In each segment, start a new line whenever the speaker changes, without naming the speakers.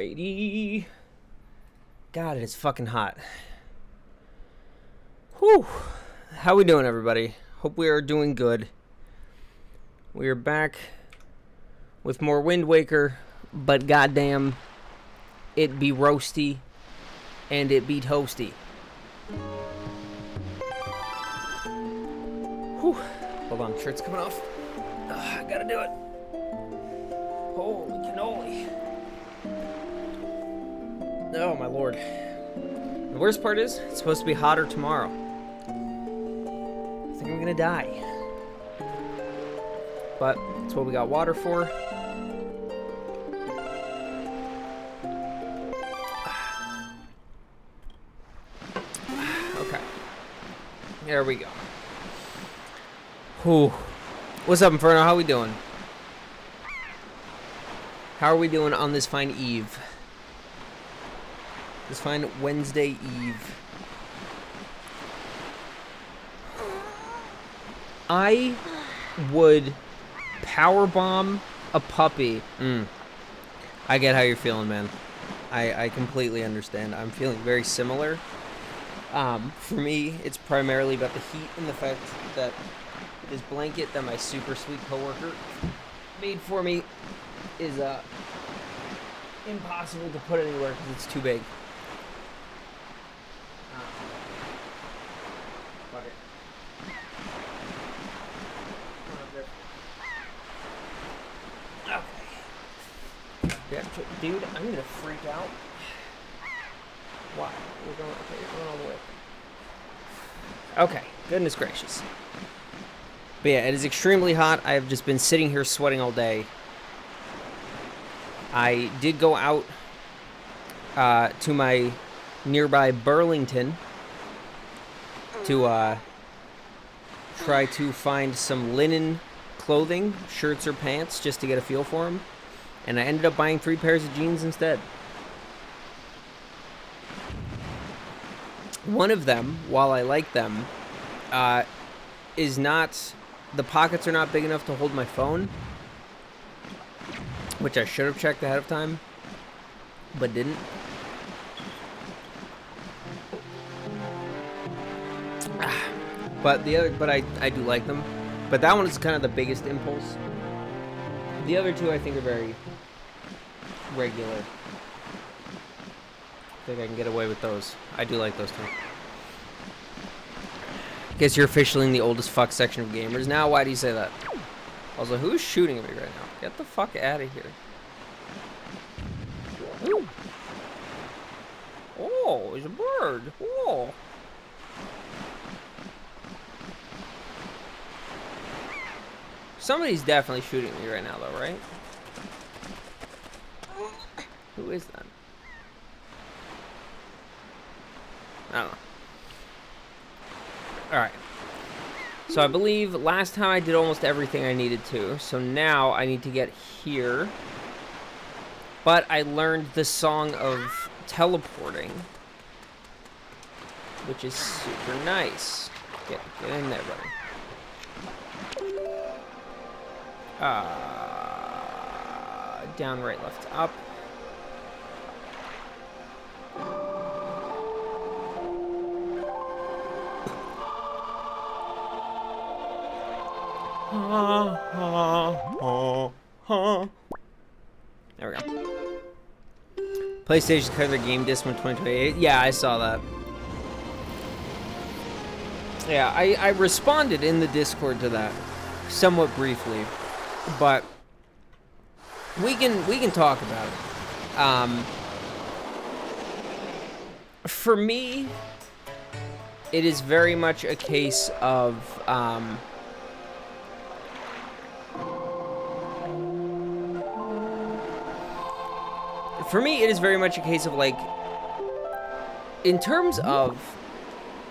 Alrighty. God, it's fucking hot. Whew. How we doing, everybody? Hope we are doing good. We are back with more Wind Waker, but goddamn, it be roasty and it be toasty. Whew. Hold on, shirt's coming off. I gotta do it. Holy cannoli. Oh my lord. The worst part is, it's supposed to be hotter tomorrow. I think I'm gonna die. But that's what we got water for. Okay. There we go. Whew. What's up, Inferno? How we doing? How are we doing on this fine eve? This fine Wednesday eve. I would powerbomb a puppy. I get how you're feeling, man. I completely understand. I'm feeling very similar. For me, it's primarily about the heat and the fact that this blanket that my super sweet coworker made for me is impossible to put anywhere because it's too big. Fuck it. Okay. Yeah, dude, I'm gonna freak out. Why? You're going all the way. Okay, goodness gracious. But yeah, it is extremely hot. I have just been sitting here sweating all day. I did go out to my nearby Burlington to try to find some linen clothing, shirts or pants, just to get a feel for them. And I ended up buying 3 pairs of jeans instead. One of them, while I like them, is not... The pockets are not big enough to hold my phone, which I should have checked ahead of time, but didn't. But I do like them. But that one is kind of the biggest impulse. The other two I think are very regular. I think I can get away with those. I do like those two. Guess you're officially in the oldest fuck section of gamers. Now, why do you say that? Also, who's shooting at me right now? Get the fuck out of here. Ooh. Oh, it's a bird. Oh. Somebody's definitely shooting at me right now, though, right? Who is that? I don't know. Alright. So I believe last time I did almost everything I needed to. So now I need to get here. But I learned the song of teleporting, which is super nice. Get in there, buddy. Down, right, left, up. There we go. PlayStation's cut their game disc in 2028. Yeah, I saw that. Yeah, I responded in the Discord to that somewhat briefly, but we can talk about it. For me, it is very much a case of like, in terms of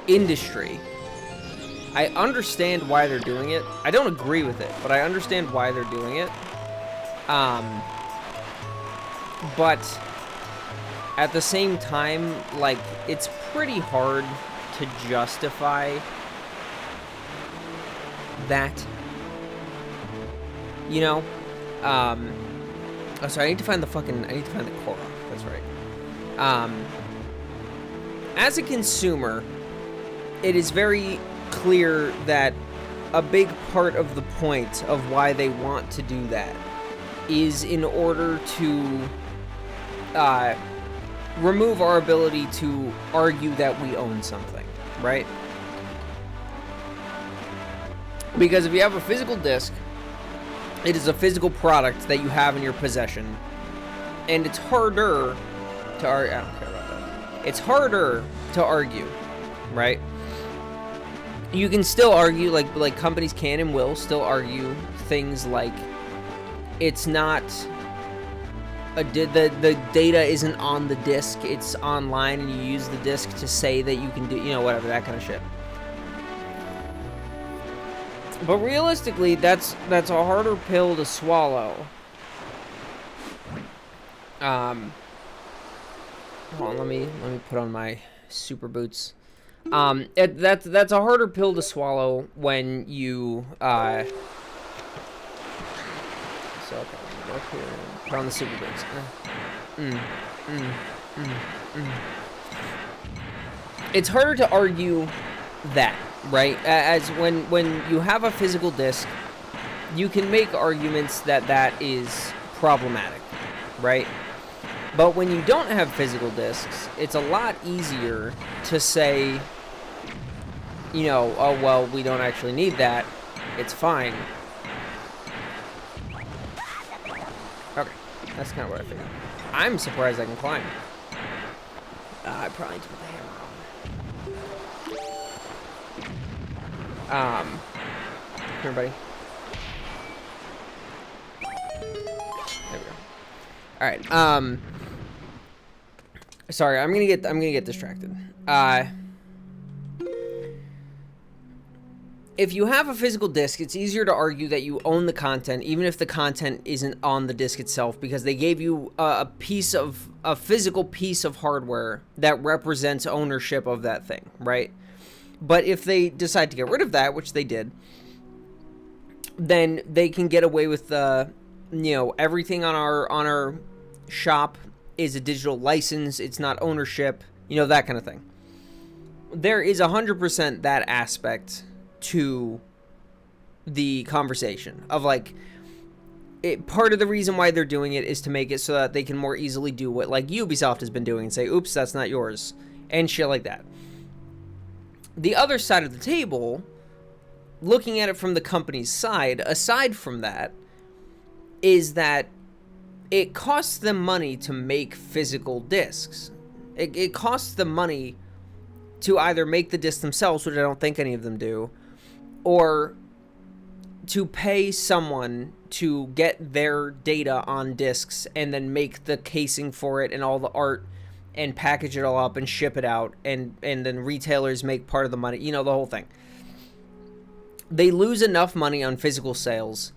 industry, I understand why they're doing it. I don't agree with it, but I understand why they're doing it. But at the same time, like, it's pretty hard to justify that, you know? Oh, sorry, I need to find the Korra. That's right. As a consumer, it is very clear that a big part of the point of why they want to do that is in order to remove our ability to argue that we own something, right? Because if you have a physical disc, it is a physical product that you have in your possession, and it's harder to argue. I don't care about that. It's harder to argue, right? You can still argue, like companies can and will still argue things like it's not the data isn't on the disc, it's online, and you use the disc to say that you can do, whatever, that kind of shit. But realistically, that's a harder pill to swallow. Hold on, let me put on my super boots. That's a harder pill to swallow when you so okay, go up here and put on the super boots. It's harder to argue that, right? As when you have a physical disc, you can make arguments that is problematic, right? But when you don't have physical discs, it's a lot easier to say, oh, well, we don't actually need that. It's fine. Okay, that's kind of what I figured. I'm surprised I can climb. I probably need to put the hammer on. Come here, buddy. There we go. All right. Sorry, I'm gonna get distracted. If you have a physical disc, it's easier to argue that you own the content, even if the content isn't on the disc itself, because they gave you a physical piece of hardware that represents ownership of that thing, right? But if they decide to get rid of that, which they did, then they can get away with everything on our shop is a digital license. It's not ownership, that kind of thing. There is 100% that aspect to the conversation of part of the reason why they're doing it is to make it so that they can more easily do what like Ubisoft has been doing and say, oops, that's not yours, and shit like that. The other side of the table, looking at it from the company's side, aside from that, is that it costs them money to make physical discs. It costs them money to either make the disc themselves, which I don't think any of them do, or to pay someone to get their data on discs and then make the casing for it and all the art and package it all up and ship it out, and then retailers make part of the money, the whole thing. They lose enough money on physical sales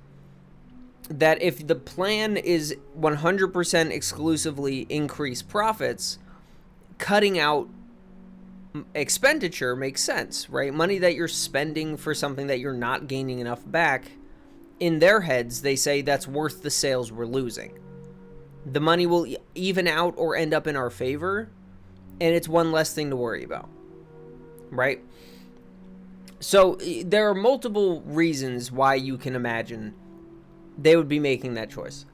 that if the plan is 100% exclusively increase profits, cutting out expenditure makes sense, right? Money that you're spending for something that you're not gaining enough back, in their heads, they say that's worth the sales we're losing. The money will even out or end up in our favor, and it's one less thing to worry about, right? So there are multiple reasons why you can imagine they would be making that choice.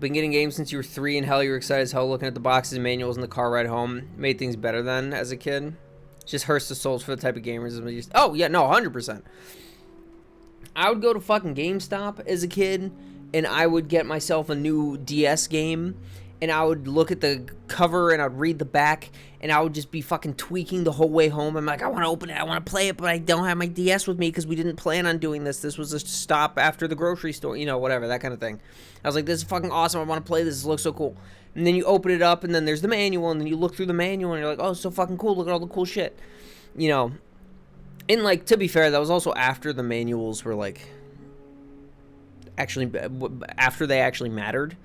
Been getting games since you were 3, and hell, you were excited as hell looking at the boxes and manuals in the car ride home. Made things better then as a kid. Just hurts the souls for the type of gamers. Oh, yeah, no, 100%. I would go to fucking GameStop as a kid, and I would get myself a new DS game, and I would look at the cover, and I'd read the back, and I would just be fucking tweaking the whole way home. I'm like, I want to open it, I want to play it, but I don't have my DS with me because we didn't plan on doing this. This was a stop after the grocery store, whatever, that kind of thing. I was like, this is fucking awesome. I want to play this. This looks so cool. And then you open it up, and then there's the manual, and then you look through the manual, and you're like, oh, it's so fucking cool. Look at all the cool shit. And, to be fair, that was also after the manuals were, actually, after they actually mattered.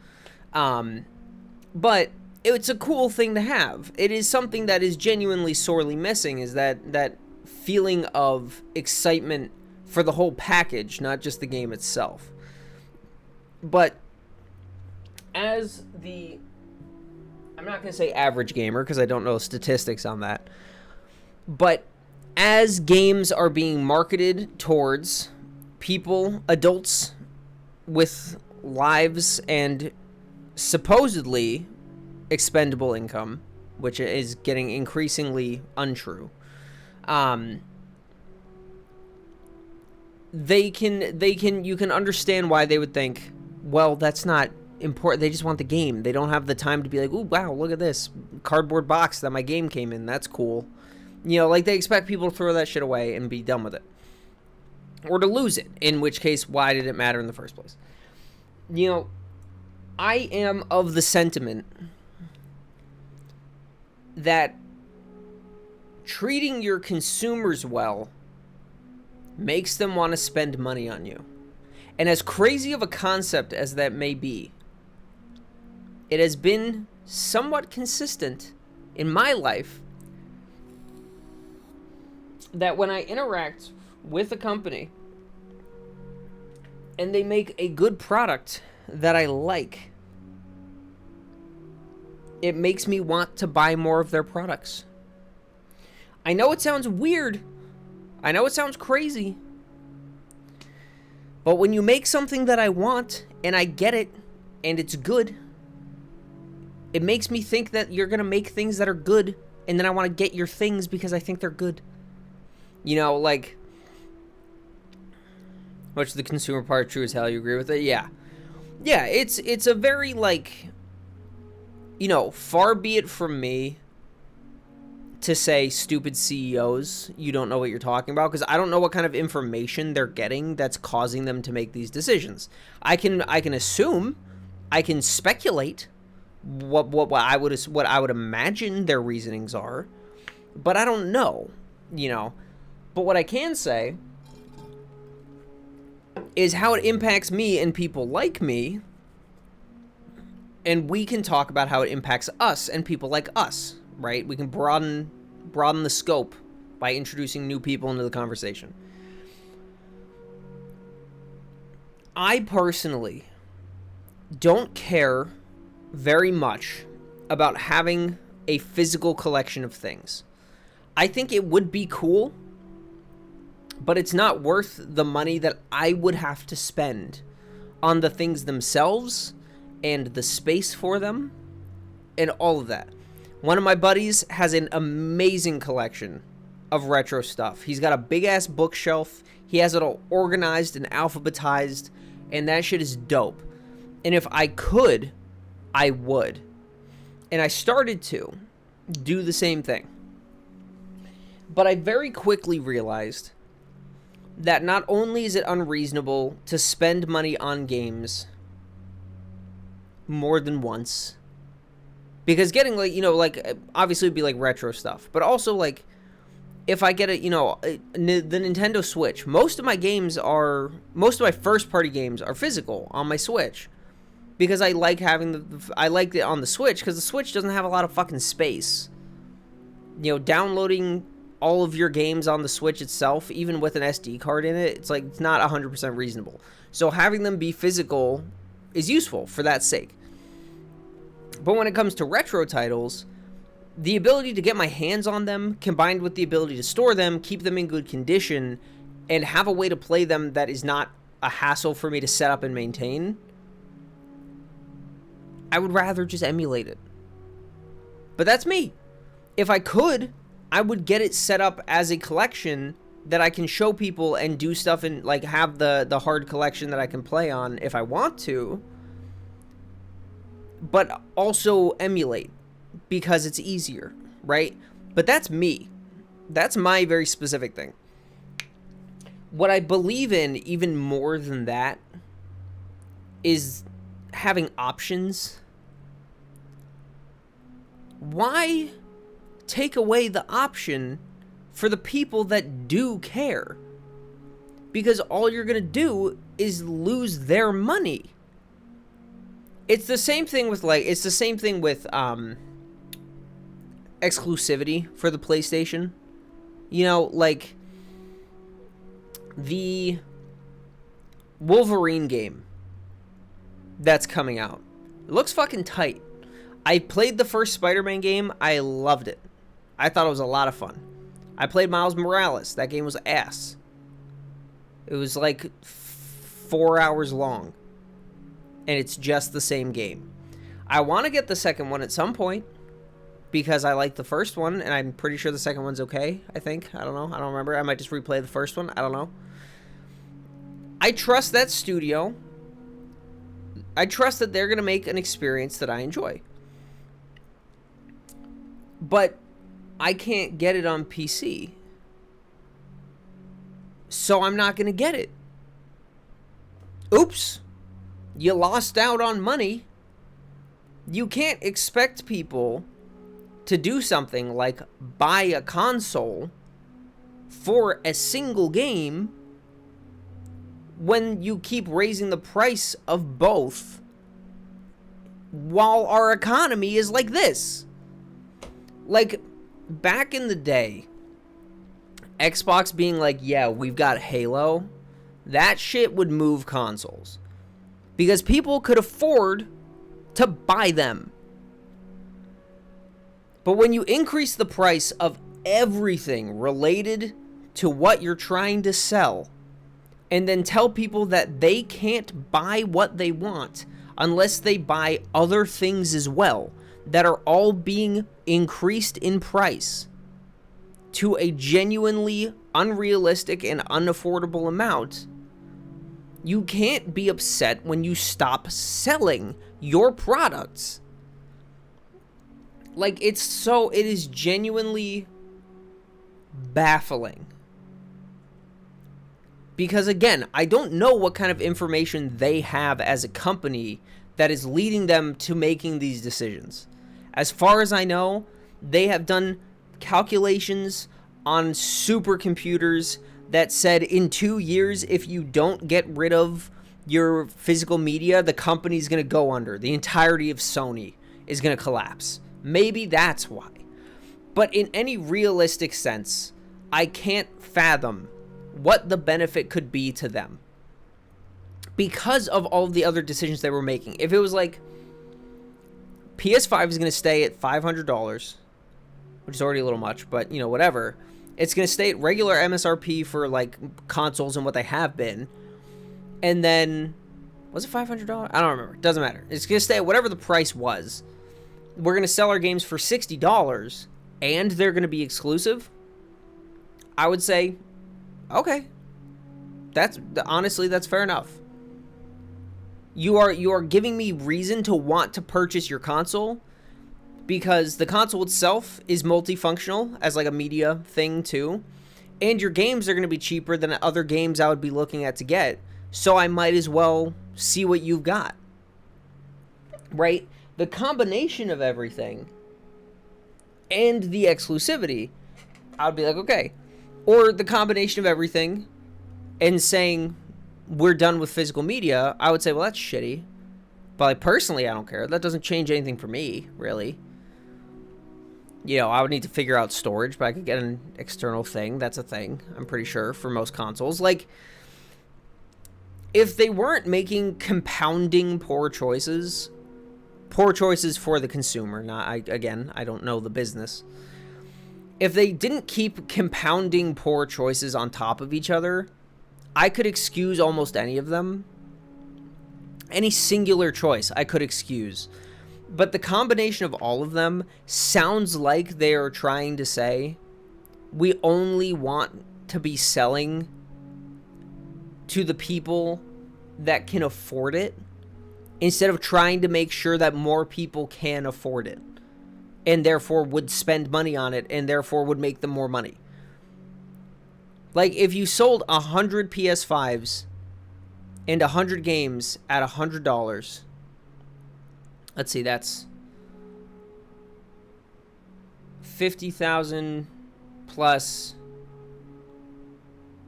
But it's a cool thing to have. It is something that is genuinely sorely missing, is that feeling of excitement for the whole package, not just the game itself. But as the, I'm not going to say average gamer because I don't know statistics on that, but as games are being marketed towards people, adults with lives and supposedly expendable income, which is getting increasingly untrue, you can understand why they would think, well, that's not important. They just want the game. They don't have the time to be like, ooh, wow, look at this cardboard box that my game came in. That's cool. You know, like, they expect people to throw that shit away and be done with it. Or to lose it, in which case, why did it matter in the first place? You know, I am of the sentiment that treating your consumers well makes them want to spend money on you. And as crazy of a concept as that may be, it has been somewhat consistent in my life that when I interact with a company and they make a good product that I like, it makes me want to buy more of their products. I know it sounds weird. I know it sounds crazy. But when you make something that I want and I get it and it's good, it makes me think that you're going to make things that are good, and then I want to get your things because I think they're good. You know, like, which the consumer part, true as hell, you agree with it? Yeah. Yeah, it's a very, like, you know, far be it from me to say, stupid CEOs, you don't know what you're talking about, because I don't know what kind of information they're getting that's causing them to make these decisions. I can assume, I can speculate what I would imagine their reasonings are, but I don't know, you know. But what I can say is how it impacts me and people like me, and we can talk about how it impacts us and people like us, right? We can broaden the scope by introducing new people into the conversation. I personally don't care very much about having a physical collection of things. I think it would be cool, but it's not worth the money that I would have to spend on the things themselves and the space for them and all of that. One of my buddies has an amazing collection of retro stuff. He's got a big-ass bookshelf. He has it all organized and alphabetized, and that shit is dope. And if I could, I would. And I started to do the same thing. But I very quickly realized that not only is it unreasonable to spend money on games more than once, because getting, like, you know, like, obviously it'd be like retro stuff, but also, like, if I get the Nintendo Switch, most of my first party games are physical on my Switch, because I like having I like it on the Switch, because the Switch doesn't have a lot of fucking space. You know, downloading all of your games on the Switch itself, even with an SD card in it, it's like, it's not 100% reasonable. So having them be physical is useful for that sake. But when it comes to retro titles, the ability to get my hands on them, combined with the ability to store them, keep them in good condition, and have a way to play them that is not a hassle for me to set up and maintain, I would rather just emulate it. But that's me. If I could, I would get it set up as a collection that I can show people and do stuff and, like, have the hard collection that I can play on if I want to, but also emulate because it's easier, right? But that's me. That's my very specific thing. What I believe in even more than that is having options. Why take away the option for the people that do care? Because all you're going to do is lose their money. It's the same thing with, like, exclusivity for the PlayStation. You know, like, the Wolverine game that's coming out. It looks fucking tight. I played the first Spider-Man game. I loved it. I thought it was a lot of fun. I played Miles Morales. That game was ass. It was like 4 hours long. And it's just the same game. I want to get the second one at some point. Because I like the first one. And I'm pretty sure the second one's okay. I think. I don't know. I don't remember. I might just replay the first one. I don't know. I trust that studio. I trust that they're going to make an experience that I enjoy. But I can't get it on PC. So I'm not going to get it. Oops. You lost out on money. You can't expect people to do something like buy a console for a single game when you keep raising the price of both while our economy is like this. Like, back in the day, Xbox being like, yeah, we've got Halo, that shit would move consoles. Because people could afford to buy them. But when you increase the price of everything related to what you're trying to sell, and then tell people that they can't buy what they want unless they buy other things as well, that are all being increased in price to a genuinely unrealistic and unaffordable amount, you can't be upset when you stop selling your products. Like, it is genuinely baffling. Because, again, I don't know what kind of information they have as a company that is leading them to making these decisions. As far as I know, they have done calculations on supercomputers that said in 2 years, if you don't get rid of your physical media, the company's going to go under. The entirety of Sony is going to collapse. Maybe that's why. But in any realistic sense, I can't fathom what the benefit could be to them because of all the other decisions they were making. If it was like PS5 is going to stay at $500, which is already a little much, but you know, whatever. It's going to stay at regular MSRP for like consoles and what they have been. And then, was it $500? I don't remember. It doesn't matter. It's going to stay at whatever the price was. We're going to sell our games for $60 and they're going to be exclusive. I would say, okay. Honestly, that's fair enough. You are giving me reason to want to purchase your console because the console itself is multifunctional as like a media thing too. And your games are going to be cheaper than other games I would be looking at to get. So I might as well see what you've got. Right? The combination of everything and the exclusivity, I would be like, okay. Or the combination of everything and saying we're done with physical media, I would say, well, that's shitty. But like, personally, I don't care. That doesn't change anything for me, really. You know, I would need to figure out storage, but I could get an external thing. That's a thing, I'm pretty sure, for most consoles. Like, if they weren't making compounding poor choices for the consumer, I don't know the business. If they didn't keep compounding poor choices on top of each other, I could excuse almost any of them. Any singular choice I could excuse. But the combination of all of them sounds like they are trying to say, we only want to be selling to the people that can afford it, instead of trying to make sure that more people can afford it, and therefore would spend money on it, and therefore would make them more money. Like, if you sold 100 PS5s and 100 games at $100, let's see, that's 50,000 plus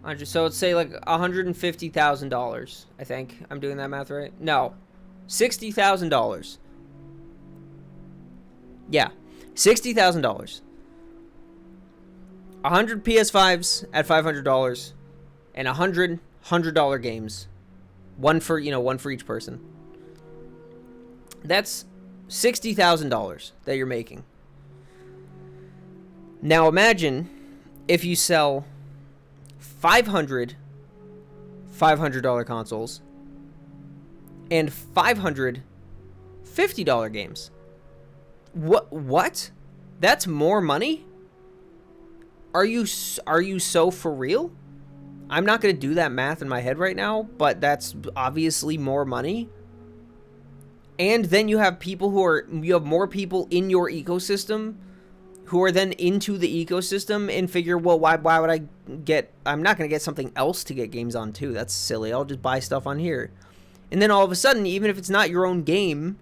100. So let's say like $150,000. I think I'm doing that math right. No, $60,000. Yeah, $60,000. 100 PS5s at $500, and 100 $100 games, one for each person. That's $60,000 that you're making. Now imagine if you sell 500 $500 consoles and 500 $50 games. What? That's more money? Are you so for real? I'm not going to do that math in my head right now, but that's obviously more money. And then you have more people in your ecosystem who are then into the ecosystem and figure, well, why would I'm not going to get something else to get games on too. That's silly. I'll just buy stuff on here. And then all of a sudden, even if it's not your own game,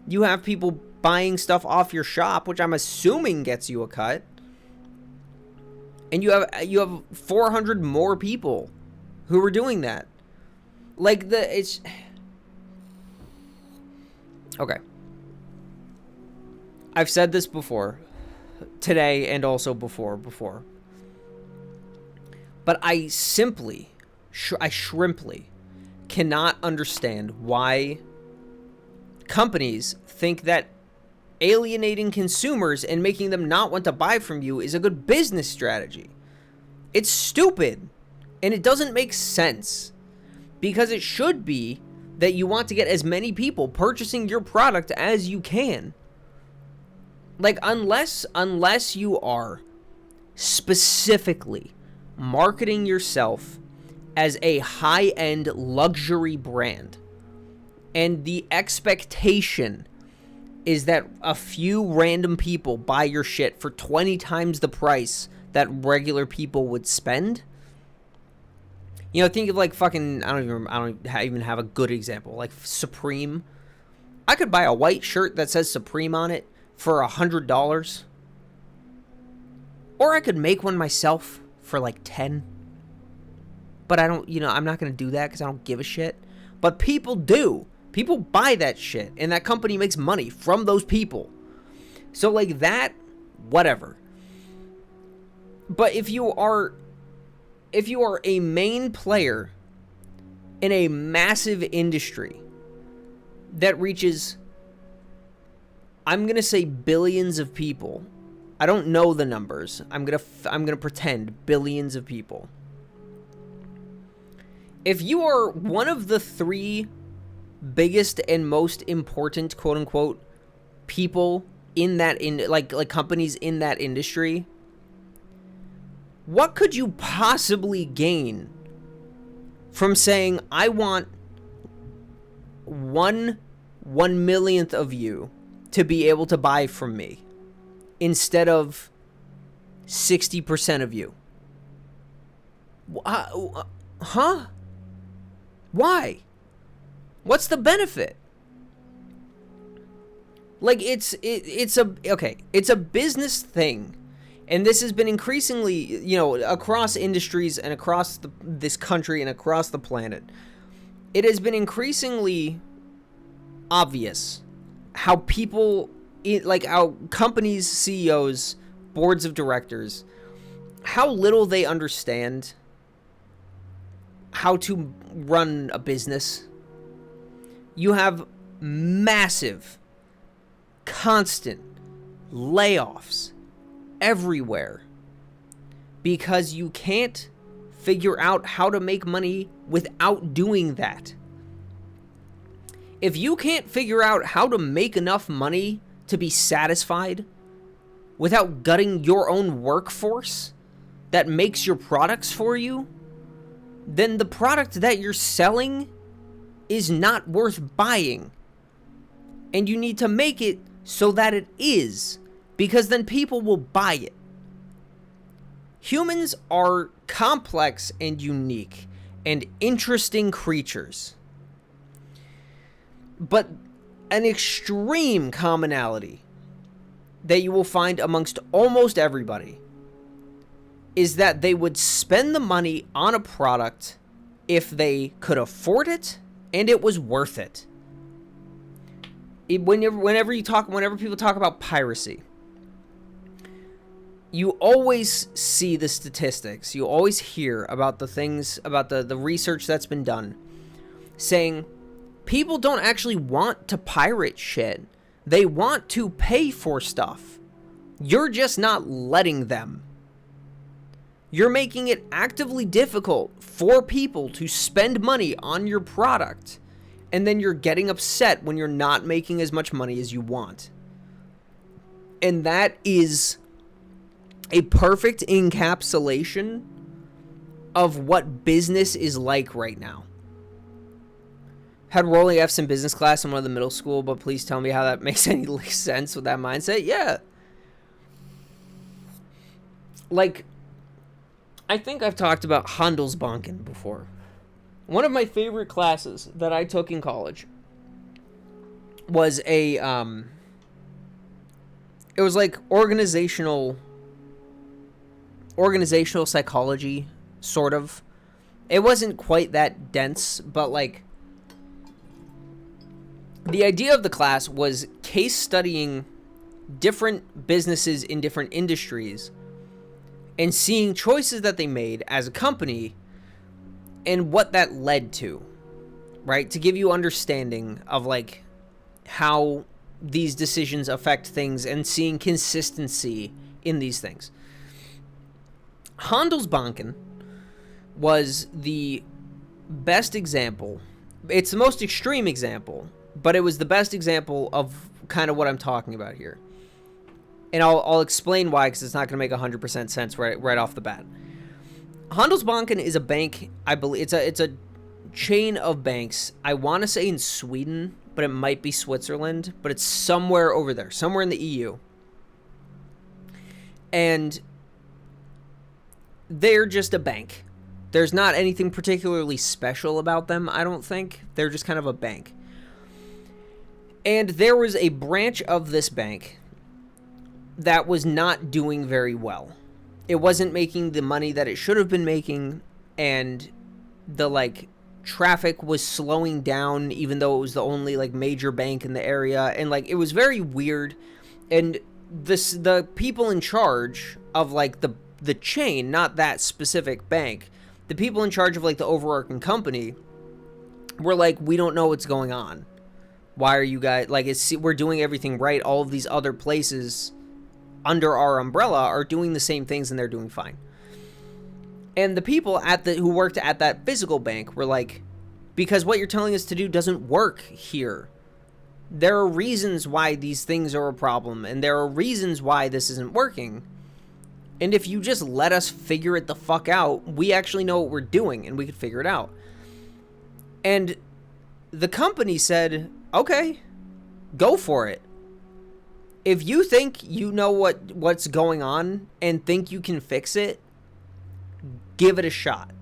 you have people buying stuff off your shop, which I'm assuming gets you a cut. And you have 400 more people who are doing that. It's okay. I've said this before, today and also before. But I shrimply cannot understand why companies think that alienating consumers and making them not want to buy from you is a good business strategy. It's stupid, and it doesn't make sense, because it should be that you want to get as many people purchasing your product as you can. Unless you are specifically marketing yourself as a high-end luxury brand, and the expectation is that a few random people buy your shit for 20 times the price that regular people would spend. Think of I don't even have a good example. Like Supreme. I could buy a white shirt that says Supreme on it for $100. Or I could make one myself for like 10. But I'm not going to do that because I don't give a shit. But people do. People buy that shit, and that company makes money from those people. So that, whatever. But if you are a main player in a massive industry that reaches, I'm going to say billions of people. I don't know the numbers. I'm going to pretend billions of people. If you are one of the 3 biggest and most important, quote unquote, people in that companies in that industry, what could you possibly gain from saying, I want 1/1,000,000th of you to be able to buy from me instead of 60% of you? Huh? Why? What's the benefit? It's a business thing, and this has been increasingly, across industries and across this country and across the planet. It has been increasingly obvious how people, how companies, CEOs, boards of directors, how little they understand how to run a business. You have massive, constant layoffs everywhere because you can't figure out how to make money without doing that. If you can't figure out how to make enough money to be satisfied without gutting your own workforce that makes your products for you, then the product that you're selling is not worth buying. And you need to make it so that it is, because then people will buy it. Humans are complex and unique and interesting creatures. But an extreme commonality that you will find amongst almost everybody is that they would spend the money on a product if they could afford it and it was worth it. Whenever people talk about piracy, you always see the statistics. You always hear about the things, about the research that's been done, saying People don't actually want to pirate shit. They want to pay for stuff. You're just not letting them. You're making it actively difficult for people to spend money on your product, and then you're getting upset when you're not making as much money as you want. And that is a perfect encapsulation of what business is like right now. Had rolling F's in business class in one of the middle school, but please tell me how that makes any sense with that mindset. Yeah. Like, I think I've talked about Handelsbanken before. One of my favorite classes that I took in college was it was like organizational psychology, sort of. It wasn't quite that dense, but like, the idea of the class was case studying different businesses in different industries and seeing choices that they made as a company and what that led to, right? To give you understanding of like how these decisions affect things and seeing consistency in these things. Handelsbanken was the best example. It's the most extreme example, but it was the best example of kind of what I'm talking about here. And I'll explain why, because it's not going to make 100% sense right off the bat. Handelsbanken is a bank, I believe. It's a chain of banks. I want to say in Sweden, but it might be Switzerland. But it's somewhere over there, somewhere in the EU. And they're just a bank. There's not anything particularly special about them, I don't think. They're just kind of a bank. And there was a branch of this bank that was not doing very well. It wasn't making the money that it should have been making, and the like traffic was slowing down, even though it was the only like major bank in the area, and like it was very weird. And the people in charge of like the chain, not that specific bank, the people in charge of like the overarching company were like, we don't know what's going on. Why are you guys like, we're doing everything right. All of these other places under our umbrella are doing the same things and they're doing fine. And the people who worked at that physical bank were like, because what you're telling us to do doesn't work here. There are reasons why these things are a problem, and there are reasons why this isn't working. And if you just let us figure it the fuck out, we actually know what we're doing and we could figure it out. And the company said, okay, go for it. If you think you know what's going on and think you can fix it, give it a shot.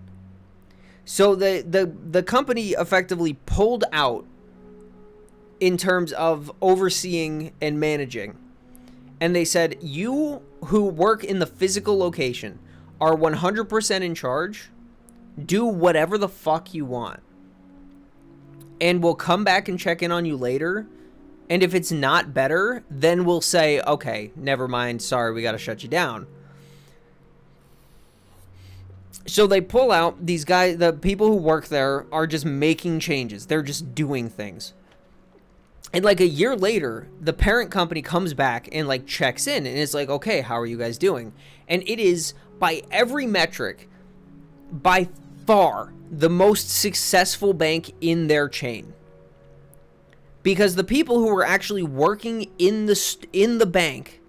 So the company effectively pulled out in terms of overseeing and managing. And they said, you who work in the physical location are 100% in charge. Do whatever the fuck you want. And we'll come back and check in on you later. And if it's not better, then we'll say, okay, never mind. Sorry, we got to shut you down. So they pull out these guys, the people who work there are just making changes. They're just doing things. And like a year later, the parent company comes back and like checks in and is like, okay, how are you guys doing? And it is by every metric, by far the most successful bank in their chain. Because the people who were actually working in the bank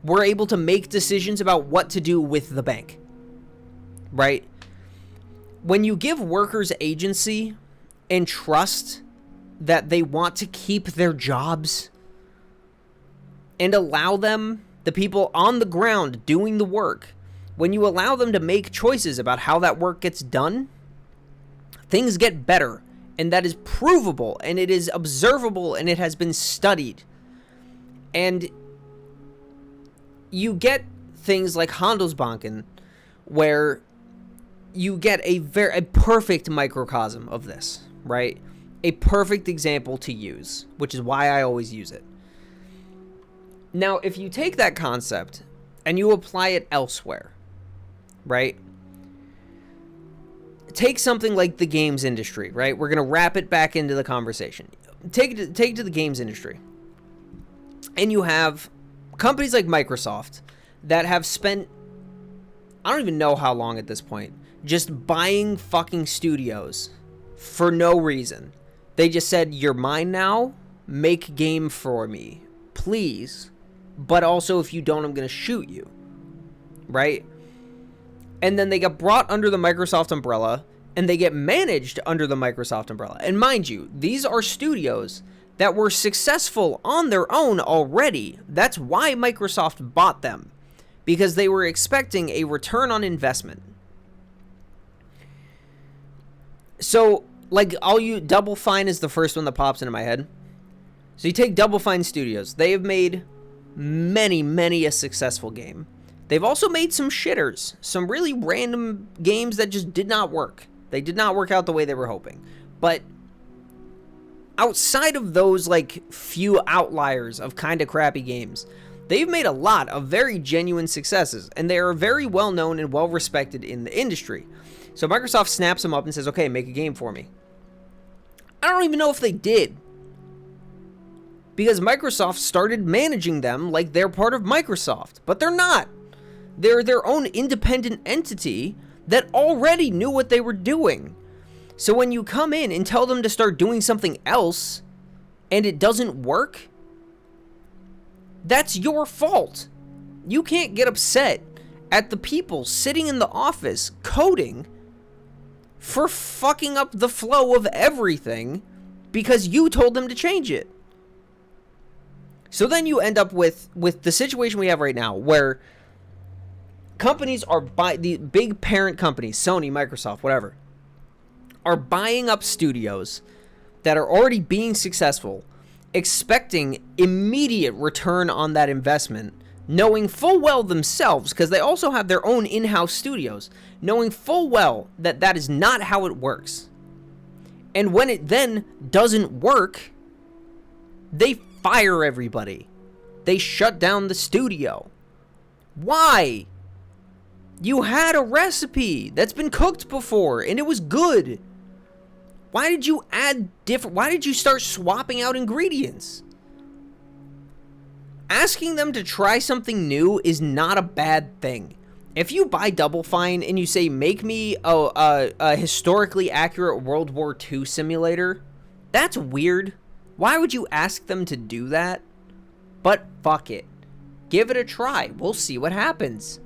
were able to make decisions about what to do with the bank. Right? When you give workers agency and trust that they want to keep their jobs and allow them, the people on the ground doing the work, when you allow them to make choices about how that work gets done, things get better. And that is provable, and it is observable, and it has been studied. And you get things like Handelsbanken, where you get a perfect microcosm of this, right? A perfect example to use, which is why I always use it. Now, if you take that concept and you apply it elsewhere, right? take something like the games industry, right? We're going to wrap it back into the conversation. Take it to the games industry. And you have companies like Microsoft that have spent, I don't even know how long at this point, just buying fucking studios for no reason. They just said, you're mine now, make game for me, please. But also, if you don't, I'm going to shoot you. Right? And then they get brought under the Microsoft umbrella, and they get managed under the Microsoft umbrella. And mind you, these are studios that were successful on their own already. That's why Microsoft bought them, because they were expecting a return on investment. So, like, Double Fine is the first one that pops into my head. So you take Double Fine Studios. They have made many a successful game. They've also made some shitters, some really random games that just did not work. They did not work out the way they were hoping. But outside of those, like, few outliers of kind of crappy games, they've made a lot of very genuine successes, and they are very well known and well respected in the industry. So Microsoft snaps them up and says, okay, make a game for me. I don't even know if they did, because Microsoft started managing them like they're part of Microsoft, but they're not. They're their own independent entity that already knew what they were doing. So when you come in and tell them to start doing something else and it doesn't work, that's your fault. You can't get upset at the people sitting in the office coding for fucking up the flow of everything because you told them to change it. So then you end up with the situation we have right now, where companies are the big parent companies, Sony, Microsoft, whatever, are buying up studios that are already being successful, expecting immediate return on that investment, knowing full well themselves, because they also have their own in-house studios, knowing full well that that is not how it works. And when it then doesn't work, they fire everybody. They shut down the studio. Why? You had a recipe that's been cooked before and it was good. Why did you add why did you start swapping out ingredients? Asking them to try something new is not a bad thing. If you buy Double Fine and you say, make me a historically accurate World War II simulator, that's weird. Why would you ask them to do that? But fuck it. Give it a try. We'll see what happens.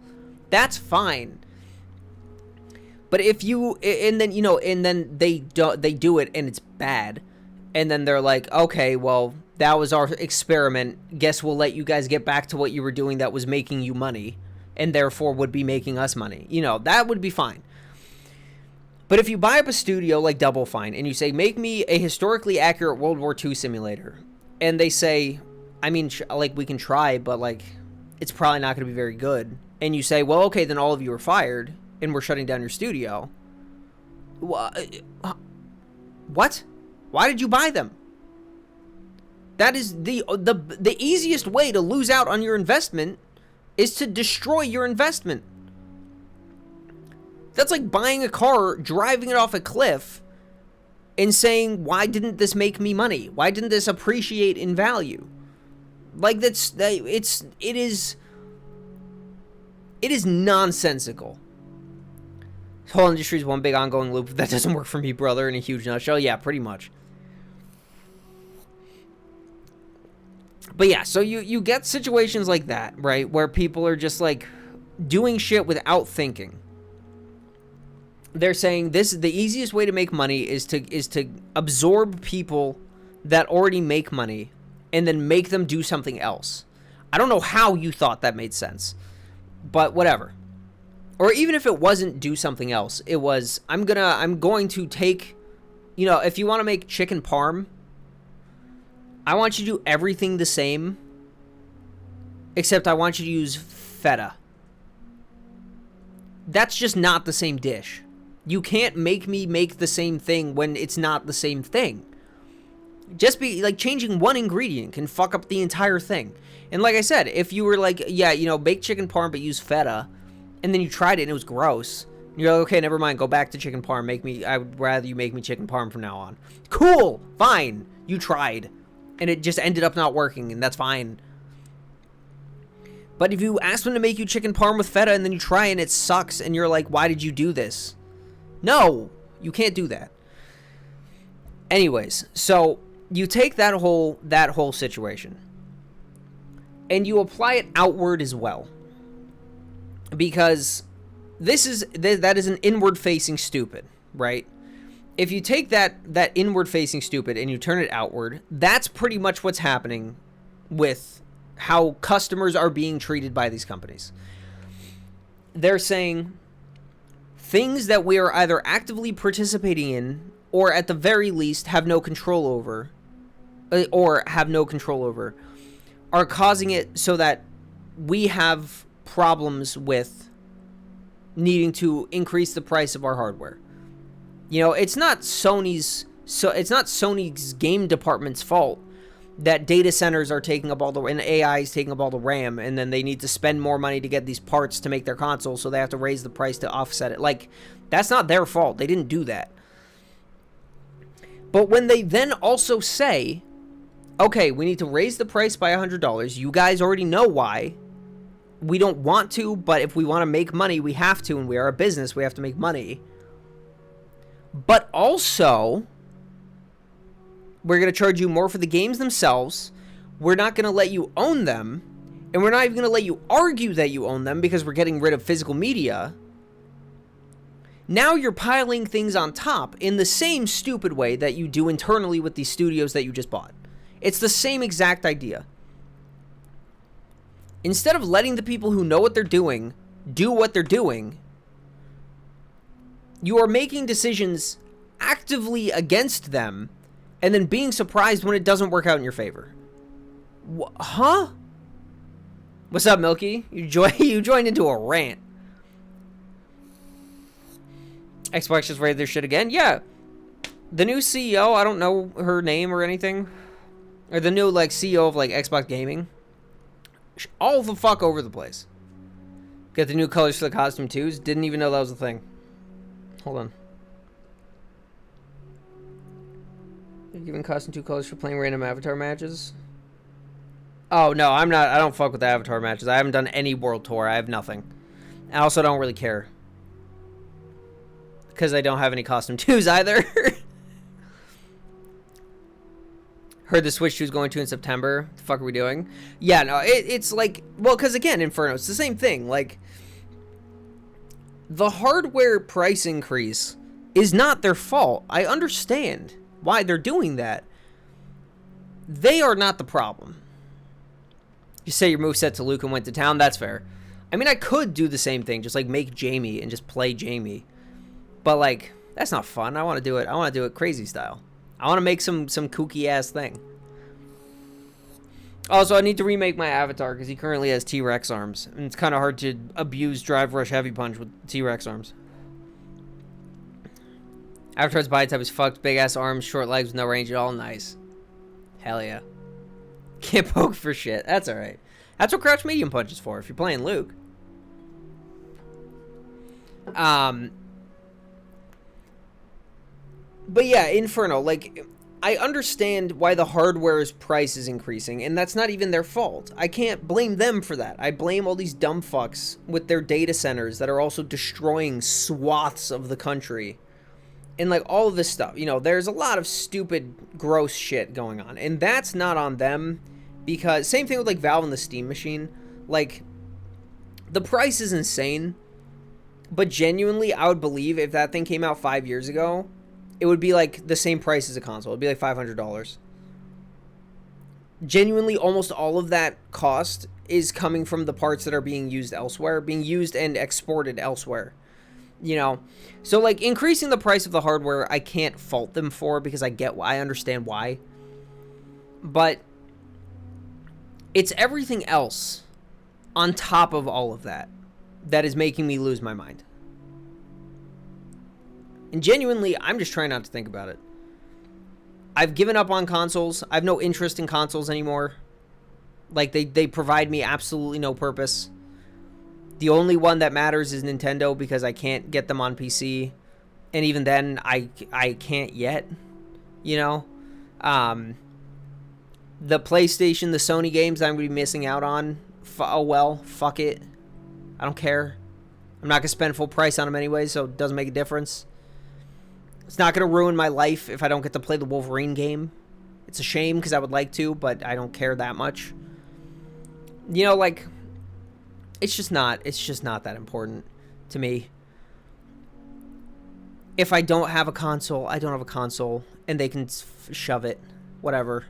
That's fine. But if you, and then, you know, and then they do it and it's bad. And then they're like, okay, well, that was our experiment. Guess we'll let you guys get back to what you were doing that was making you money and therefore would be making us money. You know, that would be fine. But if you buy up a studio like Double Fine and you say, make me a historically accurate World War II simulator, and they say, I mean, like, we can try, but, like, it's probably not going to be very good. And you say, well, okay, then all of you are fired, and we're shutting down your studio. What? Why did you buy them? That is the easiest way to lose out on your investment is to destroy your investment. That's like buying a car, driving it off a cliff, and saying, why didn't this make me money? Why didn't this appreciate in value? Like, it is nonsensical. The whole industry is one big ongoing loop. That doesn't work for me, brother, in a huge nutshell. Yeah, pretty much. But yeah, so you get situations like that, right? Where people are just, like, doing shit without thinking. They're saying this is the easiest way to make money is to absorb people that already make money and then make them do something else. I don't know how you thought that made sense, but whatever. Or even if it wasn't do something else, it was, I'm going to take, you know, if you want to make chicken parm, I want you to do everything the same, except I want you to use feta. That's just not the same dish. You can't make me make the same thing when it's not the same thing. Just be like, changing one ingredient can fuck up the entire thing. And like I said, if you were like, yeah, you know, bake chicken parm but use feta, and then you tried it and it was gross, You're like, okay, never mind. Go back to chicken parm. I would rather you make me chicken parm from now on. Cool. Fine. You tried. And it just ended up not working, and that's fine. But if you ask them to make you chicken parm with feta and then you try and it sucks and you're like, why did you do this? No, you can't do that. Anyways, so you take that whole situation and you apply it outward as well. Because that is an inward facing stupid, right? If you take that inward facing stupid and you turn it outward, that's pretty much what's happening with how customers are being treated by these companies. They're saying things that we are either actively participating in or at the very least have no control over are causing it so that we have problems with needing to increase the price of our hardware. You know, it's not Sony's game department's fault that data centers are taking up and AI is taking up all the RAM, and then they need to spend more money to get these parts to make their consoles, so they have to raise the price to offset it. Like, that's not their fault. They didn't do that. But when they then also say, okay, we need to raise the price by $100, you guys already know why. We don't want to, but if we want to make money, we have to, and we are a business, we have to make money. But also, we're going to charge you more for the games themselves. We're not going to let you own them. And we're not even going to let you argue that you own them because we're getting rid of physical media. Now you're piling things on top in the same stupid way that you do internally with these studios that you just bought. It's the same exact idea. Instead of letting the people who know what they're doing do what they're doing, you are making decisions actively against them and then being surprised when it doesn't work out in your favor. Huh? What's up, Milky? You joined into a rant. Xbox just raided their shit again? Yeah. The new CEO, I don't know her name or anything. Or the new, CEO of, Xbox Gaming. All the fuck over the place. Got the new colors for the costume, too. Didn't even know that was a thing. Hold on. You're giving costume 2 colors for playing random Avatar matches? Oh, no, I'm not. I don't fuck with the Avatar matches. I haven't done any World Tour. I have nothing. I also don't really care. Because I don't have any costume 2s either. Heard the Switch 2 is going to in September. What the fuck are we doing? Yeah, no, it's because again, Inferno, it's the same thing. The hardware price increase is not their fault. I understand why they're doing that. They are not the problem. You say your moveset to Luke and went to town, that's fair. I mean, I could do the same thing, just make Jamie and just play Jamie. But that's not fun. I want to do it crazy style. I want to make some kooky ass thing. Also, I need to remake my avatar because he currently has T-Rex arms. And it's kind of hard to abuse Drive Rush Heavy Punch with T-Rex arms. Avatar's body type is fucked. Big ass arms, short legs with no range at all. Nice. Hell yeah. Can't poke for shit. That's alright. That's what Crouch Medium Punch is for if you're playing Luke. But yeah, Inferno, I understand why the hardware's price is increasing, and that's not even their fault. I can't blame them for that. I blame all these dumb fucks with their data centers that are also destroying swaths of the country. And, all of this stuff. There's a lot of stupid, gross shit going on. And that's not on them, because same thing with, Valve and the Steam Machine. The price is insane, but genuinely, I would believe if that thing came out 5 years ago, it would be the same price as a console. It'd be $500. Genuinely, almost all of that cost is coming from the parts that are being used elsewhere, being used and exported elsewhere. So increasing the price of the hardware, I can't fault them for because I understand why. But it's everything else on top of all of that that is making me lose my mind. And genuinely, I'm just trying not to think about it. I've given up on consoles. I have no interest in consoles anymore. They provide me absolutely no purpose. The only one that matters is Nintendo because I can't get them on PC. And even then, I can't yet, you know? The PlayStation, the Sony games I'm going to be missing out on, oh well, fuck it. I don't care. I'm not going to spend full price on them anyway, so it doesn't make a difference. It's not going to ruin my life if I don't get to play the Wolverine game. It's a shame because I would like to, but I don't care that much. You know, like, it's just not that important to me. If I don't have a console, I don't have a console, and they can shove it. Whatever.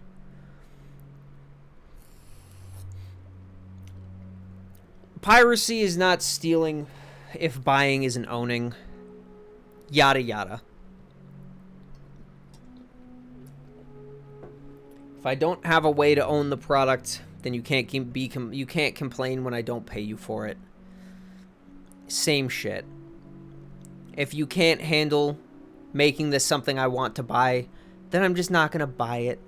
Piracy is not stealing if buying isn't owning. Yada yada. If I don't have a way to own the product, then you can't complain when I don't pay you for it. Same shit. If you can't handle making this something I want to buy, then I'm just not going to buy it.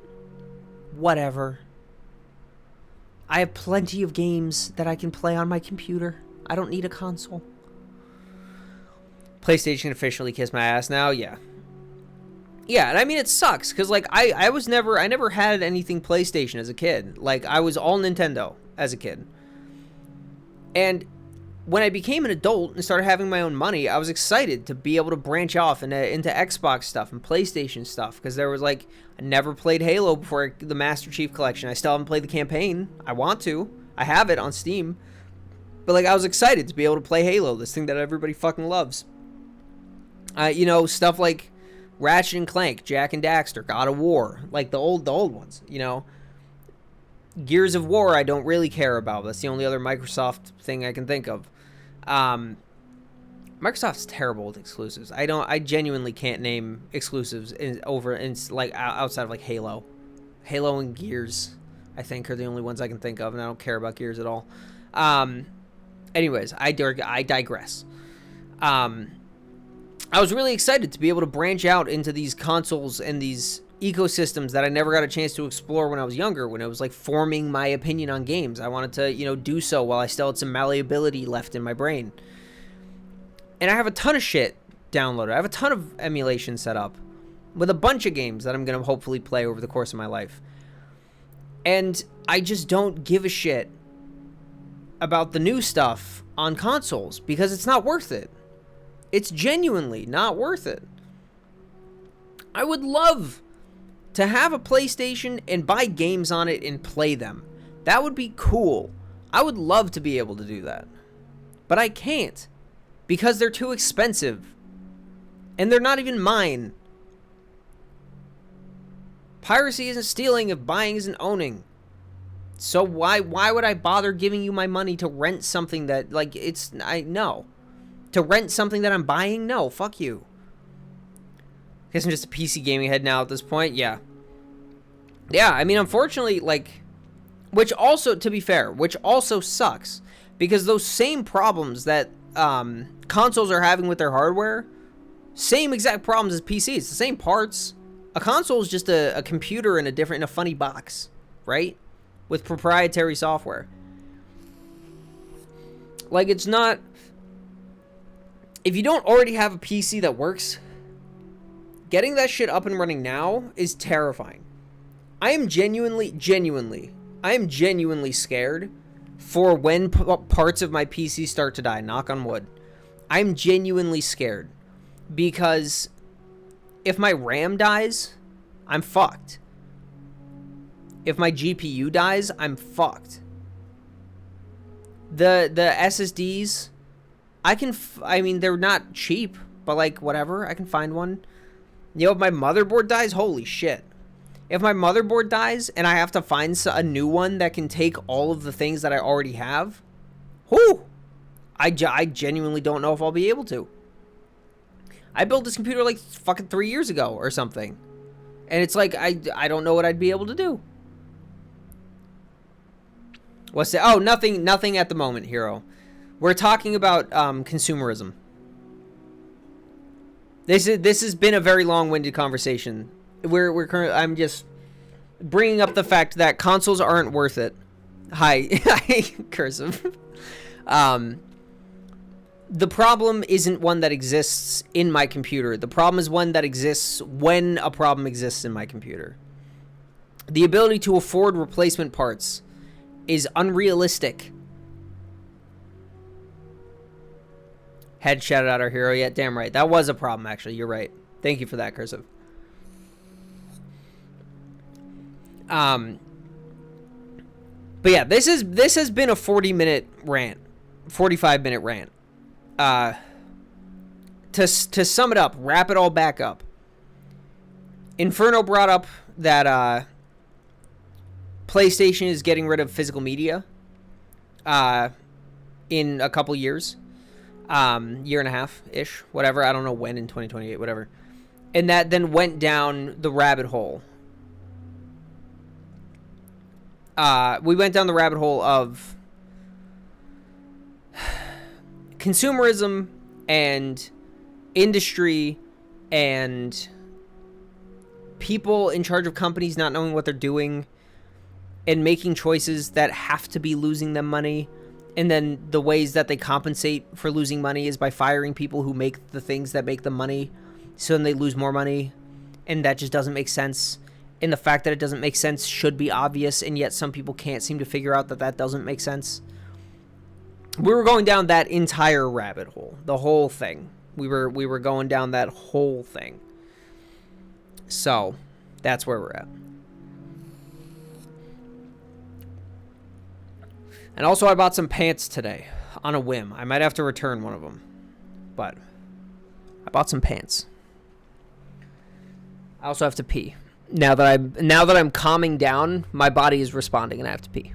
Whatever. I have plenty of games that I can play on my computer. I don't need a console. PlayStation officially kissed my ass now? Yeah. Yeah, and I mean, it sucks, because, like, I never had anything PlayStation as a kid. Like, I was all Nintendo as a kid. And when I became an adult and started having my own money, I was excited to be able to branch off into Xbox stuff and PlayStation stuff, because there was, like, I never played Halo before the Master Chief Collection. I still haven't played the campaign. I want to. I have it on Steam. But, like, I was excited to be able to play Halo, this thing that everybody fucking loves. You know, stuff like Ratchet and Clank, Jak and Daxter, God of War, like the old ones, you know. Gears of War I don't really care about. That's the only other Microsoft thing I can think of. Microsoft's terrible with exclusives. I genuinely can't name exclusives outside of like Halo. Halo and Gears, I think, are the only ones I can think of, and I don't care about Gears at all. Anyways, I digress. I was really excited to be able to branch out into these consoles and these ecosystems that I never got a chance to explore when I was younger, when it was like forming my opinion on games. I wanted to, you know, do so while I still had some malleability left in my brain. And I have a ton of shit downloaded. I have a ton of emulation set up with a bunch of games that I'm going to hopefully play over the course of my life. And I just don't give a shit about the new stuff on consoles because it's not worth it. It's genuinely not worth it. I would love to have a PlayStation and buy games on it and play them. That would be cool. I would love to be able to do that. But I can't. Because they're too expensive. And they're not even mine. Piracy isn't stealing if buying isn't owning. So why would I bother giving you my money to rent something that, like, no. To rent something that I'm buying? No, fuck you. Guess I'm just a PC gaming head now at this point. Yeah. Yeah, I mean, unfortunately, like, which also, to be fair, which also sucks. Because those same problems that consoles are having with their hardware, same exact problems as PCs. The same parts. A console is just a computer in a funny box, right? With proprietary software. Like, it's not... If you don't already have a PC that works, getting that shit up and running now is terrifying. I am genuinely scared for when parts of my PC start to die, knock on wood. I'm genuinely scared because if my RAM dies, I'm fucked. If my GPU dies, I'm fucked. The SSDs... I mean, they're not cheap, but, like, whatever. I can find one. You know, if my motherboard dies, holy shit. If my motherboard dies and I have to find a new one that can take all of the things that I already have, whoo! I genuinely don't know if I'll be able to. I built this computer, like, fucking 3 years ago or something. And it's like, I don't know what I'd be able to do. What's that? Oh, nothing at the moment, Hero. We're talking about consumerism. This has been a very long-winded conversation. I'm just bringing up the fact that consoles aren't worth it. Hi, cursive. the problem isn't one that exists in my computer. The problem is one that exists when a problem exists in my computer. The ability to afford replacement parts is unrealistic. Had shouted out our hero yet? Damn right. That was a problem, actually. You're right. Thank you for that, Cursive. But yeah, this has been a 40-minute rant. 45-minute rant. To sum it up, wrap it all back up. Inferno brought up that PlayStation is getting rid of physical media in a couple years. Year and a half-ish, whatever. I don't know when in 2028, whatever. And that then went down the rabbit hole. We went down the rabbit hole of consumerism and industry and people in charge of companies not knowing what they're doing and making choices that have to be losing them money. And then the ways that they compensate for losing money is by firing people who make the things that make them money. So then they lose more money. And that just doesn't make sense. And the fact that it doesn't make sense should be obvious. And yet some people can't seem to figure out that that doesn't make sense. We were going down that entire rabbit hole. The whole thing. We were going down that whole thing. So that's where we're at. And also, I bought some pants today on a whim. I might have to return one of them, but I bought some pants. I also have to pee. Now that I'm calming down, my body is responding, and I have to pee.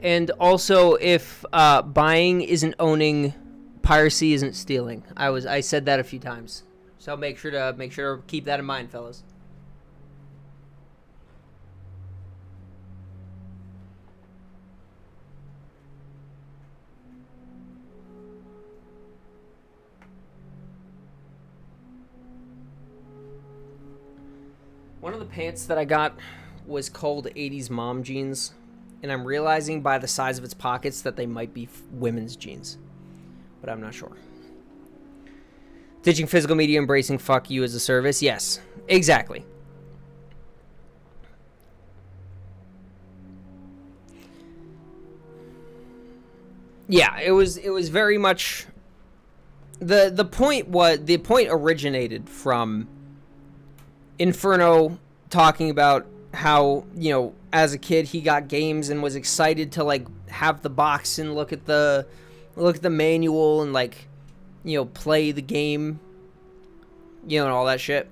And also, if buying isn't owning, piracy isn't stealing. I said that a few times, so make sure to keep that in mind, fellas. One of the pants that I got was called 80s mom jeans. And I'm realizing by the size of its pockets that they might be women's jeans. But I'm not sure. Ditching physical media, embracing fuck you as a service. Yes, exactly. Yeah, it was very much the point originated from Inferno talking about how, you know, as a kid he got games and was excited to like have the box and look at the manual and like, you know, play the game, you know, and all that shit.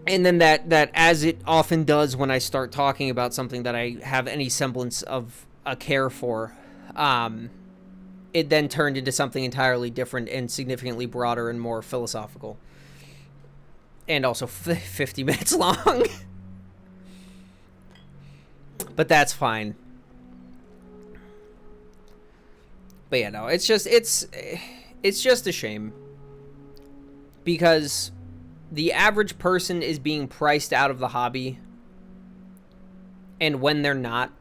And then that as it often does when I start talking about something that I have any semblance of a care for, it then turned into something entirely different and significantly broader and more philosophical. And also 50 minutes long. But that's fine. But yeah, no, it's just a shame. Because the average person is being priced out of the hobby. And when they're not,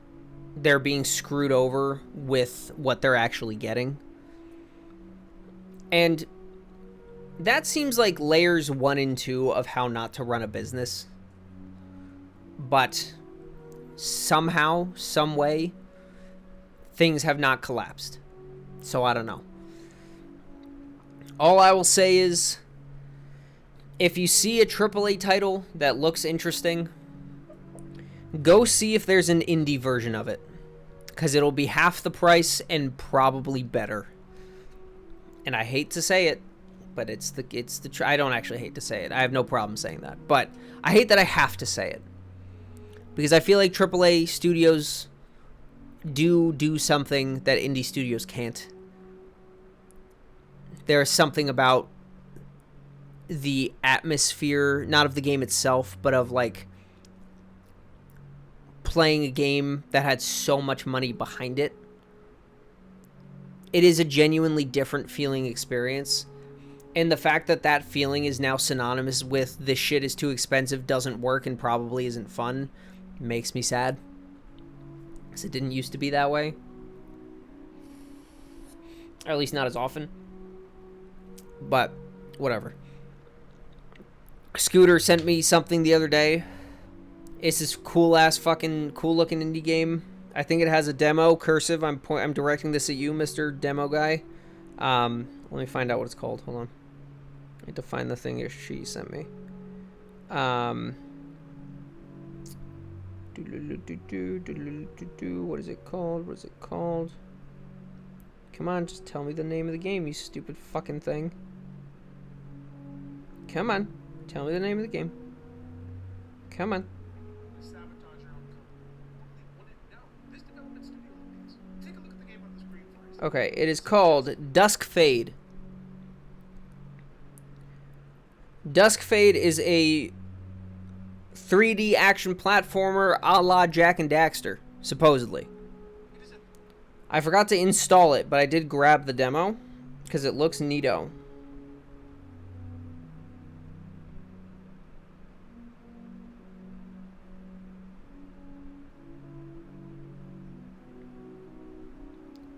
they're being screwed over with what they're actually getting. And that seems like layers 1 and 2 of how not to run a business. But somehow, some way, things have not collapsed. So I don't know. All I will say is, if you see a AAA title that looks interesting, go see if there's an indie version of it, because it'll be half the price and probably better. And I hate to say it, but I don't actually hate to say it. I have no problem saying that, but I hate that I have to say it, because I feel like AAA studios do something that indie studios can't. There's something about the atmosphere, not of the game itself, but of like playing a game that had so much money behind it. It is a genuinely different feeling experience. And the fact that that feeling is now synonymous with this shit is too expensive, doesn't work, and probably isn't fun makes me sad. Because it didn't used to be that way. Or at least not as often. But whatever. Scooter sent me something the other day. It's this cool-ass fucking cool-looking indie game. I think it has a demo. Cursive. I'm directing this at you, Mr. Demo Guy. Let me find out what it's called. Hold on. I need to find the thing she sent me. What is it called? What is it called? Come on, just tell me the name of the game, you stupid fucking thing. Come on. Tell me the name of the game. Come on. Okay, it is called Dusk Fade. Dusk Fade is a 3D action platformer a la Jak and Daxter, supposedly. I forgot to install it, but I did grab the demo because it looks neato.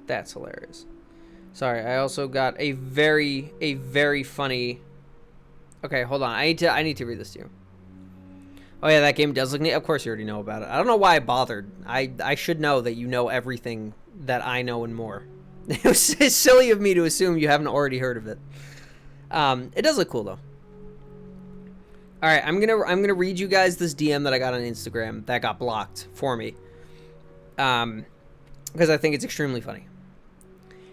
That's hilarious. Sorry, I also got a very funny... Okay, hold on. I need to read this to you. Oh yeah, that game does look neat. Of course you already know about it. I don't know why I bothered. I should know that you know everything that I know and more. It was silly of me to assume you haven't already heard of it. It does look cool though. All right, I'm gonna read you guys this DM that I got on Instagram that got blocked for me. Because I think it's extremely funny.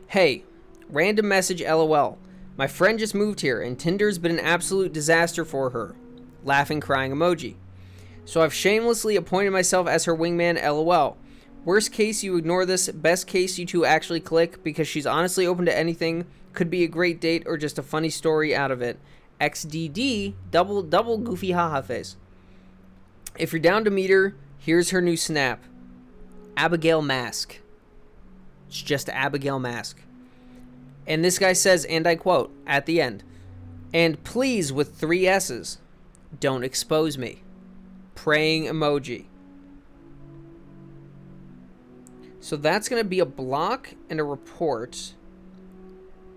Hey, random message LOL. My friend just moved here and Tinder's been an absolute disaster for her. Laughing crying emoji. So I've shamelessly appointed myself as her wingman LOL. Worst case you ignore this, best case you two actually click because she's honestly open to anything, could be a great date or just a funny story out of it. XDD, double goofy haha face. If you're down to meet her, here's her new snap. Abigail Mask. It's just Abigail Mask. And this guy says, and I quote, at the end, and please with 3 S's, don't expose me. Praying emoji. So that's going to be a block and a report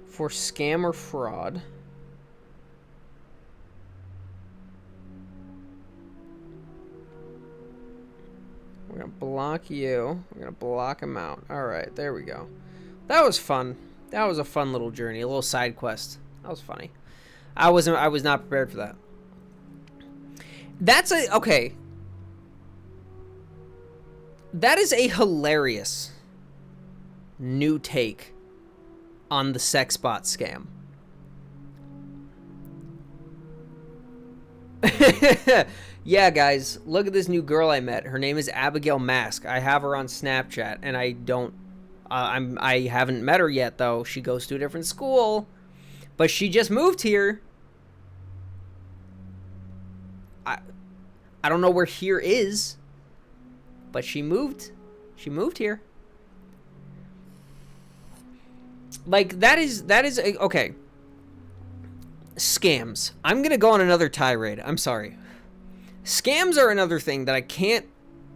for scam or fraud. We're going to block you. We're going to block him out. All right, there we go. That was fun. That was a fun little journey, a little side quest. That was funny. I was not prepared for that. Okay. That is a hilarious new take on the sex bot scam. Yeah, guys, look at this new girl I met. Her name is Abigail Mask. I have her on Snapchat, and I don't... I haven't met her yet, though. She goes to a different school. But she just moved here. I don't know where here is. But she moved. She moved here. Like, that is okay. Scams. I'm going to go on another tirade. I'm sorry. Scams are another thing that I can't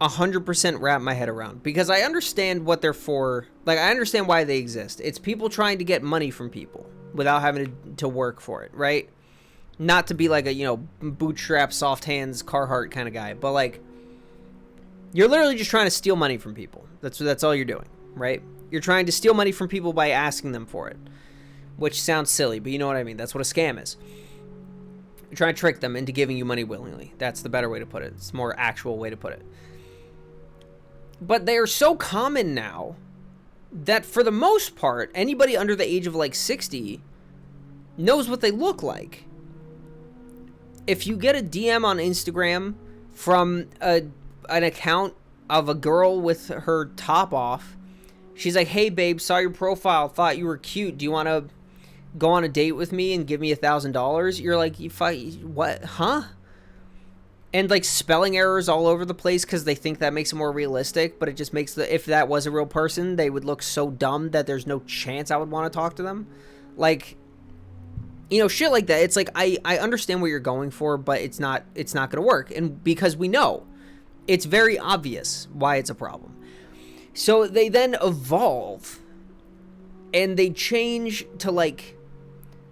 100% wrap my head around. Because I understand what they're for. Like, I understand why they exist. It's people trying to get money from people without having to work for it, right? Not to be like a, bootstrap, soft hands, Carhartt kind of guy. But, like, you're literally just trying to steal money from people. That's all you're doing, right? You're trying to steal money from people by asking them for it, which sounds silly, but you know what I mean. That's what a scam is. You're trying to trick them into giving you money willingly. That's the better way to put it. It's a more actual way to put it. But they are so common now that for the most part, anybody under the age of like 60 knows what they look like. If you get a DM on Instagram from an account of a girl with her top off, she's like, hey babe, saw your profile, thought you were cute, do you want to go on a date with me and give me $1,000? You're like, what, huh? And like spelling errors all over the place because they think that makes it more realistic, but it just makes if that was a real person, they would look so dumb that there's no chance I would want to talk to them. Like, you know, shit like that. It's like, I understand what you're going for, but it's not going to work. And because we know, it's very obvious why it's a problem. So they then evolve and they change to like,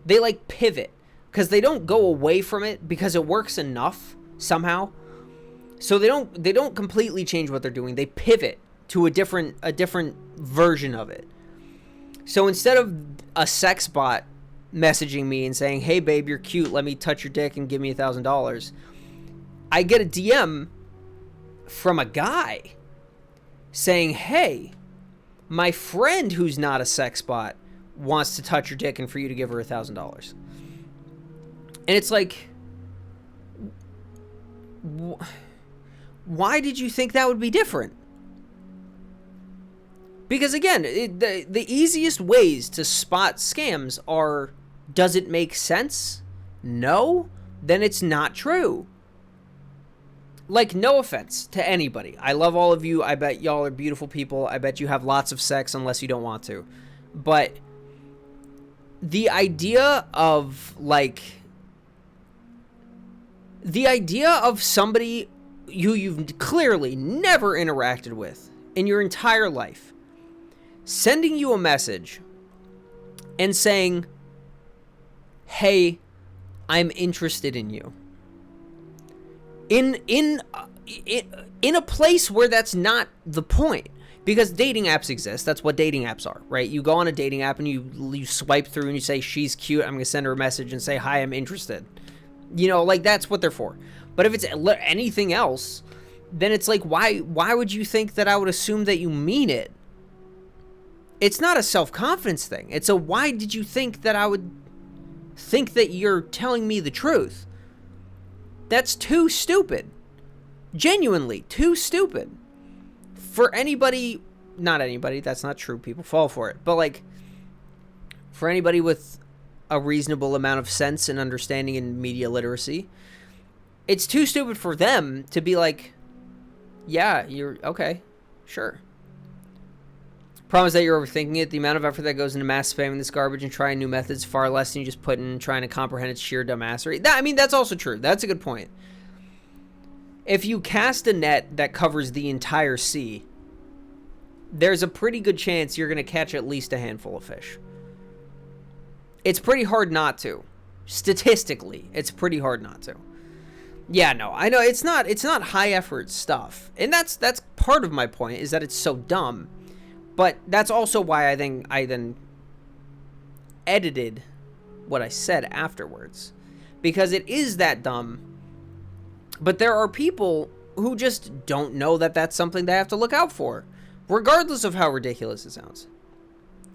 they like pivot because they don't go away from it because it works enough somehow. So they don't completely change what they're doing. They pivot to a different version of it. So instead of a sex bot messaging me and saying, hey babe, you're cute, let me touch your dick and give me $1,000, I get a DM from a guy saying, hey, my friend who's not a sex bot wants to touch your dick and for you to give her $1,000. And it's like, why did you think that would be different? Because again, the easiest ways to spot scams are, does it make sense? No? Then it's not true. Like, no offense to anybody. I love all of you. I bet y'all are beautiful people. I bet you have lots of sex unless you don't want to. But the idea of, like, the idea of somebody who you've clearly never interacted with in your entire life sending you a message and saying, hey, I'm interested in you. In a place where that's not the point. Because dating apps exist. That's what dating apps are, right? You go on a dating app and you swipe through and you say, she's cute, I'm going to send her a message and say, hi, I'm interested. You know, like, that's what they're for. But if it's anything else, then it's like, why would you think that I would assume that you mean it? It's not a self-confidence thing. It's a, why did you think that I would think that you're telling me the truth? That's too stupid. Genuinely too stupid. For anybody, not anybody, that's not true, people fall for it. But like, for anybody with a reasonable amount of sense and understanding and media literacy, it's too stupid for them to be like, yeah, you're okay, sure. Problem is that you're overthinking it. The amount of effort that goes into mass spamming this garbage and trying new methods far less than you just put in trying to comprehend its sheer dumbassery. I mean, that's also true. That's a good point. If you cast a net that covers the entire sea, there's a pretty good chance you're going to catch at least a handful of fish. It's pretty hard not to. Statistically, it's pretty hard not to. Yeah, no, I know it's not high effort stuff. And that's part of my point, is that it's so dumb. But that's also why I think I then edited what I said afterwards. Because it is that dumb. But there are people who just don't know that that's something they have to look out for. Regardless of how ridiculous it sounds.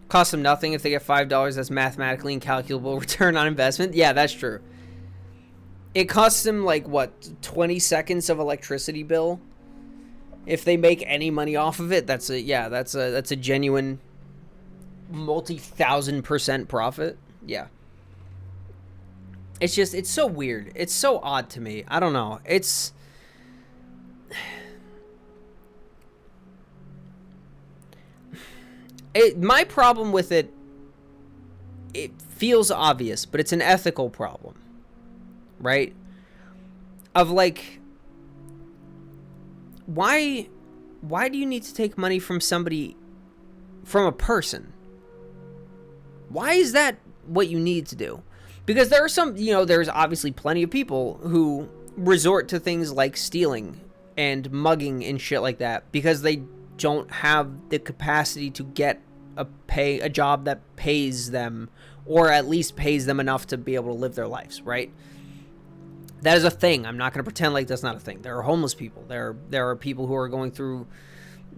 Costs them nothing if they get $5. That's mathematically incalculable return on investment. Yeah, that's true. It costs them like, what, 20 seconds of electricity bill? If they make any money off of it, that's a genuine multi-1,000% profit. Yeah. It's just, it's so weird. It's so odd to me. I don't know. My problem with it feels obvious, but it's an ethical problem. Right? Of like, why do you need to take money from somebody, from a person? Why is that what you need to do? Because there are some, there's obviously plenty of people who resort to things like stealing and mugging and shit like that because they don't have the capacity to get a job that pays them, or at least pays them enough to be able to live their lives, right? That is a thing. I'm not going to pretend like that's not a thing. There are homeless people. There are people who are going through,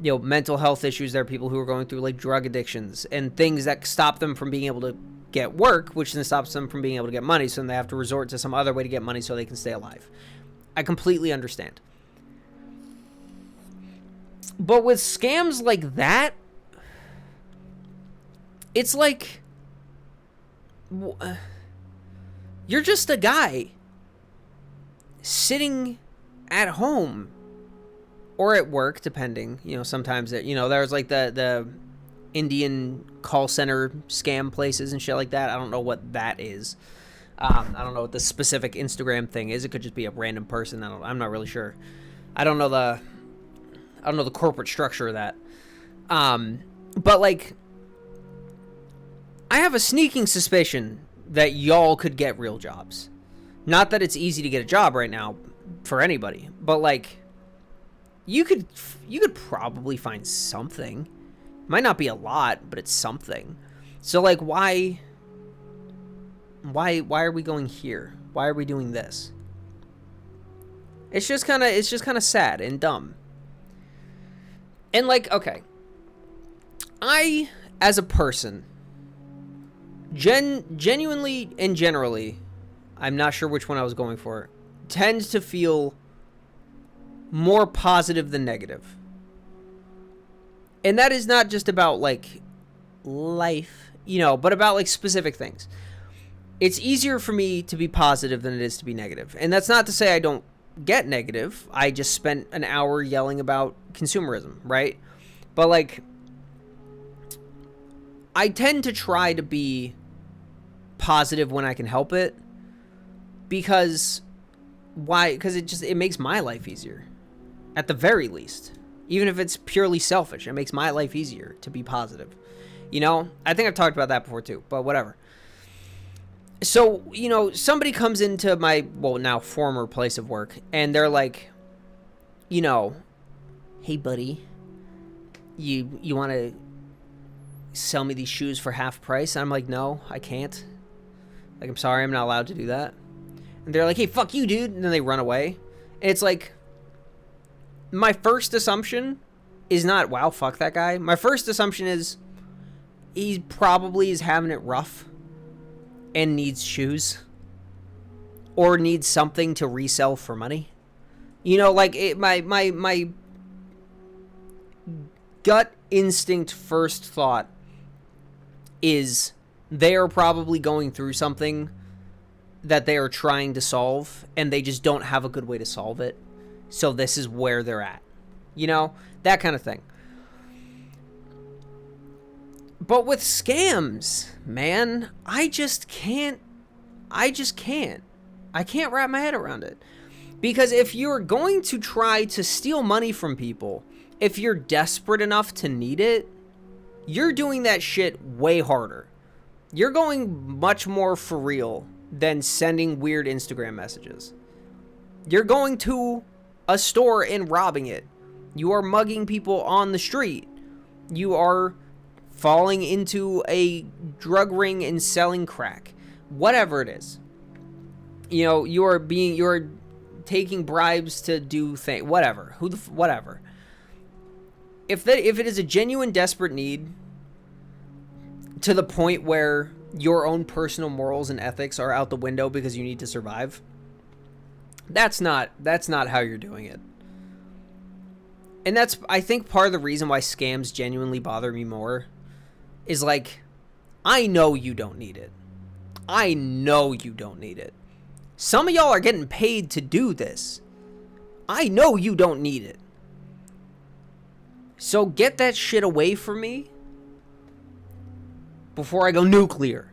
mental health issues. There are people who are going through like drug addictions and things that stop them from being able to get work, which then stops them from being able to get money. So then they have to resort to some other way to get money so they can stay alive. I completely understand. But with scams like that, it's like, you're just a guy sitting at home or at work, depending, sometimes there's like the Indian call center scam places and shit like that. I don't know what that is. I don't know what the specific Instagram thing is. It could just be a random person. I'm not really sure. I don't know the corporate structure of that. But like, I have a sneaking suspicion that y'all could get real jobs. Not that it's easy to get a job right now for anybody, but like, you could probably find something. Might not be a lot, but it's something. So like, why are we going here? Why are we doing this? It's just kind of sad and dumb. And like, okay, I, as a person, genuinely and generally, I'm not sure which one I was going for, tends to feel more positive than negative. And that is not just about like life, but about like specific things. It's easier for me to be positive than it is to be negative. And that's not to say I don't get negative. I just spent an hour yelling about consumerism, right? But like, I tend to try to be positive when I can help it. Because why? Because it makes my life easier. At the very least. Even if it's purely selfish, it makes my life easier to be positive. I think I've talked about that before too, but whatever. So, somebody comes into my, now former place of work, and they're like, hey buddy, you want to sell me these shoes for half price? And I'm like, no, I can't. Like, I'm sorry, I'm not allowed to do that. And they're like, hey, fuck you, dude. And then they run away. And it's like, my first assumption is not, wow, fuck that guy. My first assumption is he probably is having it rough and needs shoes or needs something to resell for money. My gut instinct first thought is they are probably going through something that they are trying to solve, and they just don't have a good way to solve it. So this is where they're at. That kind of thing. But with scams, man, I can't wrap my head around it. Because if you're going to try to steal money from people, if you're desperate enough to need it, you're doing that shit way harder. You're going much more for real than sending weird Instagram messages. You're going to a store and robbing it. You are mugging people on the street. You are falling into a drug ring and selling crack. Whatever it is. You are taking bribes to do things. Whatever. Whatever. If it is a genuine desperate need to the point where your own personal morals and ethics are out the window because you need to survive, that's not how you're doing it. And that's, I think, part of the reason why scams genuinely bother me more is like, I know you don't need it. I know you don't need it. Some of y'all are getting paid to do this. I know you don't need it. So get that shit away from me before I go nuclear.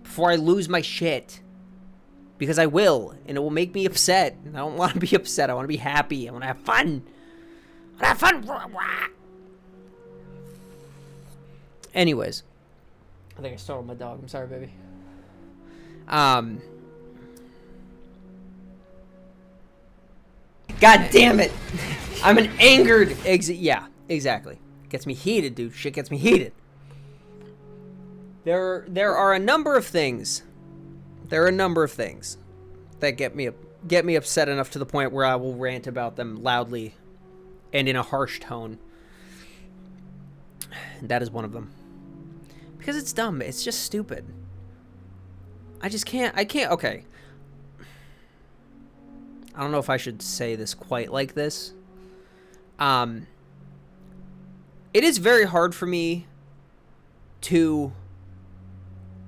Before I lose my shit. Because I will, and it will make me upset. And I don't want to be upset. I want to be happy. I want to have fun. I want to have fun. Anyways. I think I startled my dog. I'm sorry, baby. God damn it. I'm an angered exit. Yeah, exactly. Gets me heated, dude. Shit gets me heated. There are a number of things. There are a number of things that get me upset enough to the point where I will rant about them loudly and in a harsh tone. And that is one of them. Because it's dumb. It's just stupid. I can't. Okay. I don't know if I should say this quite like this. It is very hard for me to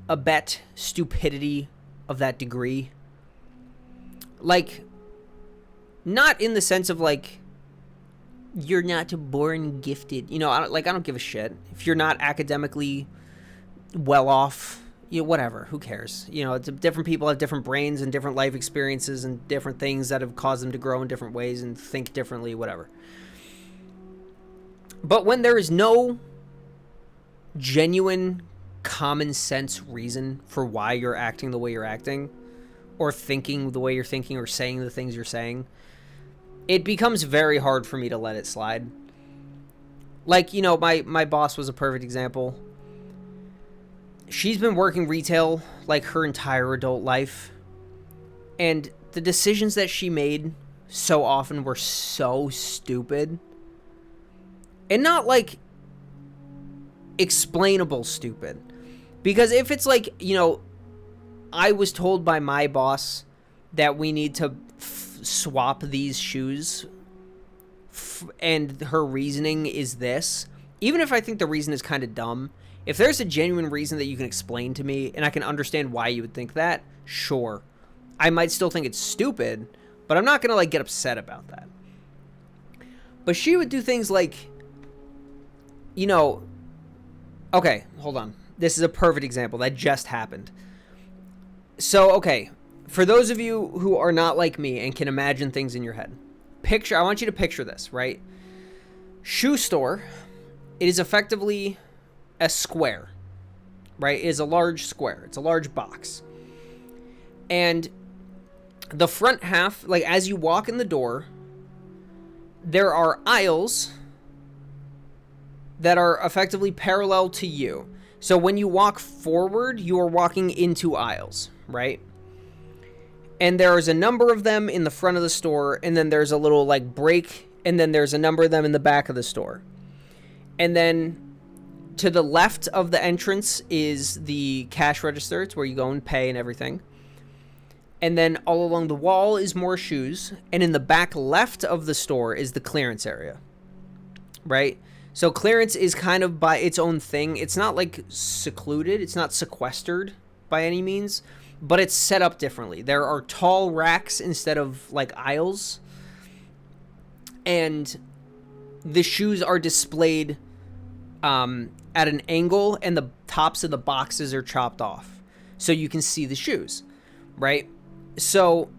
abet stupidity of that degree. Like, not in the sense of, like, you're not born gifted. You know, I don't give a shit. If you're not academically well off, you know, whatever, who cares? You know, different people have different brains and different life experiences and different things that have caused them to grow in different ways and think differently, whatever. But when there is no genuine common sense reason for why you're acting the way you're acting, or thinking the way you're thinking, or saying the things you're saying, it becomes very hard for me to let it slide. Like, you know, my boss was a perfect example. She's been working retail like her entire adult life, and the decisions that she made so often were so stupid, and not like explainable stupid. Because if it's like, you know, I was told by my boss that we need to swap these shoes, and her reasoning is this, even if I think the reason is kind of dumb, if there's a genuine reason that you can explain to me and I can understand why you would think that, sure. I might still think it's stupid, but I'm not going to, like, get upset about that. But she would do things like, you know, okay, hold on. This is a perfect example that just happened. So, okay, for those of you who are not like me and can imagine things in your head, I want you to picture this, right? Shoe store, it is effectively a square, right? It is a large square. It's a large box. And the front half, like as you walk in the door, there are aisles that are effectively parallel to you. So when you walk forward, you are walking into aisles, right? And there's a number of them in the front of the store, and then there's a little like break, and then there's a number of them in the back of the store. And then to the left of the entrance is the cash register. It's where you go and pay and everything. And then all along the wall is more shoes. And in the back left of the store is the clearance area, right? So clearance is kind of by its own thing. It's not like secluded. It's not sequestered by any means, but it's set up differently. There are tall racks instead of like aisles. And the shoes are displayed at an angle, and the tops of the boxes are chopped off so you can see the shoes, right? So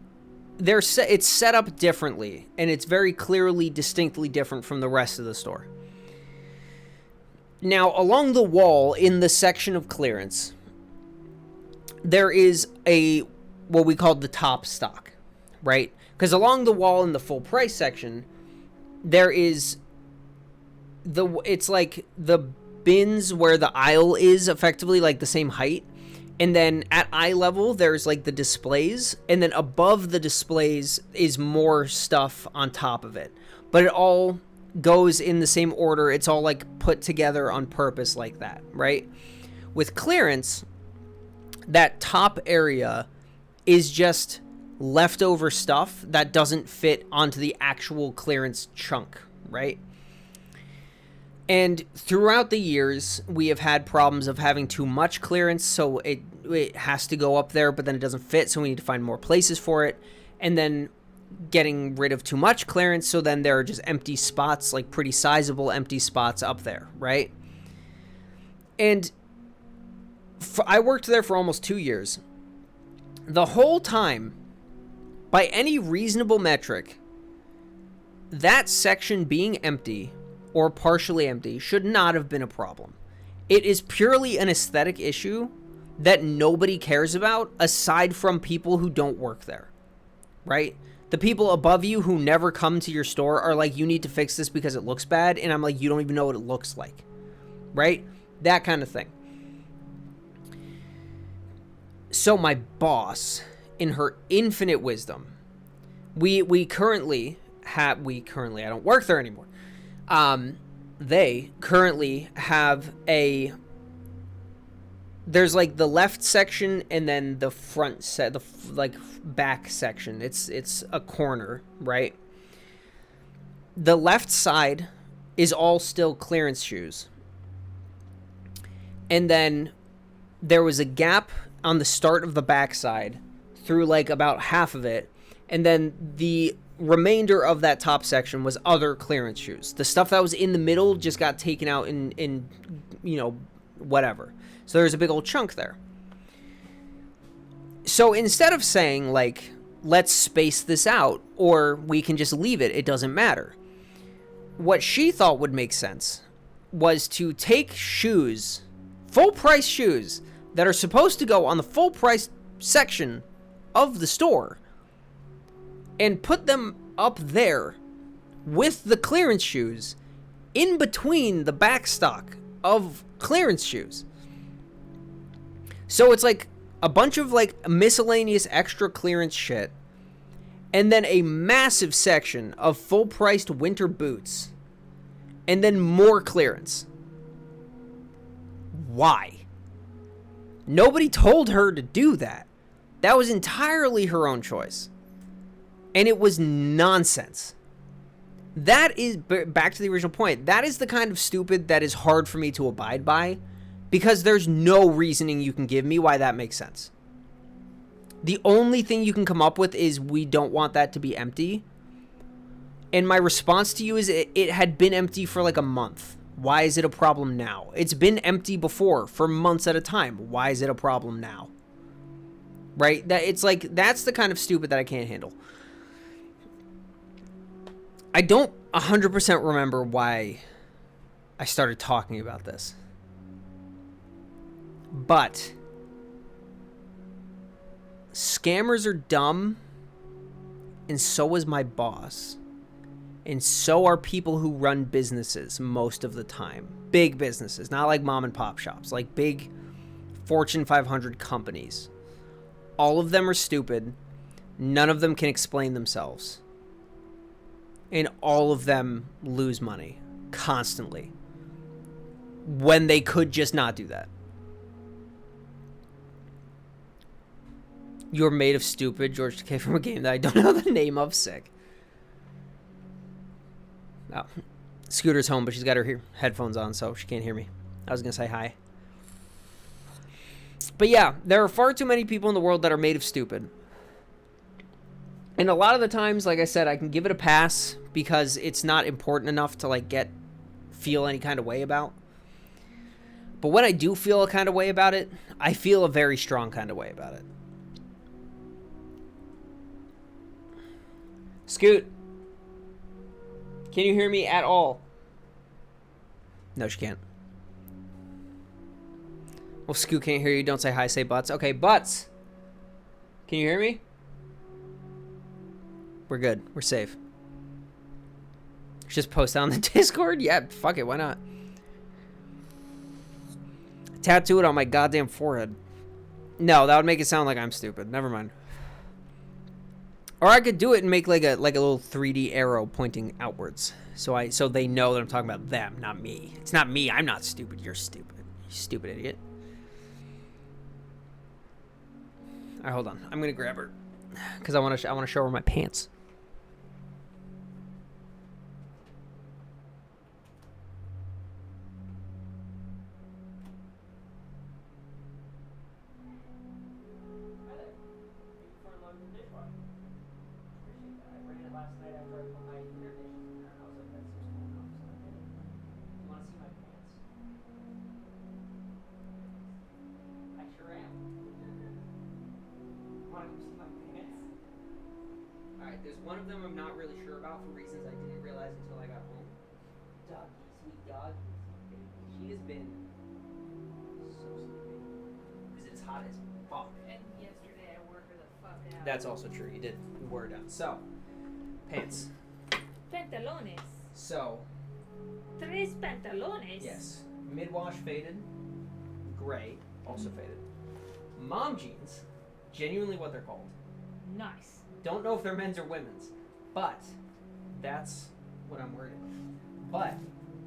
it's set up differently, and it's very clearly, distinctly different from the rest of the store. Now, along the wall in the section of clearance, there is what we call the top stock, right? Because along the wall in the full price section, there is it's like the bins where the aisle is effectively like the same height. And then at eye level, there's like the displays. And then above the displays is more stuff on top of it. But it all goes in the same order. It's all like put together on purpose like that, right? With clearance, that top area is just leftover stuff that doesn't fit onto the actual clearance chunk, right? And throughout the years, we have had problems of having too much clearance, so it has to go up there, but then it doesn't fit, so we need to find more places for it. And then getting rid of too much clearance, so then there are just empty spots, like pretty sizable empty spots up there, right? And I worked there for almost 2 years. The whole time, by any reasonable metric, that section being empty or partially empty should not have been a problem. It is purely an aesthetic issue that nobody cares about aside from people who don't work there, right? The people above you who never come to your store are like, you need to fix this because it looks bad. And I'm like, you don't even know what it looks like. Right? That kind of thing. So my boss, in her infinite wisdom, we currently, I don't work there anymore. They currently have there's like the left section and then the front set, back section. It's a corner, right? The left side is all still clearance shoes. And then there was a gap on the start of the back side through like about half of it. And then the remainder of that top section was other clearance shoes. The stuff that was in the middle just got taken out in whatever. So there's a big old chunk there. So instead of saying, like, let's space this out, or we can just leave it, it doesn't matter. What she thought would make sense was to take shoes, full price shoes, that are supposed to go on the full price section of the store, and put them up there with the clearance shoes in between the back stock of clearance shoes. So it's like a bunch of like miscellaneous extra clearance shit, and then a massive section of full-priced winter boots, and then more clearance. Why? Nobody told her to do that. That was entirely her own choice. And it was nonsense. That is, back to the original point, that is the kind of stupid that is hard for me to abide by, because there's no reasoning you can give me why that makes sense. The only thing you can come up with is, we don't want that to be empty. And my response to you is, it had been empty for like a month. Why is it a problem now? It's been empty before for months at a time. Why is it a problem now? Right? It's like, that's the kind of stupid that I can't handle. I don't 100% remember why I started talking about this. But scammers are dumb, and so is my boss. And so are people who run businesses most of the time. Big businesses, not like mom and pop shops, like big Fortune 500 companies. All of them are stupid. None of them can explain themselves. And all of them lose money constantly when they could just not do that. You're made of stupid, George Takei, from a game that I don't know the name of. Sick. Oh, Scooter's home, but she's got her headphones on, so she can't hear me. I was going to say hi. But yeah, there are far too many people in the world that are made of stupid. And a lot of the times, like I said, I can give it a pass because it's not important enough to like feel any kind of way about. But when I do feel a kind of way about it, I feel a very strong kind of way about it. Scoot, can you hear me at all? No, she can't. Well, Scoot can't hear you. Don't say hi, say butts. Okay, butts. Can you hear me? We're good. We're safe. Just post on the Discord? Yeah, fuck it. Why not? Tattoo it on my goddamn forehead. No, that would make it sound like I'm stupid. Never mind. Or I could do it and make like a little 3D arrow pointing outwards. So they know that I'm talking about them, not me. It's not me. I'm not stupid. You're stupid. You stupid idiot. All right, hold on. I'm going to grab her because I want to show her my pants. There's one of them I'm not really sure about for reasons I didn't realize until I got home. Doggy, sweet dog. She has been so sleepy. Because it's hot as fuck.
And yesterday I wore her the fuck out.
That's also true. You did. You wore her down. So, Pants.
Pantalones.
So,
Tres pantalones.
yes. Mid-wash faded. Gray, also faded. Mom jeans, genuinely what they're called.
Nice.
Don't know if they're men's or women's, but that's what I'm worried about. But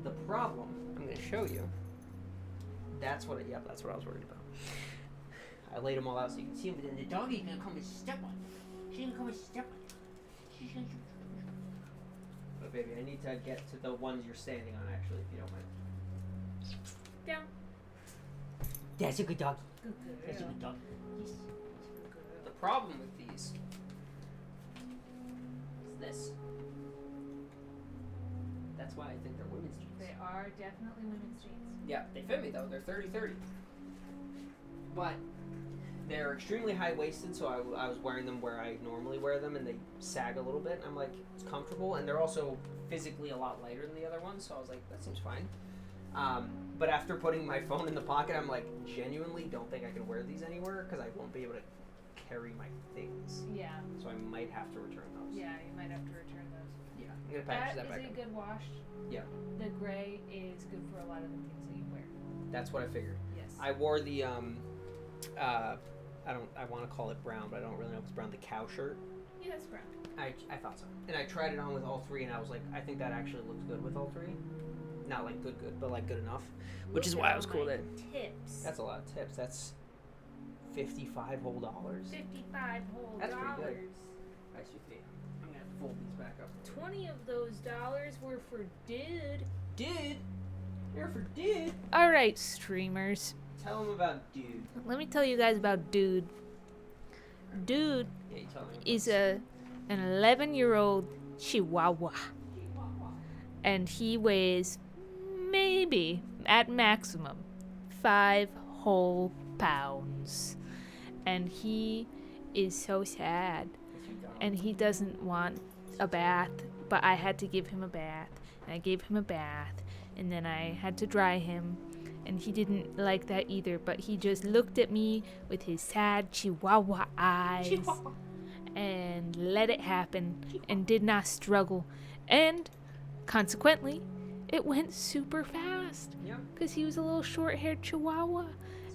the problem, I'm going to show you. That's what I was worried about. I laid them all out so you can see them, but then the doggy's going to come and step on it. She's going to come and step on it. She's going to... But baby, I need to get to the ones you're standing on, actually, if you don't mind.
Down.
That's a good doggy.
Good
That's a
girl.
good doggy.
Yes.
The problem with these is this. That's why I think they're women's jeans.
They are definitely women's jeans.
Yeah, they fit me though. They're 30-30. But they're extremely high-waisted, so I was wearing them where I normally wear them, and they sag a little bit. I'm like, it's comfortable, and they're also physically a lot lighter than the other ones, so I was like, that seems fine. But after putting my phone in the pocket, I'm like, genuinely don't think I can wear these anywhere, because I won't be able to carry my things.
Yeah.
So I might have to return those.
Yeah, you might have to return those.
Yeah, I'm going to package that back
is
up.
a good wash.
Yeah.
The gray is good for a lot of the things that you wear.
That's what I figured.
Yes.
I wore the, I want to call it brown, but I don't really know if it's brown, the cow shirt.
Yeah, that's brown.
I thought so. And I tried it on with all three, and I was like, I think that actually looks good with all three. Not like good, but like good enough. Which is
Look
why
at
I was
all
cool
my
that.
Tips.
That's a lot of tips. That's $55 whole dollars.
55 whole
That's pretty good.
dollars.
I should be. I'm gonna have to fold these back up.
20 of those dollars were for dude.
Dude, they're for dude.
All right, streamers.
Tell them about dude.
Let me tell you guys about dude. Dude
Yeah, you tell me.
is an 11-year-old Chihuahua, and he weighs maybe at maximum 5 whole pounds, and he is so sad, and he doesn't want a bath, but I had to give him a bath, and I gave him a bath, and then I had to dry him, and he didn't like that either, but he just looked at me with his sad Chihuahua eyes and let it happen and did not struggle, and consequently it went super fast
Yep.
because he was a little short-haired Chihuahua,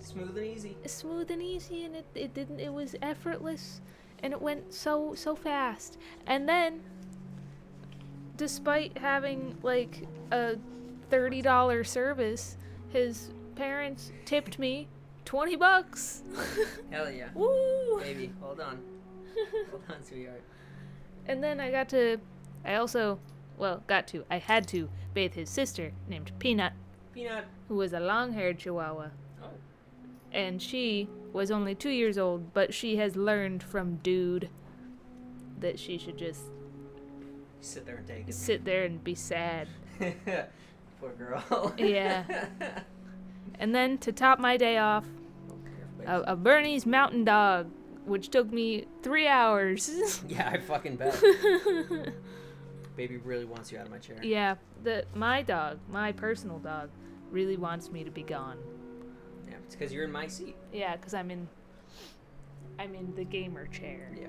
Smooth and easy.
smooth and easy, and it was effortless, and it went so fast. And then, despite having like a $30 service, his parents tipped me $20.
Hell yeah.
Woo!
Baby, hold on. Hold on, sweetheart.
And then I had to bathe his sister named Peanut,
Peanut.
who was a long-haired Chihuahua.
Oh.
And she was only 2 years old, but she has learned from Dude that she should just
Sit there and take it.
sit there and be sad.
Poor girl.
Yeah. And then to top my day off, a Bernese Mountain Dog, which took me 3 hours.
Yeah, I fucking bet. Baby really wants you out of my chair.
Yeah, my dog, my personal dog, really wants me to be gone.
Yeah, it's because you're in my seat.
Yeah, because I'm in the gamer chair.
Yeah,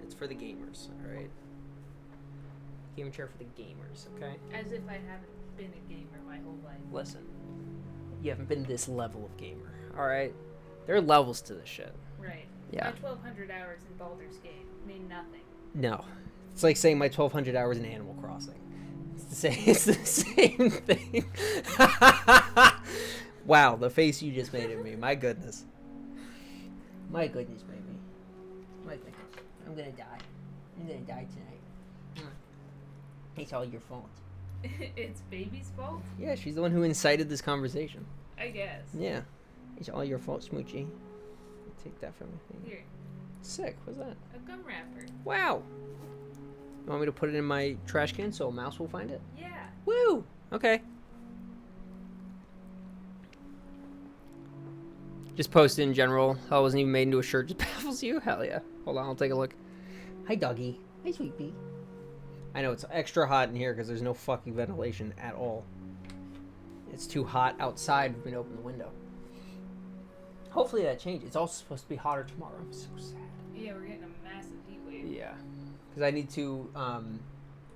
it's for the gamers, all right? Gamer chair for the gamers, okay?
As if I haven't been a gamer my whole life.
Listen, you haven't been this level of gamer, all right? There are levels to this shit.
Right.
Yeah.
My 1,200 hours in Baldur's Gate mean nothing.
No. It's like saying my 1,200 hours in Animal Crossing. It's the same thing. Wow, the face you just made at me. My goodness. My goodness, baby. My goodness. I'm gonna die. I'm gonna die tonight. It's all your fault.
It's baby's fault?
Yeah, she's the one who incited this conversation.
I guess.
Yeah. It's all your fault, Smoochie. Take that from me.
Here,
Sick. What's that?
a gum wrapper.
Wow. You want me to put it in my trash can so a mouse will find it?
Yeah.
Woo! Okay. Just post in general. How it wasn't even made into a shirt just baffles you? Hell yeah. Hold on, I'll take a look. Hi, doggy. Hi, sweet pea. I know it's extra hot in here because there's no fucking ventilation at all. It's too hot outside when we open the window. Hopefully that changes. It's also supposed to be hotter tomorrow. I'm so sad.
Yeah, we're getting a massive heat wave.
Yeah. Because I need to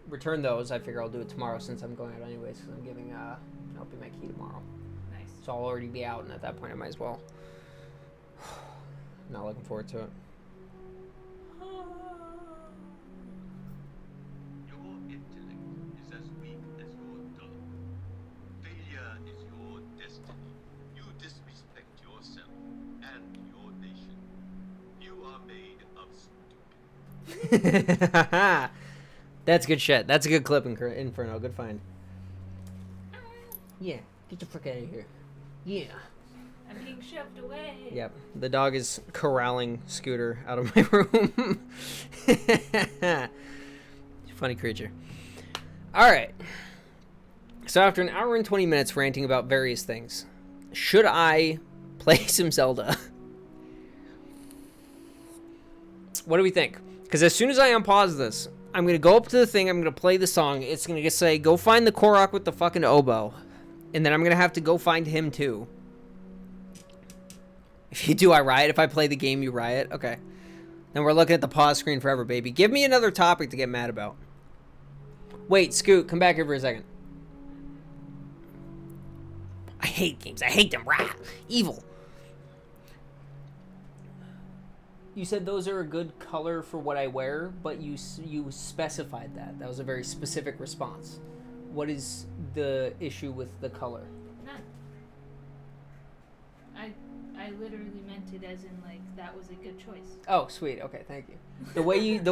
return those, I figure I'll do it tomorrow since I'm going out anyways. Because I'm giving Penelope my key tomorrow.
Nice.
So I'll already be out, and at that point I might as well. Not looking forward to it.
Your intellect is as weak as your dull. Failure is your destiny. You disrespect yourself and your nation. You are made of stupid.
That's good shit. That's a good clip, Inferno. Good find. Yeah, get the frick out of here. Yeah.
I'm being shoved away.
Yep. The dog is corralling Scooter out of my room. Funny creature. All right. So after an hour and 20 minutes ranting about various things, should I play some Zelda? What do we think? Because as soon as I unpause this, I'm going to go up to the thing, I'm going to play the song, it's going to say, go find the Korok with the fucking oboe. And then I'm going to have to go find him too. If you do, I riot. If I play the game, you riot. Okay. Then we're looking at the pause screen forever, baby. Give me another topic to get mad about. Wait, Scoot, come back here for a second. I hate games. I hate them. Rah! Evil. You said those are a good color for what I wear, but you specified that. That was a very specific response. What is the issue with the color?
None. I literally meant it as in like that was a good choice.
Oh, sweet. Okay, thank you. The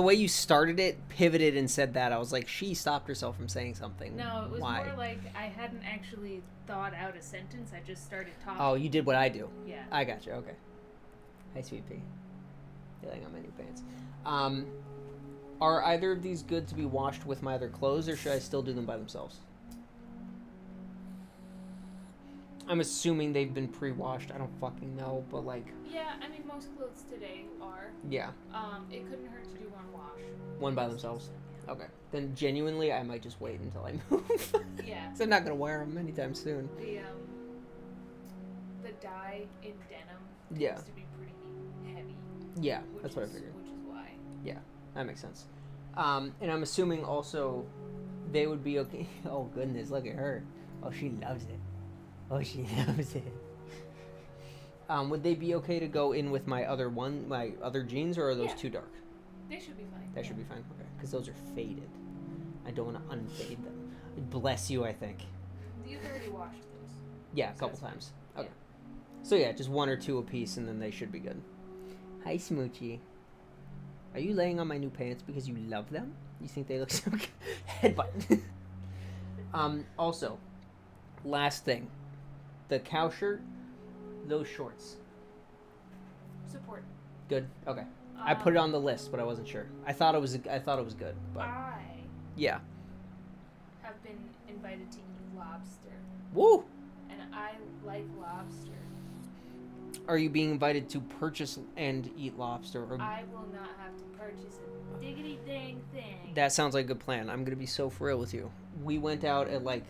way you started it, pivoted and said that, I was like, she stopped herself from saying something.
No, it was
Why?
more like I hadn't actually thought out a sentence. I just started talking.
Oh, you did what I do.
Yeah.
I got you. Okay. Hi, sweet pea. Feeling on my new pants. Are either of these good to be washed with my other clothes, or should I still do them by themselves? I'm assuming they've been pre-washed. I don't fucking know, but like...
Yeah, I mean, most clothes today are.
Yeah.
It couldn't hurt to do one wash.
One by themselves? Okay. Then genuinely, I might just wait until I move.
Yeah.
Because I'm not going to wear them anytime soon.
The dye in denim
Yeah.
tends to be pretty heavy.
Yeah, that's what I figured.
Which is why.
Yeah, that makes sense. And I'm assuming also they would be okay. Oh, goodness, look at her. Oh, she loves it. Oh, she loves it. Would they be okay to go in with my other jeans, or are those too dark?
They should be fine.
That should be fine. Okay, because those are faded. I don't want to unfade them. Bless you, I think.
You've already washed those.
Yeah, a couple times. Okay. So yeah, just one or two a piece, and then they should be good. Hi, Smoochie. Are you laying on my new pants because you love them? You think they look so good? Headbutt. Also, last thing. The cow shirt, those shorts.
Support.
Good? Okay. I put it on the list, but I wasn't sure. I thought it was good, but
I
yeah.
have been invited to eat lobster,
Woo!
and I like lobster.
Are you being invited to purchase and eat lobster? Or...
I will not have to purchase a diggity dang thing.
That sounds like a good plan. I'm gonna be so for real with you. We went out at like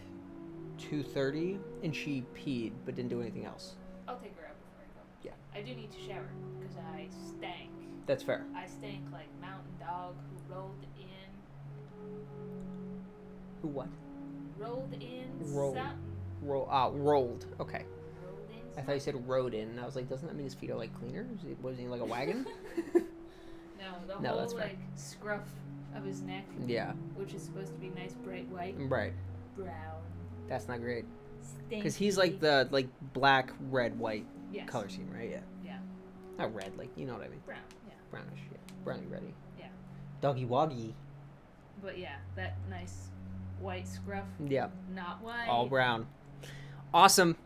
2:30, and she peed, but didn't do anything else.
I'll take her out before I go.
Yeah.
I do need to shower because I stank.
That's fair.
I stank like Mountain Dog who rolled in.
Who what?
Rolled in
Rolled.
something.
Rolled. Okay.
Rolled in
I thought you said rode in, and I was like, doesn't that mean his feet are like cleaner? Was he like a wagon?
No,
No,
whole
that's fair.
like scruff of his neck,
Yeah.
which is supposed to be nice bright white,
Right.
brown.
That's not great.
Stinky.
Because he's like the black, red, white
yes.
color scheme, right? Yeah.
Yeah.
Not red, like you know what I mean.
Brown. Yeah.
Brownish, yeah. Brownie ready.
Yeah.
Doggy woggy.
But yeah, that nice white scruff.
Yeah.
Not white.
All brown. Awesome.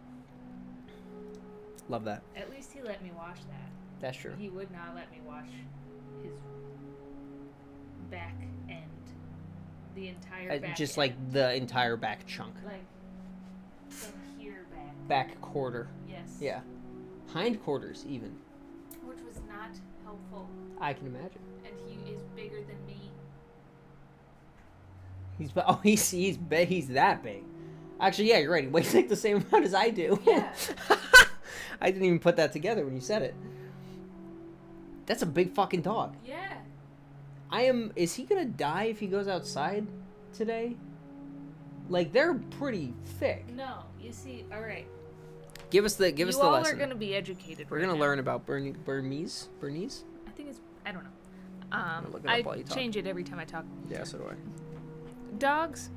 Love that.
At least he let me wash that.
That's true.
He would not let me wash his back end. The entire back
Just
end.
like the entire back chunk.
Like from here back.
Back quarter.
Yes.
Yeah. Hind quarters, even.
Which was not helpful.
I can imagine.
And he is bigger than me.
He's that big. Actually, yeah, you're right. He weighs like the same amount as I do.
Yeah.
I didn't even put that together when you said it. That's a big fucking dog.
Yeah.
Is he gonna die if he goes outside today. Like, they're pretty thick.
No, you see, all right.
Give us the
You
lesson.
all are going to be educated.
We're
right
gonna
now.
learn about Burmese. Burmese?
I think it's, I don't know.
gonna look it up while
I
you talk.
change it every time I talk.
Yeah, so do I.
Dogs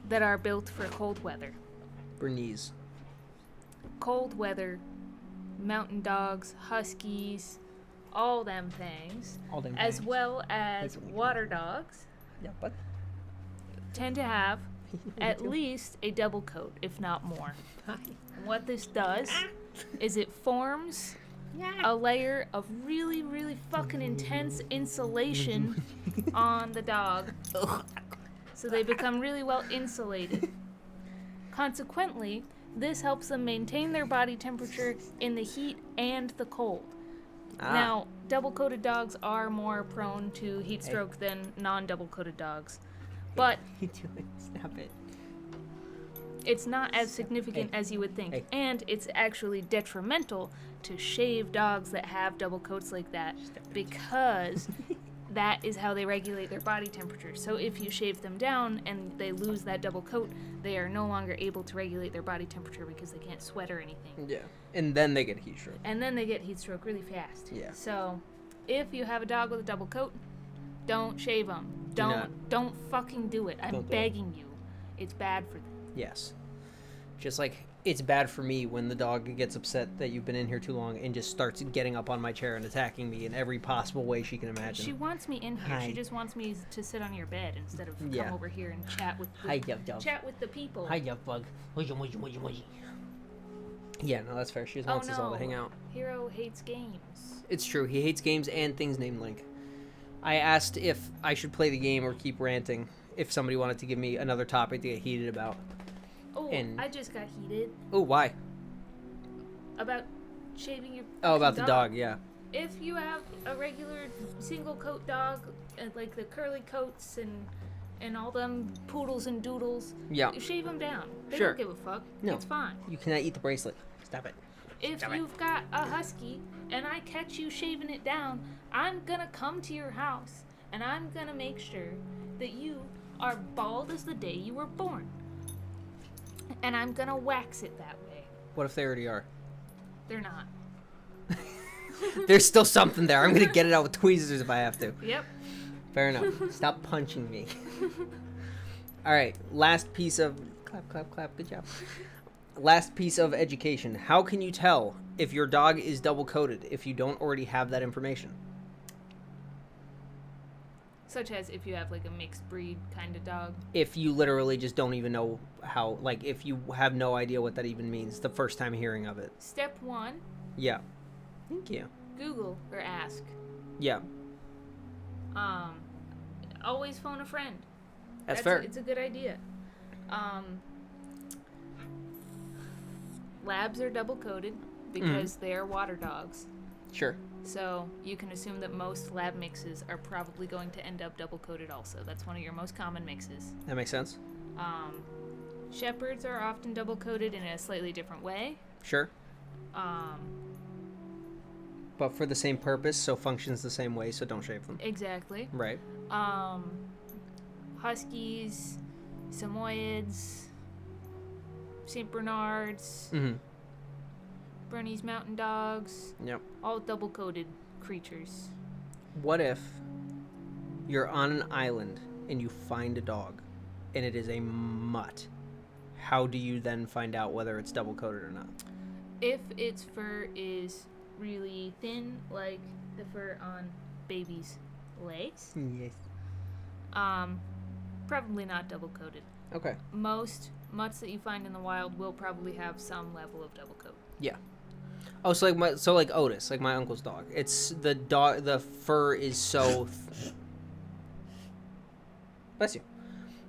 that are built for cold weather.
Bernese.
Cold weather, mountain dogs, huskies, all them things,
All them
as
things.
well as water dogs,
Yeah, but
tend to have at least a double coat, if not more. And what this does is it forms a layer of really, really fucking intense insulation on the dog. So they become really well insulated. Consequently, this helps them maintain their body temperature in the heat and the cold. Now, double-coated dogs are more prone to heat stroke than non-double-coated dogs. But
you doing? Stop it.
it's not as significant as you would think.
Hey.
And it's actually detrimental to shave dogs that have double coats like that because that is how they regulate their body temperature. So if you shave them down and they lose that double coat, they are no longer able to regulate their body temperature because they can't sweat or anything.
Yeah, and then they get heat stroke.
And then they get heat stroke really fast.
Yeah.
So if you have a dog with a double coat, don't shave them.
not.
Don't fucking do it. I'm
Don't do it.
begging you. It's bad for them.
Yes. Just like it's bad for me when the dog gets upset that you've been in here too long and just starts getting up on my chair and attacking me in every possible way she can imagine.
She wants me in here.
Hi.
She just wants me to sit on your bed instead of
Yeah.
come over here and chat with
Hi, Dub.
chat with the people.
Hi, Dub Bug. Yeah, no, that's fair. She just wants us all to hang out.
Hero hates games.
It's true. He hates games and things named Link. I asked if I should play the game or keep ranting, if somebody wanted to give me another topic to get heated about.
Oh,
And-
I just got heated
Oh, why?
about shaving your
Oh, about
fucking
the dog, yeah.
If you have a regular single coat dog, like the curly coats and all them poodles and doodles,
Yeah.
shave them down. They
Sure.
don't give a fuck.
No.
It's fine.
You cannot eat the bracelet. Stop it.
If
Damn it.
you've got a husky and I catch you shaving it down, I'm gonna come to your house and I'm gonna make sure that you are bald as the day you were born. And I'm gonna wax it that way.
What if they already are?
They're not.
There's still something there. I'm gonna get it out with tweezers if I have to.
Yep.
Fair enough. Stop punching me. All right, last piece of clap, clap, clap. Good job. Last piece of education. How can you tell if your dog is double coated if you don't already have that information?
Such as if you have like a mixed breed kind of dog.
If you literally just don't even know how, like, if you have no idea what that even means the first time hearing of it.
Step 1,
Yeah. Thank you.
Google or ask.
Yeah,
Always phone a friend.
that's fair.
It's a good idea. Labs are double coated because
Mm-hmm.
they are water dogs.
Sure.
So you can assume that most lab mixes are probably going to end up double coated also. That's one of your most common mixes.
That makes sense.
Shepherds are often double coated in a slightly different way.
Sure.
Um,
But for the same purpose, so functions the same way, so don't shave them.
exactly.
Right.
Huskies, Samoyeds, St. Bernards,
Mm-hmm.
Bernese Mountain Dogs,
Yep.
all double coated creatures.
What if you're on an island and you find a dog and it is a mutt? How do you then find out whether it's double coated or not?
If its fur is really thin, like the fur on babies' legs,
Yes.
probably not double coated.
Okay.
Most mutts that you find in the wild will probably have some level of double coat.
Yeah. Oh, so like Otis, like my uncle's dog. It's the dog. The fur is so. Bless you.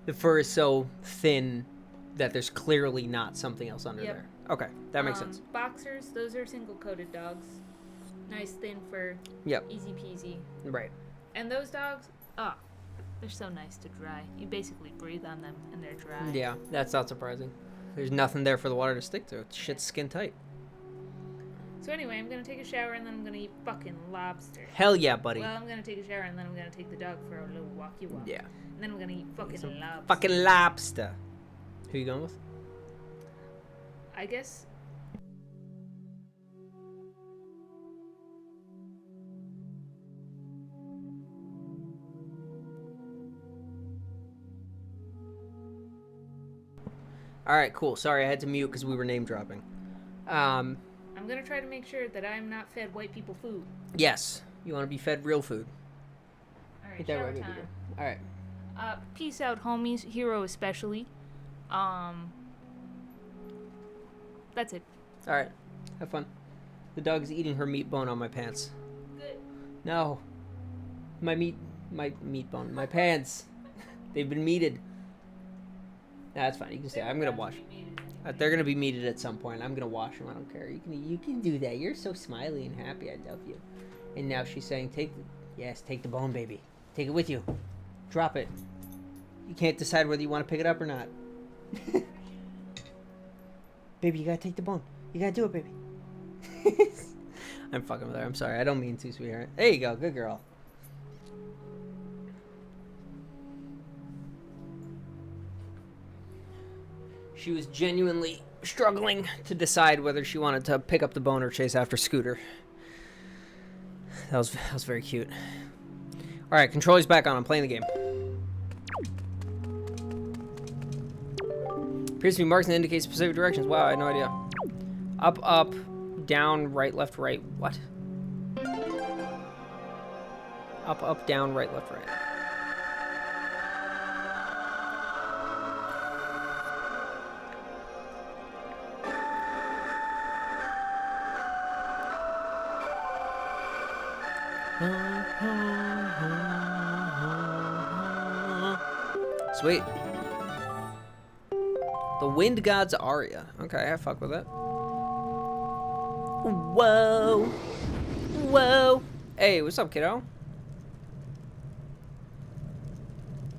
The fur is so thin that there's clearly not something else under
Yep.
there. Okay, that makes sense.
Boxers, those are single coated dogs. Nice thin fur,
Yep.
easy peasy.
Right.
And those dogs, they're so nice to dry. You basically breathe on them and they're dry.
Yeah, that's not surprising. There's nothing there for the water to stick to. Shit's skin tight.
So anyway, I'm gonna take a shower and then I'm gonna eat fucking lobster.
Hell yeah, buddy.
Well, I'm gonna take a shower and then I'm gonna take the dog for a little walkie walk.
Yeah.
And then I'm gonna eat fucking lobster.
Fucking lobster. Who you going with?
I guess.
All right, cool. Sorry, I had to mute because we were name dropping.
I'm gonna try to make sure that I'm not fed white people food.
Yes, you want to be fed real food.
All right,
Ain't that
shower
right, baby
time.
girl? All right.
Peace out, homies. Hero especially. That's it.
All right. Have fun. The dog's eating her meat bone on my pants.
Good.
No. My meat bone. My pants. They've been meated. Nah, that's fine. You can stay. I'm gonna wash. They're gonna be meated at some point. I'm gonna wash them. I don't care. You can do that. You're so smiley and happy. I love you. And now she's saying, take the bone, baby. Take it with you. Drop it. You can't decide whether you want to pick it up or not. Baby, you gotta take the bone. You gotta do it, baby. I'm fucking with her. I'm sorry. I don't mean to, sweetheart. There you go. Good girl. She was genuinely struggling to decide whether she wanted to pick up the bone or chase after Scooter. That was very cute. All right, controller's back on. I'm playing the game. Appears to be marks and indicates specific directions. Wow, I had no idea. Up, up, down, right, left, right. What? Up, up, down, right, left, right. Sweet. The Wind God's Aria. Okay, I fuck with it. Whoa. Whoa. Hey, what's up, kiddo?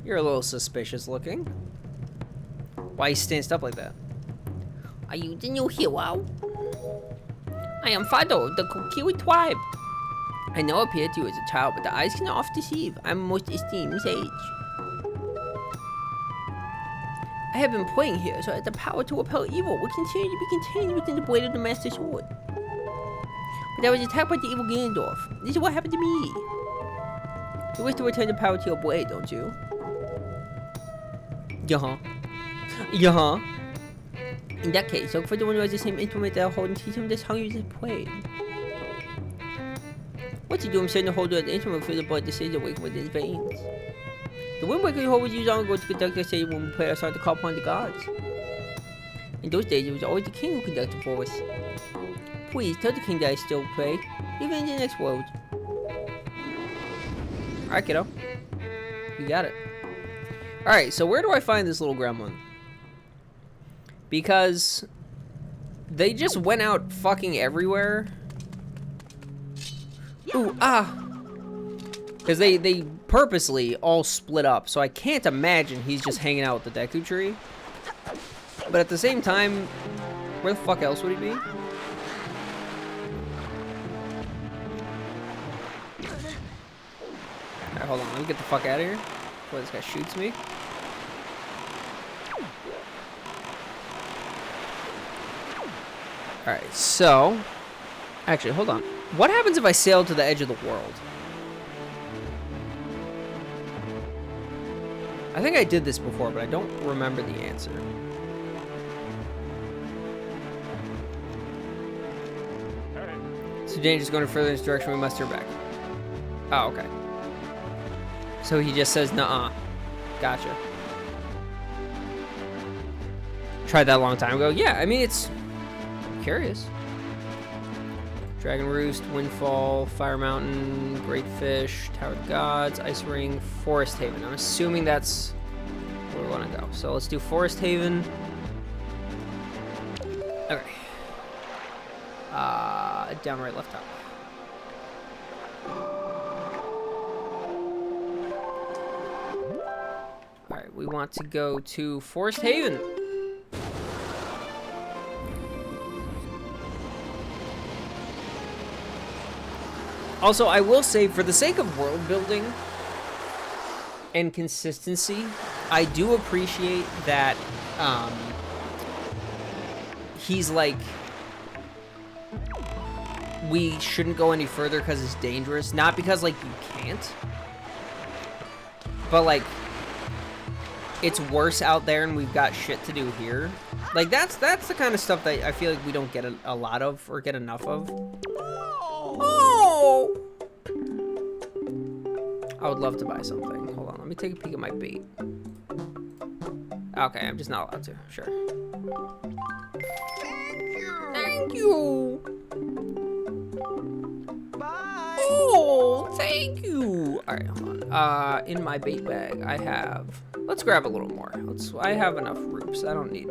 You're a little suspicious looking. Why you stanced up like that? Are you the new hero? I am father of the Kokiwi tribe. I now appear to you as a child, but the eyes can oft deceive. I am a most esteemed sage. I have been praying here so that the power to repel evil will continue to be contained within the blade of the Master Sword. But I was attacked by the evil Ganondorf. This is what happened to me. You wish to return the power to your blade, don't you? Yeah. Yeah. In that case, look for the one who has the same instrument that I hold and teach him this hungry as prey. What you do, I'm setting the holder of the instrument for the blood to save the wake within his veins. The Wind Waker Hole was used long ago to conduct the ceremony when we played our song to call upon the gods. In those days, it was always the king who conducted for us. Please, tell the king that I still pray, even in the next world. Alright, kiddo. You got it. Alright, so where do I find this little gremlin? Because they just went out fucking everywhere. Ooh, ah! Because they purposely all split up, so I can't imagine he's just hanging out with the Deku Tree. But at the same time, where the fuck else would he be? Alright, hold on, let me get the fuck out of here before this guy shoots me. Alright, so... Actually, hold on. What happens if I sail to the edge of the world? I think I did this before, but I don't remember the answer. So Danger's going further in this direction, we must turn back. Oh, okay. So he just says, nuh-uh. Gotcha. Tried that a long time ago. Yeah, I mean, it's... I'm curious. Dragon Roost, Windfall, Fire Mountain, Great Fish, Tower of the Gods, Ice Ring, Forest Haven. I'm assuming that's where we want to go. So let's do Forest Haven. Okay. Down, right, left, top. Alright, we want to go to Forest Haven. Also, I will say, for the sake of world building and consistency, I do appreciate that he's like, we shouldn't go any further because it's dangerous. Not because, like, you can't. But, like, it's worse out there and we've got shit to do here. Like, that's the kind of stuff that I feel like we don't get a lot of or get enough of. Oh! I would love to buy something. Hold on, let me take a peek at my bait. Okay, I'm just not allowed to. Sure. Thank you!
Bye.
Oh, thank you! Alright, hold on. In my bait bag, I have... Let's grab a little more. I have enough roops. I don't need...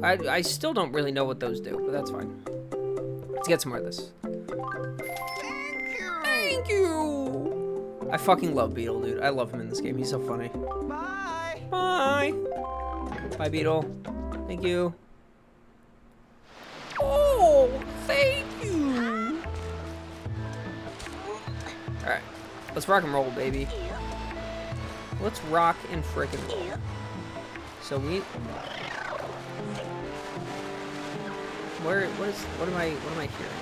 I still don't really know what those do, but that's fine. Let's get some more of this. Thank you! I fucking love Beetle, dude. I love him in this game. He's so funny.
Bye.
Bye! Bye, Beetle. Thank you. Oh, thank you! Alright. Let's rock and roll, baby. Let's rock and frickin' roll. So we... What am I hearing?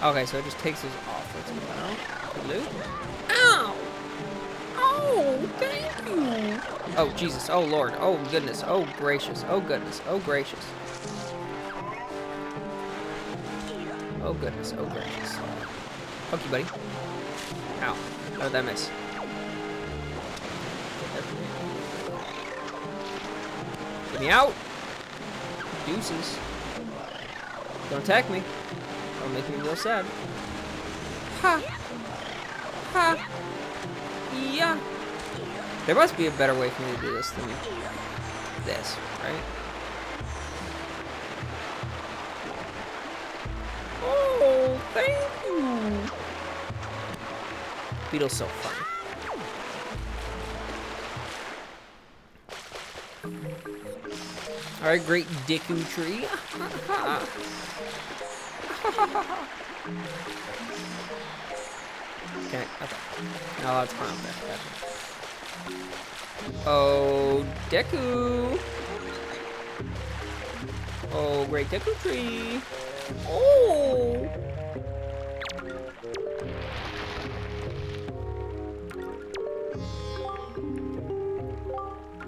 Okay, so it just takes those off. Let's go out. Loot. Ow! Oh, thank you! Oh, Jesus. Oh, Lord. Oh, goodness. Oh, gracious. Oh, goodness. Oh, gracious. Oh, goodness. Oh, gracious. Fuck you, buddy. Ow. How did that miss? Get me out! Deuces. Don't attack me. Don't make me real sad. Ha! Ha! Yeah! There must be a better way for me to do this than this, right? Oh, thank you! Beetle's so funny. Alright, great Deku Tree. Okay, okay. Now let's climb up there. Gotcha. Oh, Deku! Oh, great Deku Tree! Oh!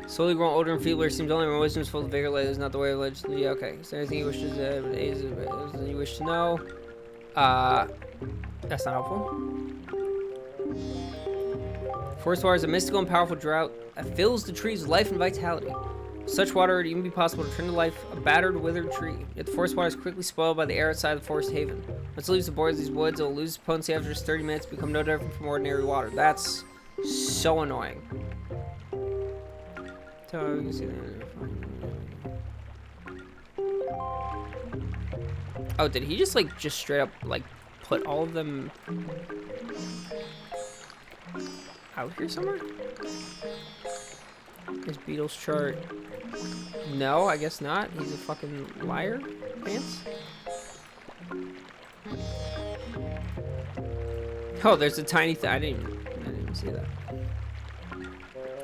Slowly growing older and feebler, seems only my wisdom is full of vigor. Like, is not the way of legend. Yeah, okay. Is there anything you wish to know? That's not helpful. Forest water is a mystical and powerful drought that fills the trees with life and vitality. Such water would even be possible to turn to life a battered, withered tree. Yet the forest water is quickly spoiled by the air outside the forest haven. Once it leaves the borders of these woods, it will lose its potency after just 30 minutes, become no different from ordinary water. That's so annoying. So you can see that. Oh, did he just like straight up like put all of them out here somewhere? Is Beetle's chart? No, I guess not. He's a fucking liar. Pants. Oh, there's a tiny thing. I didn't even see that.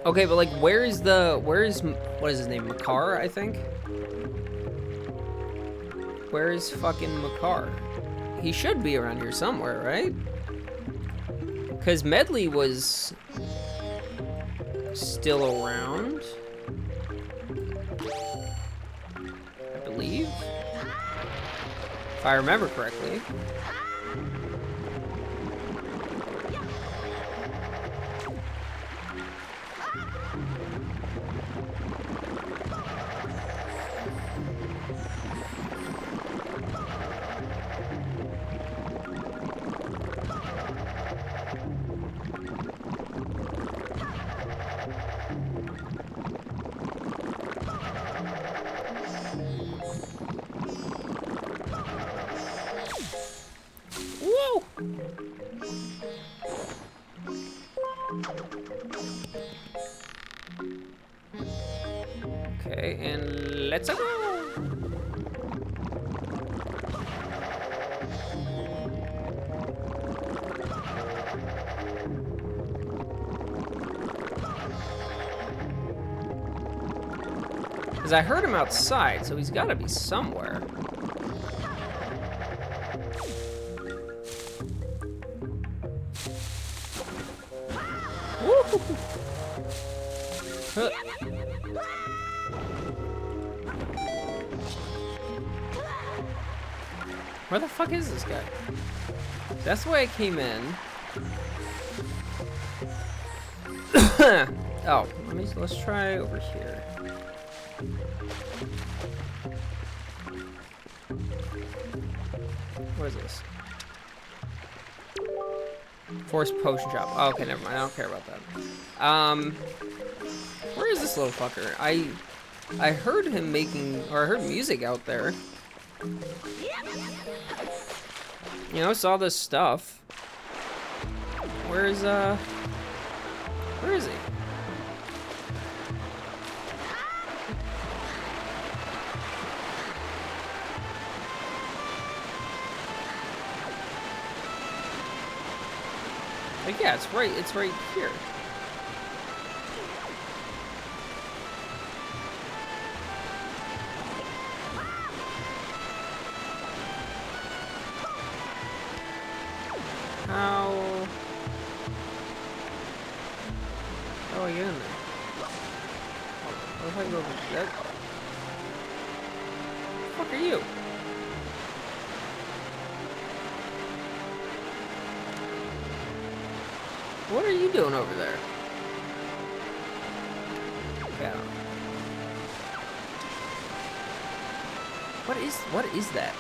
Okay, but like, where is what is his name? Makar, I think. Where is fucking Makar? He should be around here somewhere, right? Because Medley was still around, I believe, if I remember correctly. Okay, and let's go. Because I heard him outside, so he's got to be somewhere. Woo! Huh. Where the fuck is this guy? That's the way I came in. Oh, let's try over here. What is this? Forced potion shop. Oh, okay, never mind. I don't care about that. Where is this little fucker? I heard him making, or I heard music out there. You know, saw this stuff. Where is he? Like, yeah, it's right here. How do I get in there? What if I go over there? What the fuck are you? What are you doing over there? Yeah. What is that?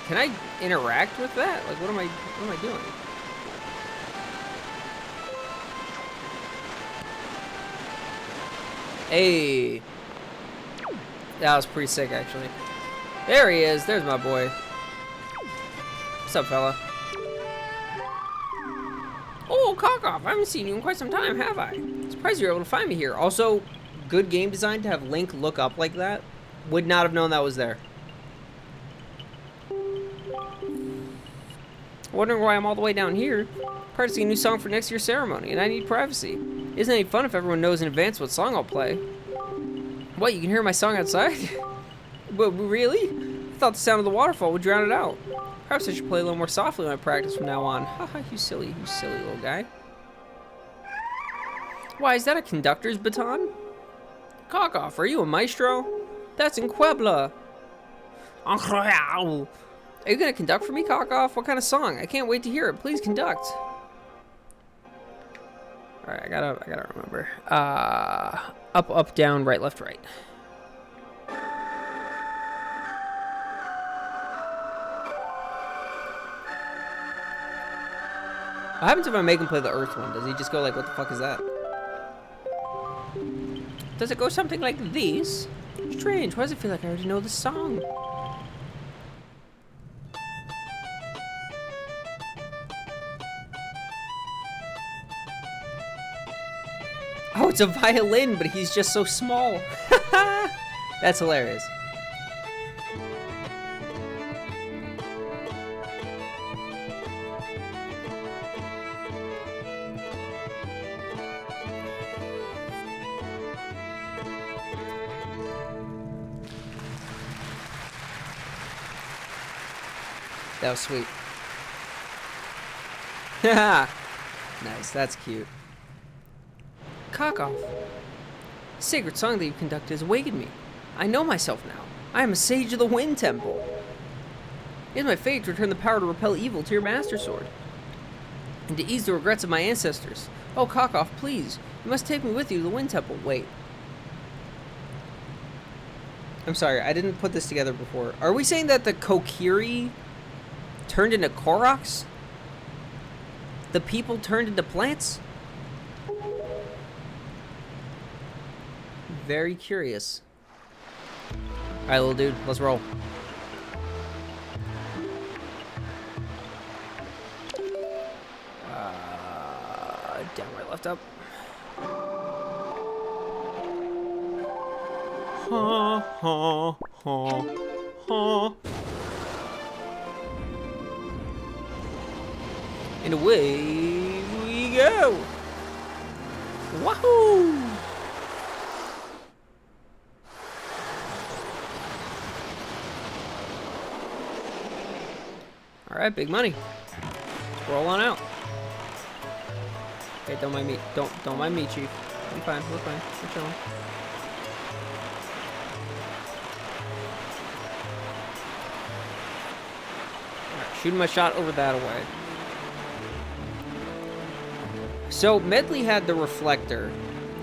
Can I interact with that? Like, what am I doing? Hey. That was pretty sick, actually. There he is. There's my boy. What's up, fella? Oh, Kockoff, I haven't seen you in quite some time, have I? Surprised you were able to find me here. Also, good game design to have Link look up like that. Would not have known that was there. Wondering why I'm all the way down here. Practicing a new song for next year's ceremony, and I need privacy. Isn't any fun if everyone knows in advance what song I'll play? What, you can hear my song outside? But really? I thought the sound of the waterfall would drown it out. Perhaps I should play a little more softly when I practice from now on. Haha, you silly little guy. Why, is that a conductor's baton? Kockoff, are you a maestro? That's in Puebla. Are you gonna conduct for me, Kockoff? What kind of song? I can't wait to hear it. Please conduct. Alright, I gotta remember. Up, up, down, right, left, right. What happens if I make him play the Earth one? Does he just go like, what the fuck is that? Does it go something like this? Strange, why does it feel like I already know the song? Oh, it's a violin, but he's just so small. That's hilarious. That was sweet. Nice, that's cute. Kockoff. The sacred song that you conducted has awakened me. I know myself now. I am a sage of the Wind Temple. It is my fate to return the power to repel evil to your Master Sword, and to ease the regrets of my ancestors. Oh, Kockoff, please. You must take me with you to the Wind Temple. Wait. I'm sorry, I didn't put this together before. Are we saying that the Kokiri turned into Koroks? The people turned into plants? Very curious. Alright, little dude, let's roll. Down, right, left, up. Ha ha ha ha. And away we go. Wahoo! All right, big money. Let's roll on out. Okay, don't mind me. Don't mind me, Chief. I'm fine. We're fine. We're chilling. All right, shooting my shot over that away. So Medley had the reflector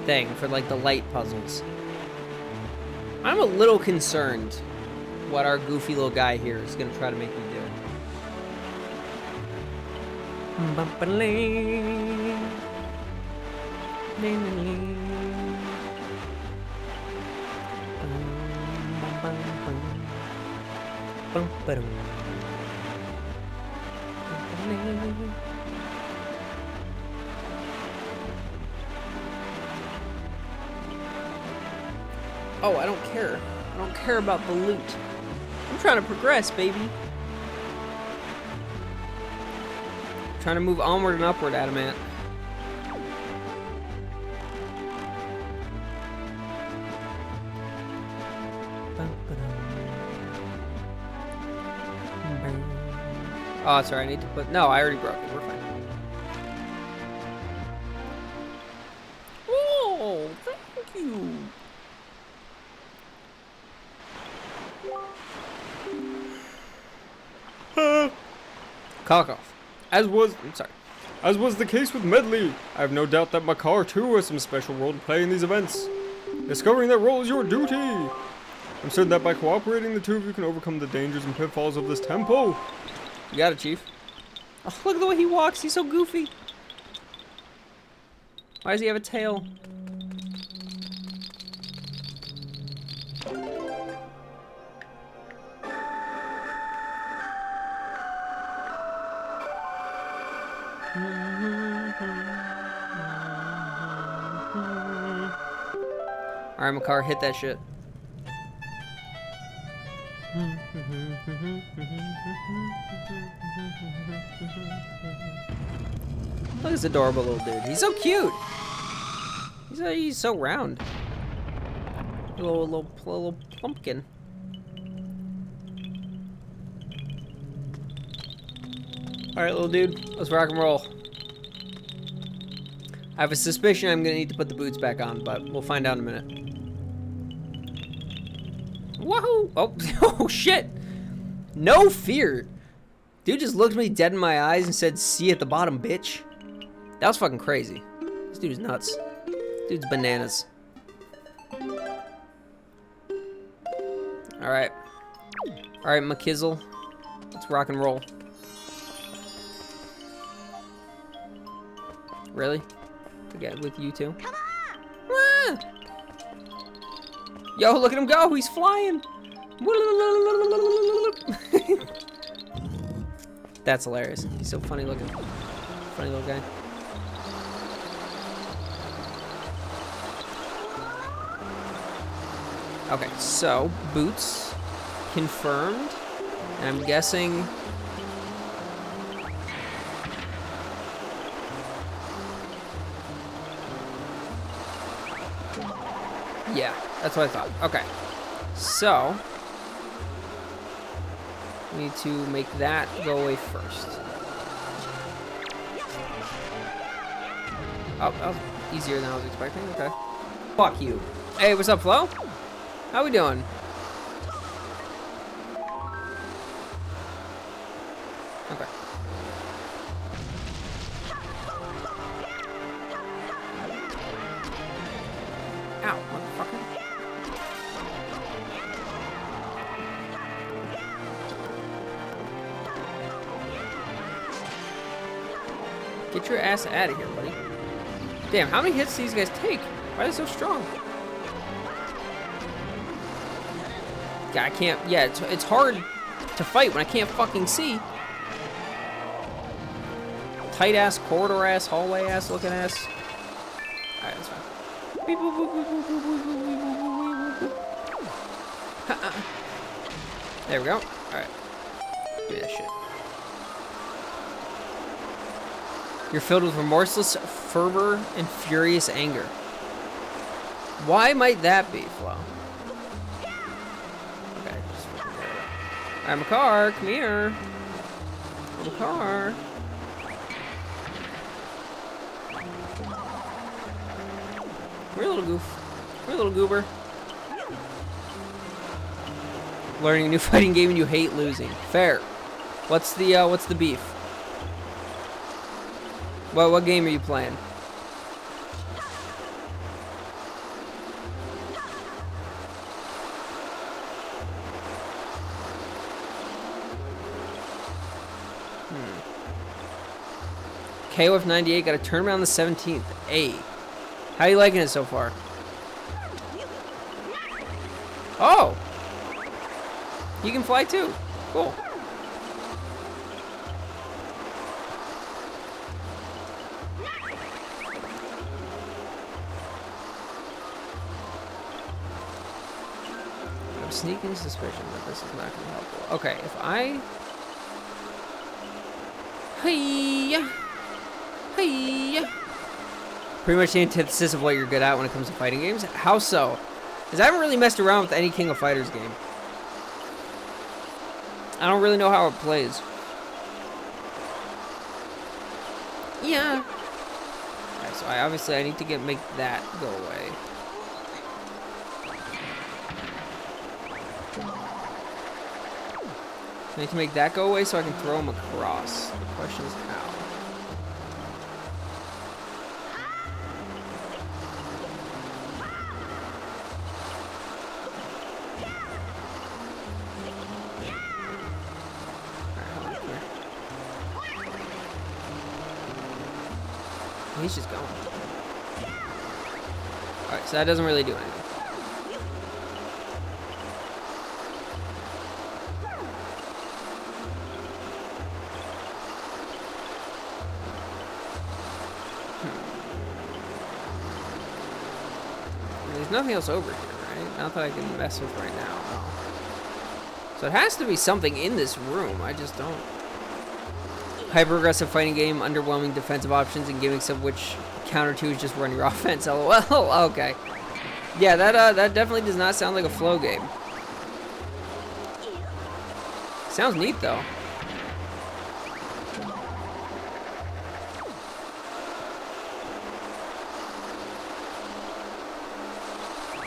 thing for like the light puzzles. I'm a little concerned what our goofy little guy here is gonna try to make me do. Oh, I don't care. I don't care about the loot. I'm trying to progress, baby. I'm trying to move onward and upward, Adamant. Oh, sorry, I need to put... No, I already broke it. We're fine. Oh, thank you. Cock off. As was the case with Medley, I have no doubt that Makar too has some special role to play in these events. Discovering that role is your duty. I'm certain that by cooperating, the two of you can overcome the dangers and pitfalls of this temple. You got it, Chief. Oh, look at the way he walks. He's so goofy. Why does he have a tail? Alright, Makar, hit that shit. Look at this adorable little dude. He's so cute. He's so round. Little pumpkin. Alright, little dude. Let's rock and roll. I have a suspicion I'm gonna need to put the boots back on, but we'll find out in a minute. Wahoo! Oh, oh shit! No fear! Dude just looked me dead in my eyes and said, "See you at the bottom, bitch." That was fucking crazy. This dude's nuts. Dude's bananas. Alright. Alright, McKizzle. Let's rock and roll. Really? Again, with you two? Come on! Yo, look at him go! He's flying! That's hilarious. He's so funny looking. Funny little guy. Okay, so boots confirmed. And I'm guessing. Yeah, that's what I thought. Okay, so we need to make that go away first. Oh, that was easier than I was expecting. Okay. Fuck you. Hey, what's up, Flo? How we doing? Okay. Ow, motherfucker. Get your ass out of here, buddy. Damn, how many hits do these guys take? Why are they so strong? I can't, yeah, it's hard to fight when I can't fucking see. Tight ass, corridor ass, hallway ass looking ass. Alright, that's fine. There we go. Alright. Give me that shit. You're filled with remorseless fervor and furious anger. Why might that be, Flo? Okay, just fucking get it out. I'm a car, come here. I'm a car. Come here, little goof. Come here, little goober. Learning a new fighting game and you hate losing. Fair. What's the beef? What game are you playing? KOF 98 got a tournament on the 17th. Hey. How you liking it so far? Oh! You can fly too. Cool. I'm sneaking suspicion that this is not going to help. Okay, if I... Hey! Hey! Pretty much the antithesis of what you're good at when it comes to fighting games. How so? Because I haven't really messed around with any King of Fighters game. I don't really know how it plays. Yeah. Okay, so I need to make that go away. I need to make that go away so I can throw him across. The question is how. He's just going. Alright, so that doesn't really do anything. There's nothing else over here, right? Not that I can mess with right now. No. So it has to be something in this room. I just don't. Hyper-aggressive fighting game, underwhelming defensive options, and gimmicks of which counter to is just run your offense. LOL. Okay. Yeah, that definitely does not sound like a flow game. Sounds neat though.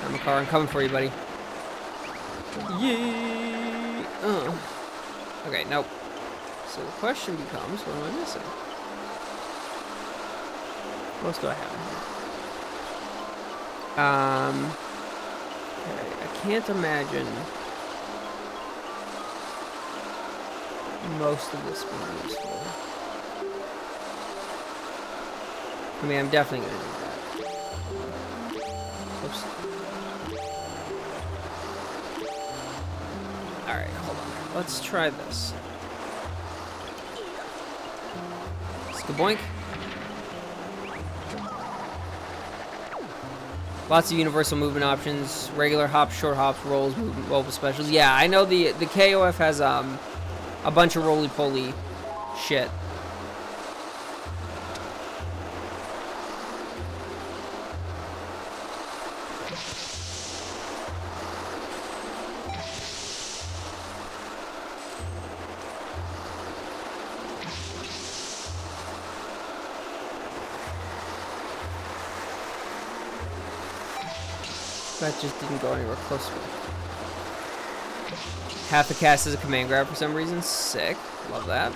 I'm a car. I'm coming for you, buddy. Yay! Okay, nope. So the question becomes, what am I missing? What else do I have in here? Okay, I can't imagine most of this being useful. I mean, I'm definitely gonna do that. Oops. Alright, hold on. Let's try this. Boink. Lots of universal movement options, regular hops, short hops, rolls, mobile specials. Yeah, I know the KOF has a bunch of roly-poly shit. That just didn't go anywhere close to it. Half the cast is a command grab for some reason. Sick. Love that.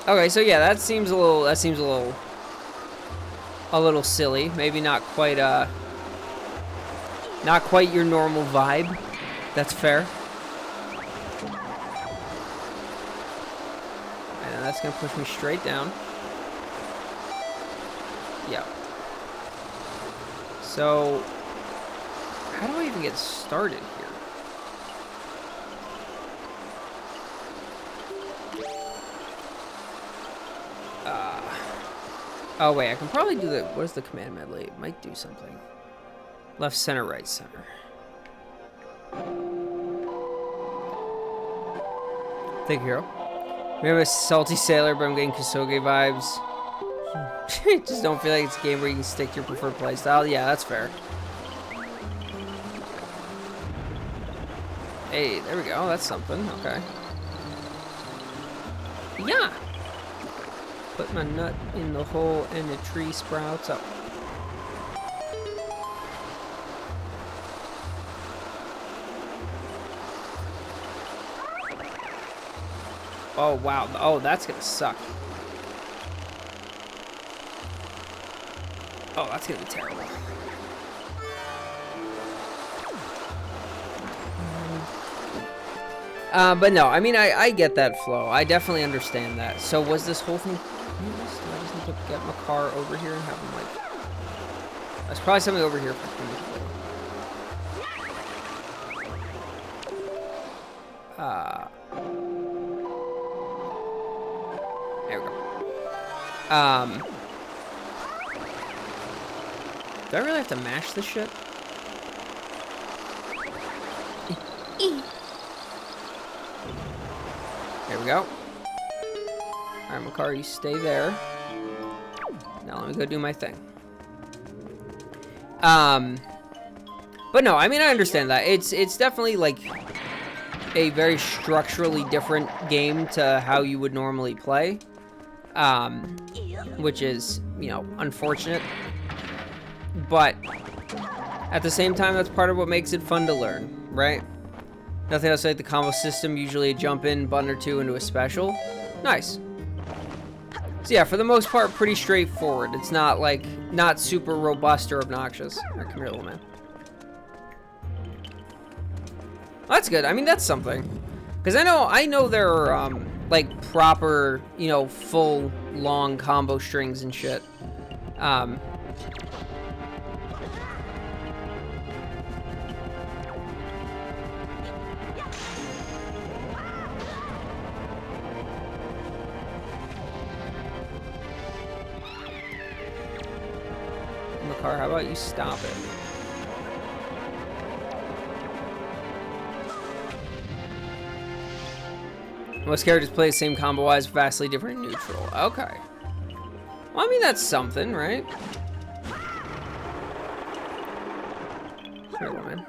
Okay, so yeah, that seems a little silly. Maybe not quite your normal vibe. That's fair. And that's gonna push me straight down. Yeah. So how do I even get started here? Oh wait, I can probably do the, what is the command medley? It might do something. Left, center, right, center. Thank you, hero. Maybe I'm a salty sailor, but I'm getting Kusoge vibes. Just don't feel like it's a game where you can stick to your preferred playstyle. Yeah, that's fair. Hey, there we go. That's something. Okay. Yeah. Put my nut in the hole and the tree sprouts up. Oh, wow. Oh, that's gonna suck. Oh, that's gonna be terrible. But no, I mean, I get that flow. I definitely understand that. So was this whole thing... Do I just need to get my car over here and have him, like... There's probably something over here for him to do. There we go. Do I really have to mash this shit? There we go. Alright, Makar, you stay there. Now let me go do my thing. But no, I mean, I understand that. It's definitely, like, a very structurally different game to how you would normally play. Which is, you know, unfortunate. But at the same time, that's part of what makes it fun to learn, right? Nothing else like the combo system, usually a jump in, button or two into a special. Nice. So yeah, for the most part, pretty straightforward. It's not like, not super robust or obnoxious. Alright, come here, little man. Well, that's good. I mean, that's something. Because I know there are, like, proper, you know, full, long combo strings and shit. Makar, how about you stop it? Most characters play the same combo-wise, vastly different in neutral. Okay. Well, I mean, that's something, right? Here, woman.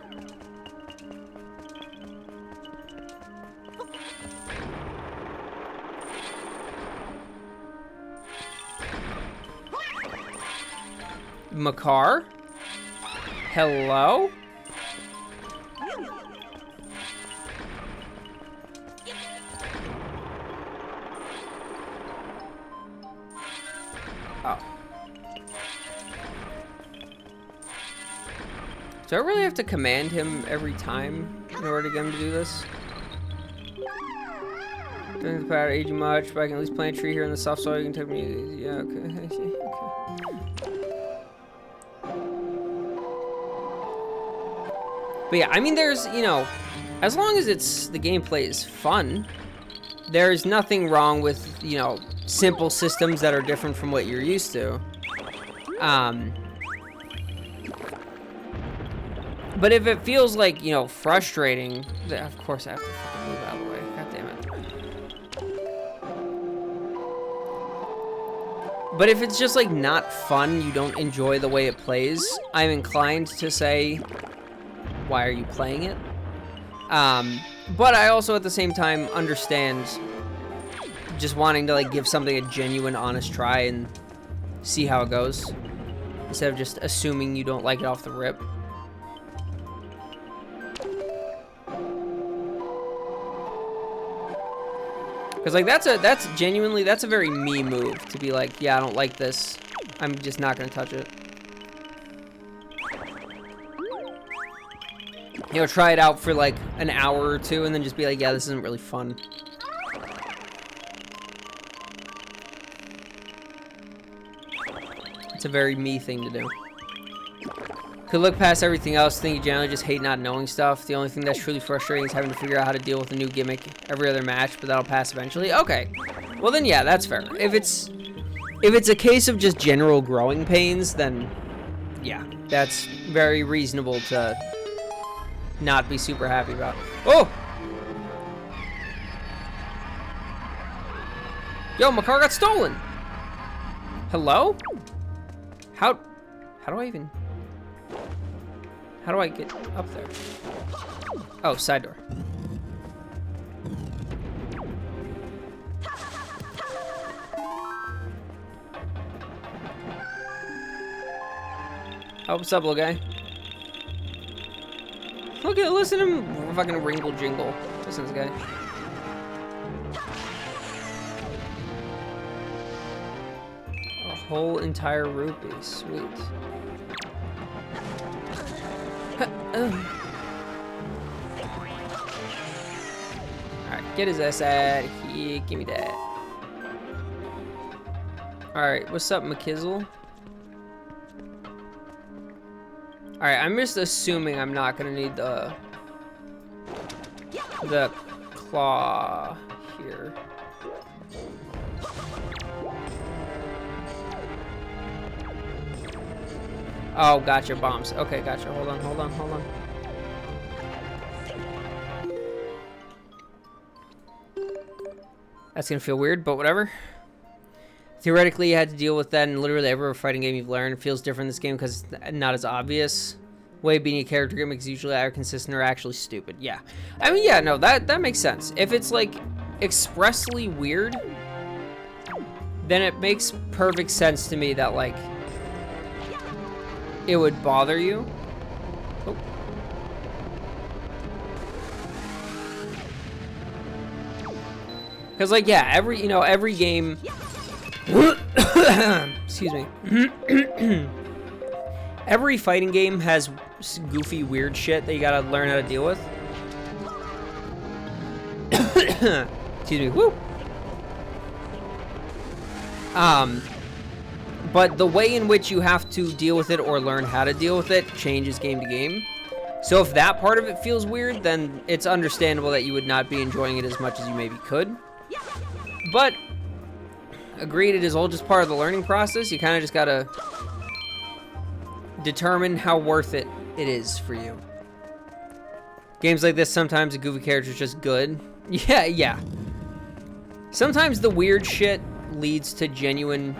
Makar? Hello? Oh. Do I really have to command him every time in order to get him to do this? Doesn't matter aging much, but I can at least plant a tree here in the soft soil. You can take me. Yeah, okay. Okay. But yeah, I mean, there's, you know, as long as the gameplay is fun, there's nothing wrong with, you know, simple systems that are different from what you're used to. But if it feels like, you know, frustrating, then of course I have to fucking move out of the way. God damn it. But if it's just, like, not fun, you don't enjoy the way it plays, I'm inclined to say, why are you playing it? But I also at the same time understand just wanting to, like, give something a genuine, honest try and see how it goes, instead of just assuming you don't like it off the rip. Because, like, that's genuinely, that's a very me move, to be like, yeah, I don't like this, I'm just not gonna touch it. You know, try it out for like an hour or two and then just be like, yeah, this isn't really fun. It's a very me thing to do. Could look past everything else, think you generally just hate not knowing stuff. The only thing that's truly frustrating is having to figure out how to deal with a new gimmick every other match, but that'll pass eventually. Okay. Well then, yeah, that's fair. If it's a case of just general growing pains, then yeah, that's very reasonable to not be super happy about. Oh! Yo, my car got stolen. Hello? How do I even... How do I get up there? Oh, side door. Oh, what's up, little guy? Look at, listen to him fucking ringle jingle. Listen to this guy. A whole entire rupee, sweet. Alright, get his ass out of here. Give me that. Alright, what's up, McKizzle? Alright, I'm just assuming I'm not gonna need the claw here. Oh, gotcha, bombs. Okay, gotcha. Hold on. That's gonna feel weird, but whatever. Theoretically, you had to deal with that in literally every fighting game you've learned. It feels different in this game because it's not as obvious. Way being a character gimmicks usually either consistent or actually stupid. Yeah. I mean, yeah, no, that makes sense. If it's, like, expressly weird, then it makes perfect sense to me that, like, it would bother you. Oh. Because, like, yeah, every game... Excuse me. Every fighting game has goofy, weird shit that you gotta learn how to deal with. Excuse me. Woo! But the way in which you have to deal with it or learn how to deal with it changes game to game. So if that part of it feels weird, then it's understandable that you would not be enjoying it as much as you maybe could. But, agreed, it is all just part of the learning process. You kind of just gotta determine how worth it is for you. Games like this, sometimes a goofy character is just good. Yeah. Sometimes the weird shit leads to genuine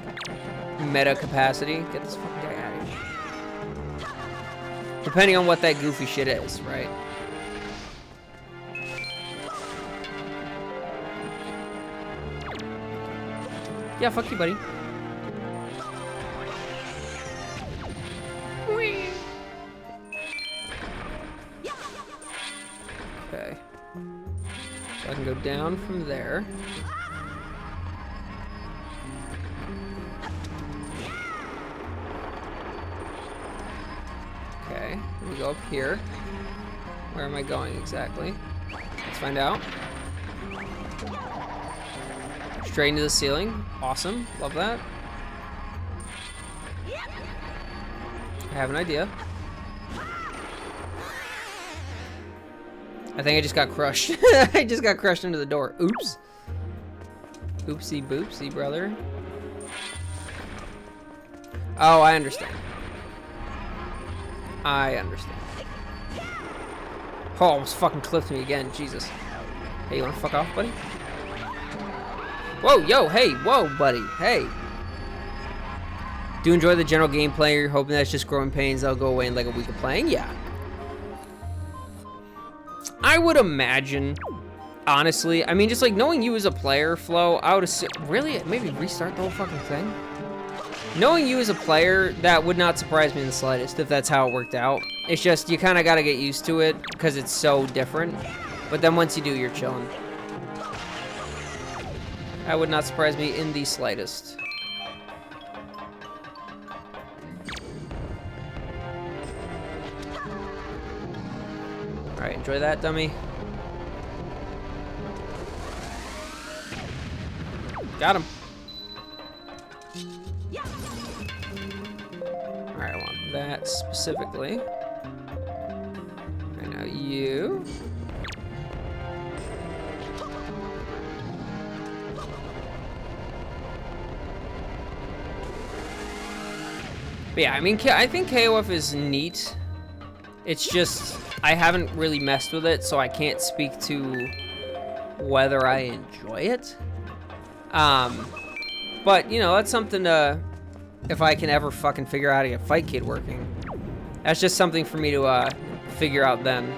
meta capacity. Get this fucking guy out of here. Depending on what that goofy shit is, right? Yeah, fuck you, buddy. Okay. So I can go down from there. Okay, let me go up here. Where am I going exactly? Let's find out. Straight into the ceiling. Awesome. Love that. I have an idea. I think I just got crushed. I just got crushed into the door. Oops. Oopsie boopsie, brother. Oh, I understand. Oh, almost fucking clipped me again. Jesus. Hey, you wanna fuck off, buddy? Whoa, yo, hey, whoa, buddy, hey. Do you enjoy the general gameplay? You're hoping that's just growing pains that'll go away in like a week of playing? Yeah. I would imagine, honestly, I mean, just like knowing you as a player, Flo, I would assume, really, maybe restart the whole fucking thing? Knowing you as a player, that would not surprise me in the slightest if that's how it worked out. It's just, you kind of got to get used to it because it's so different. But then once you do, you're chilling. That would not surprise me in the slightest. Alright, enjoy that, dummy. Got him. Alright, I want that specifically. And now you. But yeah, I mean, I think KOF is neat. It's just, I haven't really messed with it, so I can't speak to whether I enjoy it. But, you know, that's something to, if I can ever fucking figure out how to get Fight Kid working. That's just something for me to figure out then.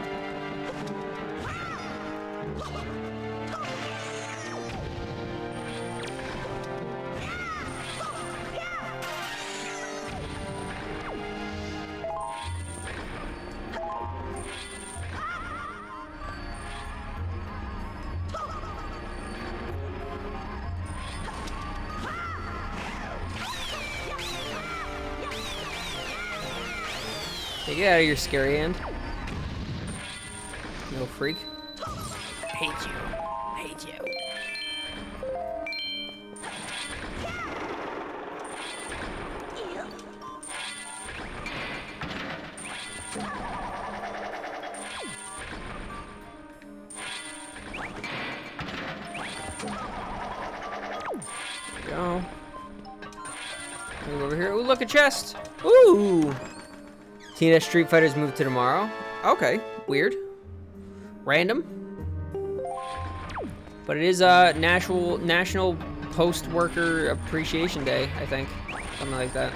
Hey, get out of your scary end. No freak. Hate you. Hate you. There we go. Move over here. Ooh, look, a chest. Ooh. Teenage Street Fighters move to tomorrow. Okay, weird. Random. But it is National Post Worker Appreciation Day, I think. Something like that.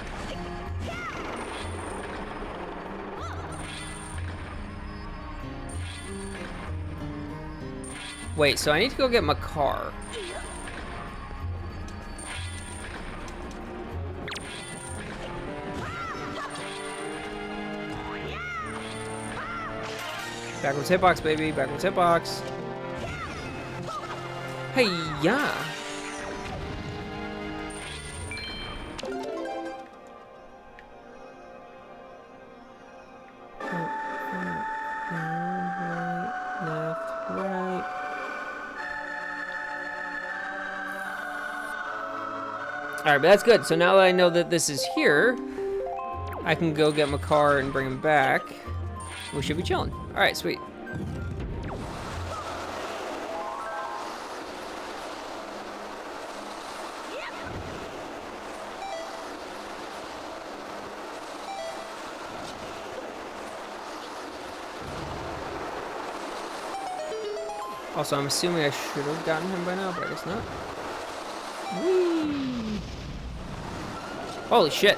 Wait, so I need to go get my car. Backwards hitbox, baby. Backwards hitbox. Hey, yeah. Left, right. Alright, but that's good. So now that I know that this is here, I can go get my car and bring him back. We should be chilling. Alright, sweet. Also, I'm assuming I should have gotten him by now, but I guess not. Whee! Holy shit.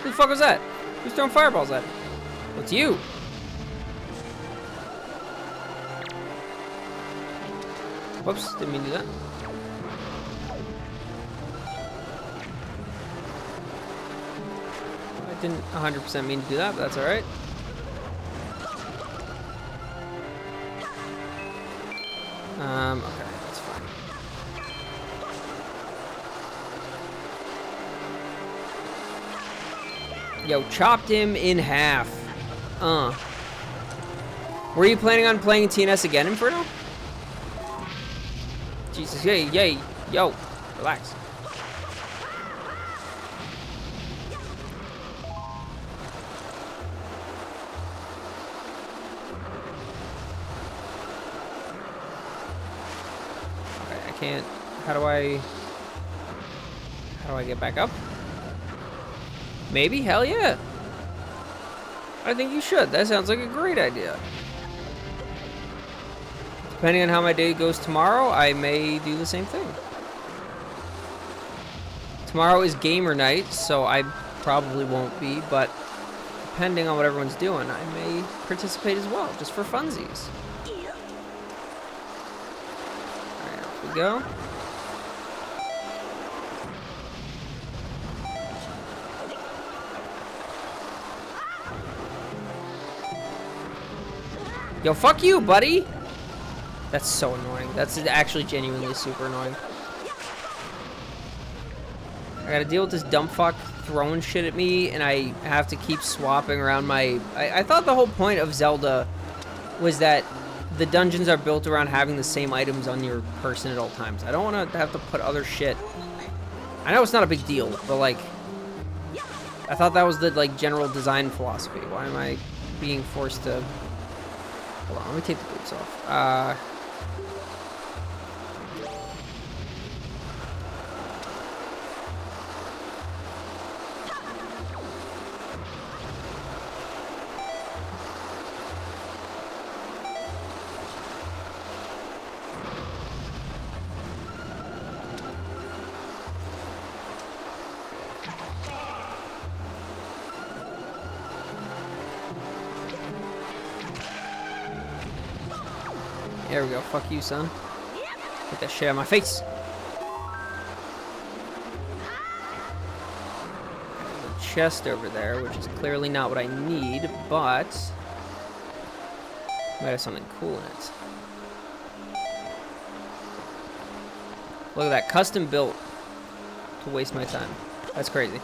Who the fuck was that? Who's throwing fireballs at him? It's you. Whoops, didn't mean to do that. I didn't 100% mean to do that, but that's alright. Okay, that's fine. Yo, chopped him in half. Were you planning on playing TNS again, Inferno? Jesus, yay, yo, relax. I can't. How do I get back up? Maybe? Hell yeah. I think you should. That sounds like a great idea. Depending on how my day goes tomorrow, I may do the same thing. Tomorrow is gamer night, so I probably won't be, but depending on what everyone's doing, I may participate as well, just for funsies. Alright, off we go. Yo, fuck you, buddy! That's so annoying. That's actually genuinely super annoying. I gotta deal with this dumb fuck throwing shit at me, and I have to keep swapping around my... I thought the whole point of Zelda was that the dungeons are built around having the same items on your person at all times. I don't want to have to put other shit... I know it's not a big deal, but like... I thought that was the like general design philosophy. Why am I being forced to... Hold on, let me take the boots off. There we go. Fuck you, son. Get that shit out of my face. There's a chest over there, which is clearly not what I need, but might have something cool in it. Look at that, custom built to waste my time. That's crazy.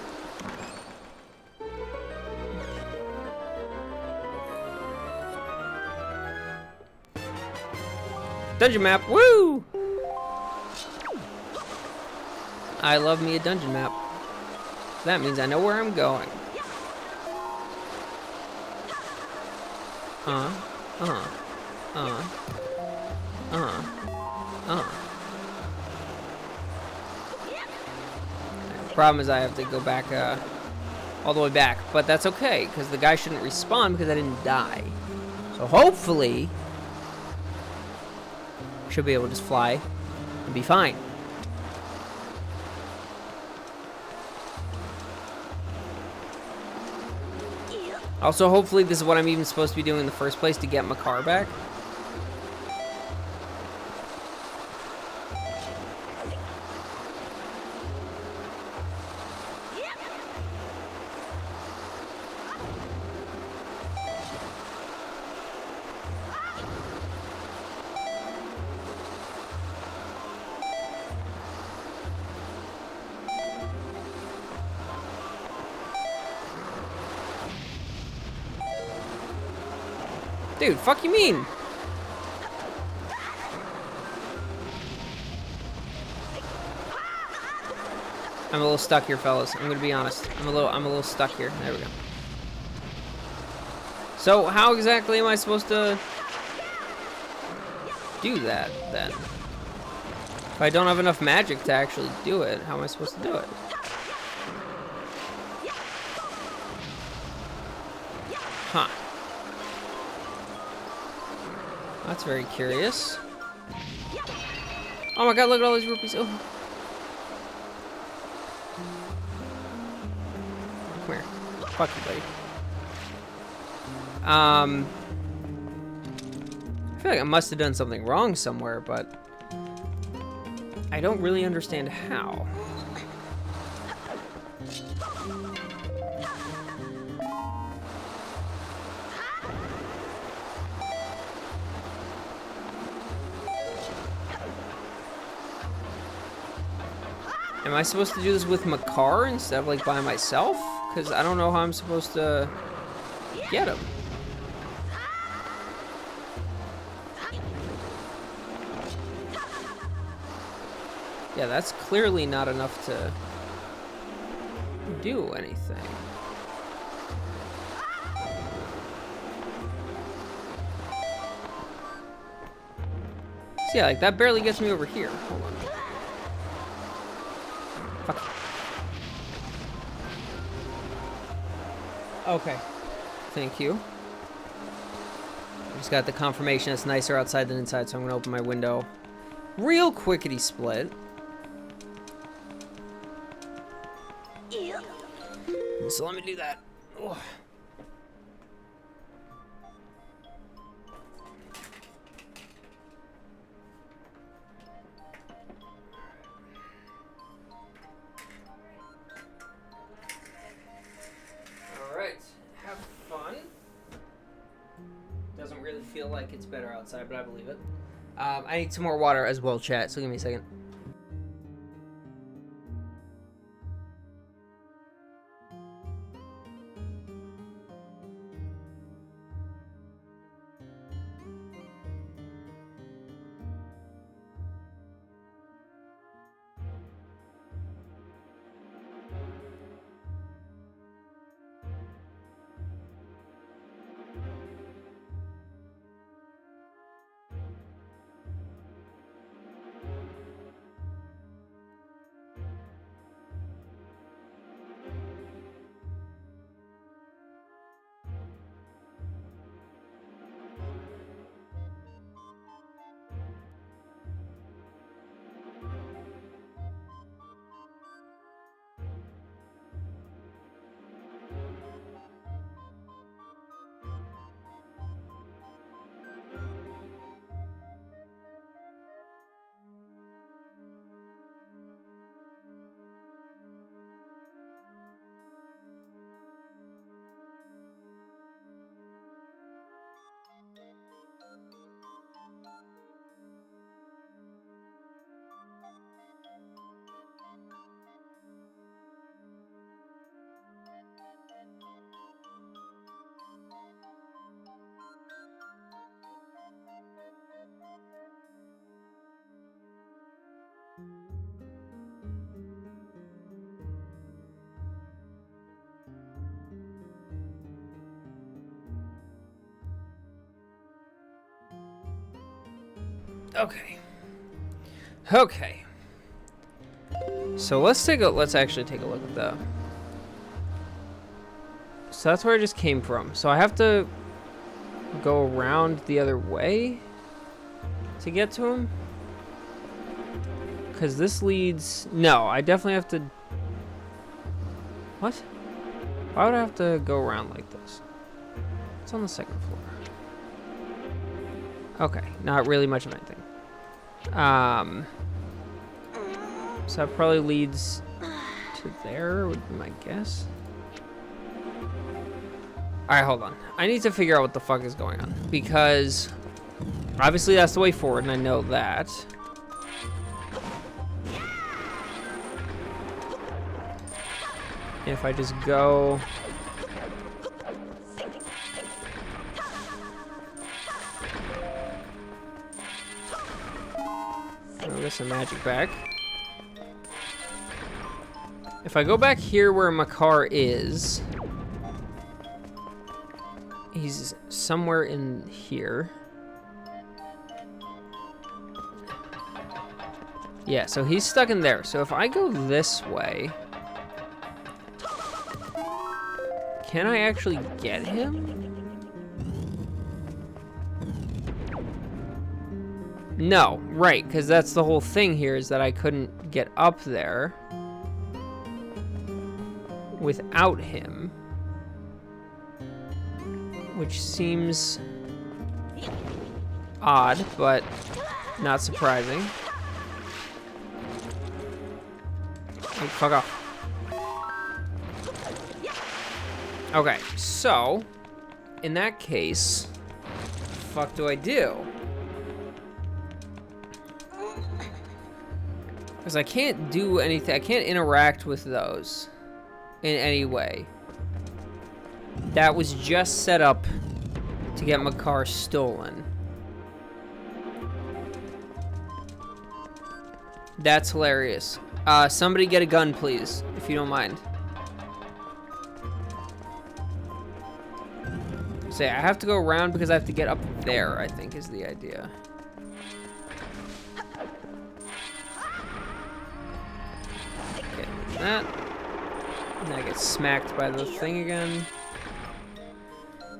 Dungeon map, woo! I love me a dungeon map. That means I know where I'm going. The problem is I have to go back, all the way back, but that's okay, because the guy shouldn't respawn because I didn't die. So hopefully, should be able to just fly and be fine. Also, hopefully this is what I'm even supposed to be doing in the first place to get my car back. Dude, fuck you mean? I'm a little stuck here, fellas. I'm gonna be honest. I'm a little stuck here. There we go. So how exactly am I supposed to do that then? If I don't have enough magic to actually do it, how am I supposed to do it? Huh. That's very curious. Oh my god, look at all these rupees. Oh. Come here. Fuck you, buddy. I feel like I must have done something wrong somewhere, but I don't really understand how. Am I supposed to do this with Makar instead of like by myself? Because I don't know how I'm supposed to get him. Yeah, that's clearly not enough to do anything. So yeah, like that barely gets me over here. Hold on. Fuck. Okay. Thank you. I just got the confirmation it's nicer outside than inside, so I'm gonna open my window real quickity split. So let me do that. Ugh. Alright, have fun. Doesn't really feel like it's better outside, but I believe it. I need some more water as well, chat, so give me a second. Okay. Okay. So let's actually take a look at that. So that's where I just came from. So I have to go around the other way to get to him? Because this leads... No, I definitely have to... What? Why would I have to go around like this? It's on the second floor. Okay, not really much of anything. So that probably leads to there, would be my guess. Alright, hold on. I need to figure out what the fuck is going on. Because obviously that's the way forward, and I know that. If I just go... I'll get some magic back. If I go back here where Makar is... He's somewhere in here. Yeah, so he's stuck in there. So if I go this way... Can I actually get him? No, right, because that's the whole thing here, is that I couldn't get up there without him. Which seems odd, but not surprising. Hey, fuck off. Okay, so, in that case, what the fuck do I do? Because I can't do anything, I can't interact with those in any way. That was just set up to get Makar stolen. That's hilarious. Somebody get a gun, please, if you don't mind. Say, I have to go around because I have to get up there, I think is the idea. Okay, that. And then I get smacked by the thing again.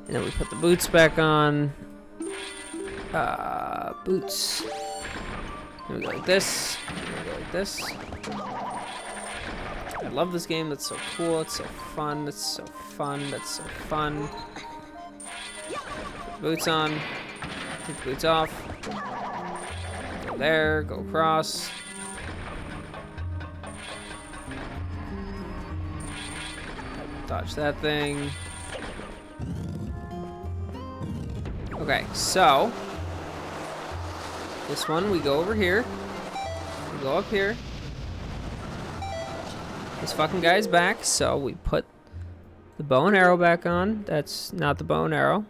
And then we put the boots back on. Boots. Then we go like this. Then we go like this. I love this game. That's so cool. It's so fun. It's so fun. That's so fun. Boots on, take the boots off, go there, go across. Dodge that thing. Okay, so, this one, we go over here, we go up here. This fucking guy's back, so we put the bow and arrow back on. That's not the bow and arrow.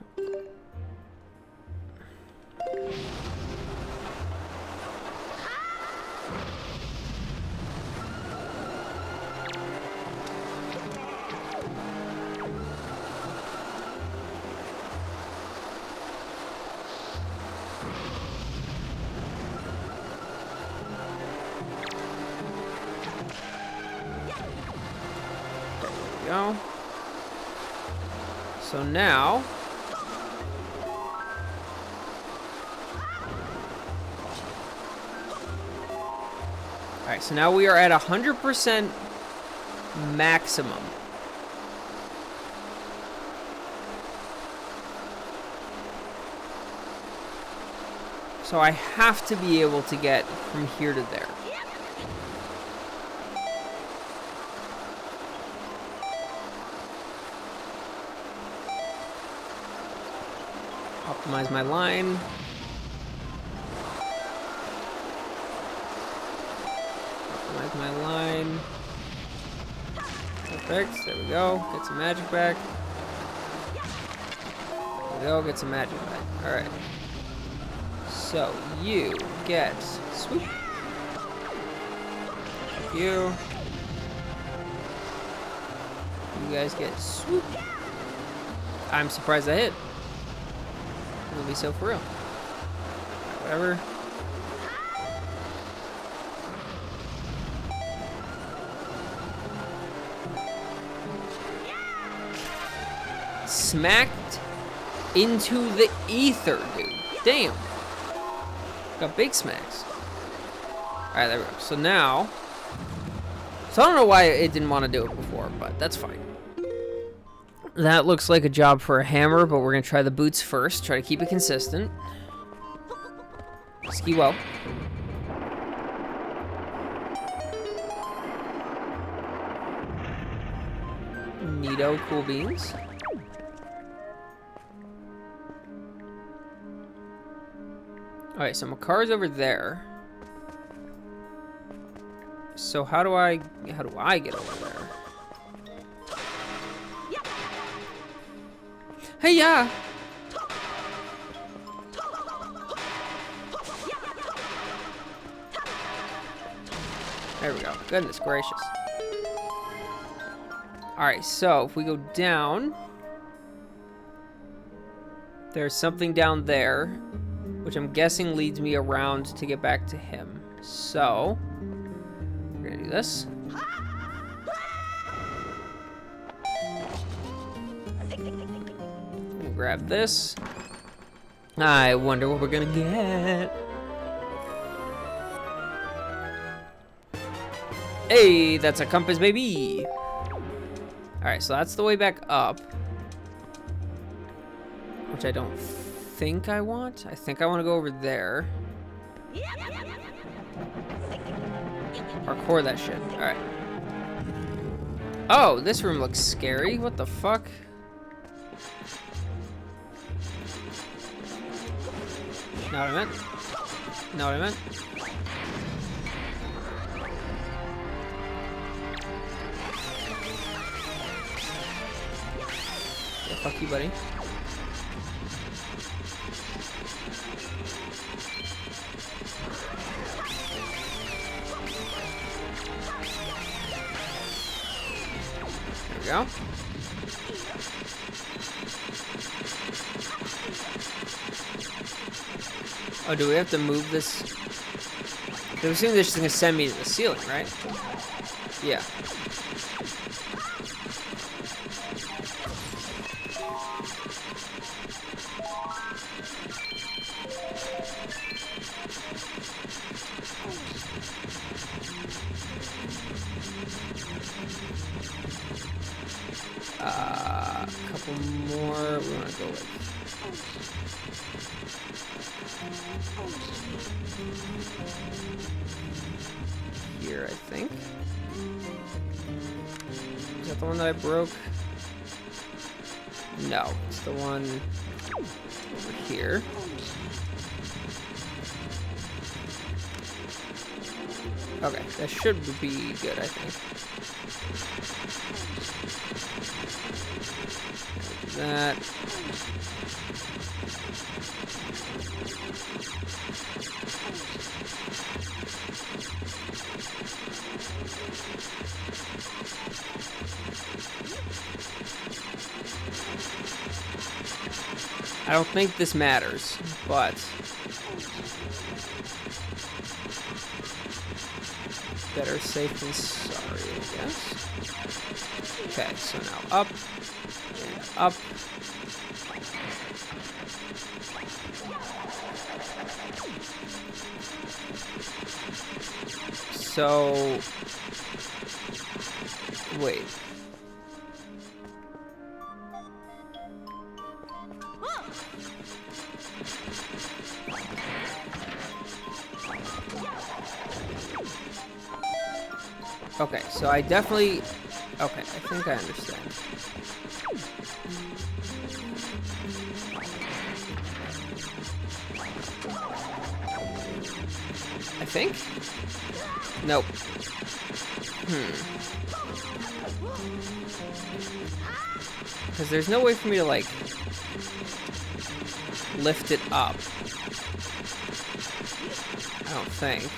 Go. So now alright, so now we are at 100% maximum. So I have to be able to get from here to there. Optimize my line. Optimize my line. Perfect. There we go. Get some magic back. There we go. Get some magic back. Alright. So, you get swoop. You. You guys get swoop. I'm surprised I hit. It'll be so for real. Whatever. smacked into the ether, dude. Damn. Got big smacks. Alright, there we go. So now... So I don't know why it didn't want to do it before, but that's fine. That looks like a job for a hammer, but we're going to try the boots first. Try to keep it consistent. Ski well. Neato, cool beans. Alright, so my car's over there. So how do I get over there? Hey, yeah. There we go. Goodness gracious. Alright, so if we go down, there's something down there, which I'm guessing leads me around to get back to him. So, we're gonna do this. We'll grab this. I wonder what we're gonna get. Hey, that's a compass, baby. Alright, so that's the way back up. Which I don't think I want. I think I want to go over there. Parkour that shit. Alright. Oh, this room looks scary. What the fuck? Not what I meant. Not what I meant. Yeah, fuck you, buddy. There we go. Oh, do we have to move this? I'm assuming this is gonna send me to the ceiling, right? Yeah. A couple more. We want to go like here, I think. Is that the one that I broke? No, it's the one over here. Okay, that should be good, I think. That. I don't think this matters, but better safe than sorry, I guess. Okay, so now up and up. So, wait. Okay, so I definitely... Okay, I think I understand. I think? Nope. Because there's no way for me to, like, lift it up. I don't think.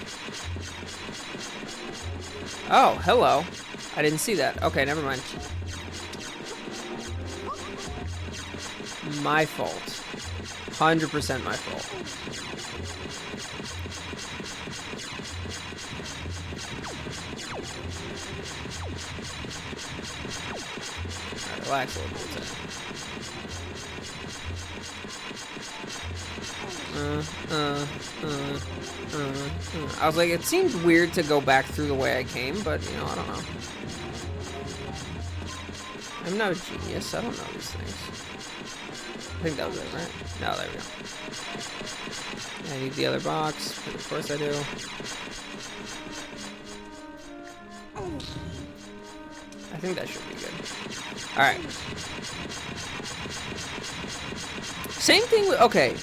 Oh, hello. I didn't see that. Okay, never mind. My fault. 100% my fault. Alright, relax a little bit. I was like, it seems weird to go back through the way I came, but, you know, I don't know. I'm not a genius. I don't know these things. I think that was it, right? No, there we go. I need the other box. Of course I do. I think that should be good. Alright. Same thing with... Okay.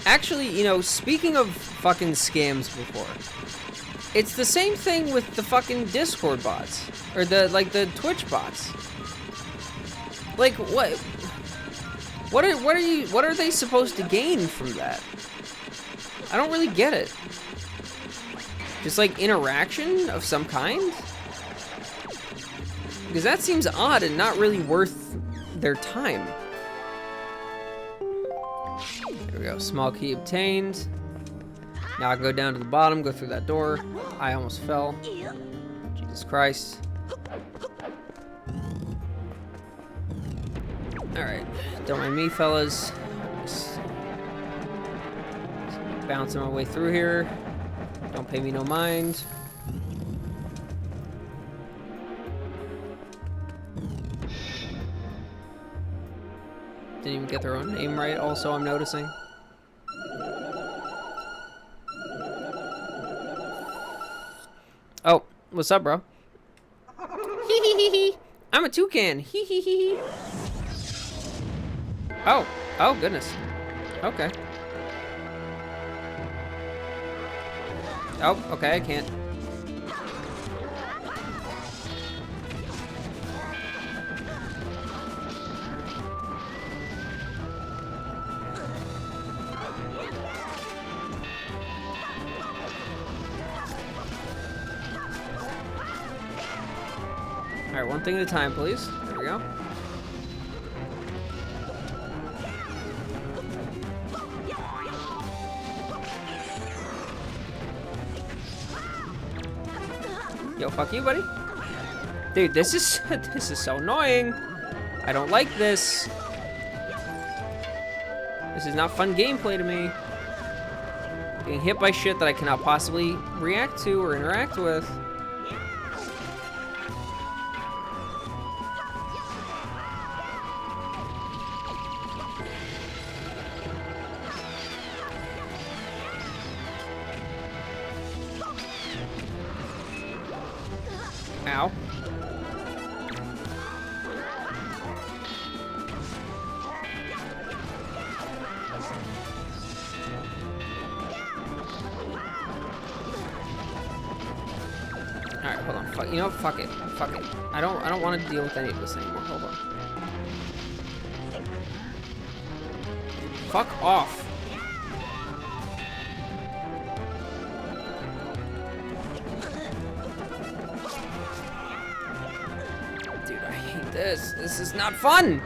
Actually, you know, speaking of fucking scams before, it's the same thing with the fucking Discord bots. Or the Twitch bots. Like, what are they supposed to gain from that? I don't really get it. Just like interaction of some kind? Because that seems odd and not really worth their time. There we go, small key obtained. Now I can go down to the bottom, go through that door. I almost fell. Jesus Christ. Alright, don't mind me, fellas. Just bouncing my way through here. Don't pay me no mind. Didn't even get their own name right, also, I'm noticing. Oh, what's up, bro? Hee hee hee hee. I'm a toucan. Hee hee hee hee. Oh, goodness. Okay. Oh, okay, I can't. Alright, one thing at a time, please. There we go. Yo, fuck you, buddy. Dude, this is so annoying. I don't like this. This is not fun gameplay to me. Getting hit by shit that I cannot possibly react to or interact with. Ow. Alright, hold on. Fuck, you know what? Fuck it. Fuck it. I don't want to deal with any of this anymore. Hold on. Fuck off. Dude, I hate this. This is not fun.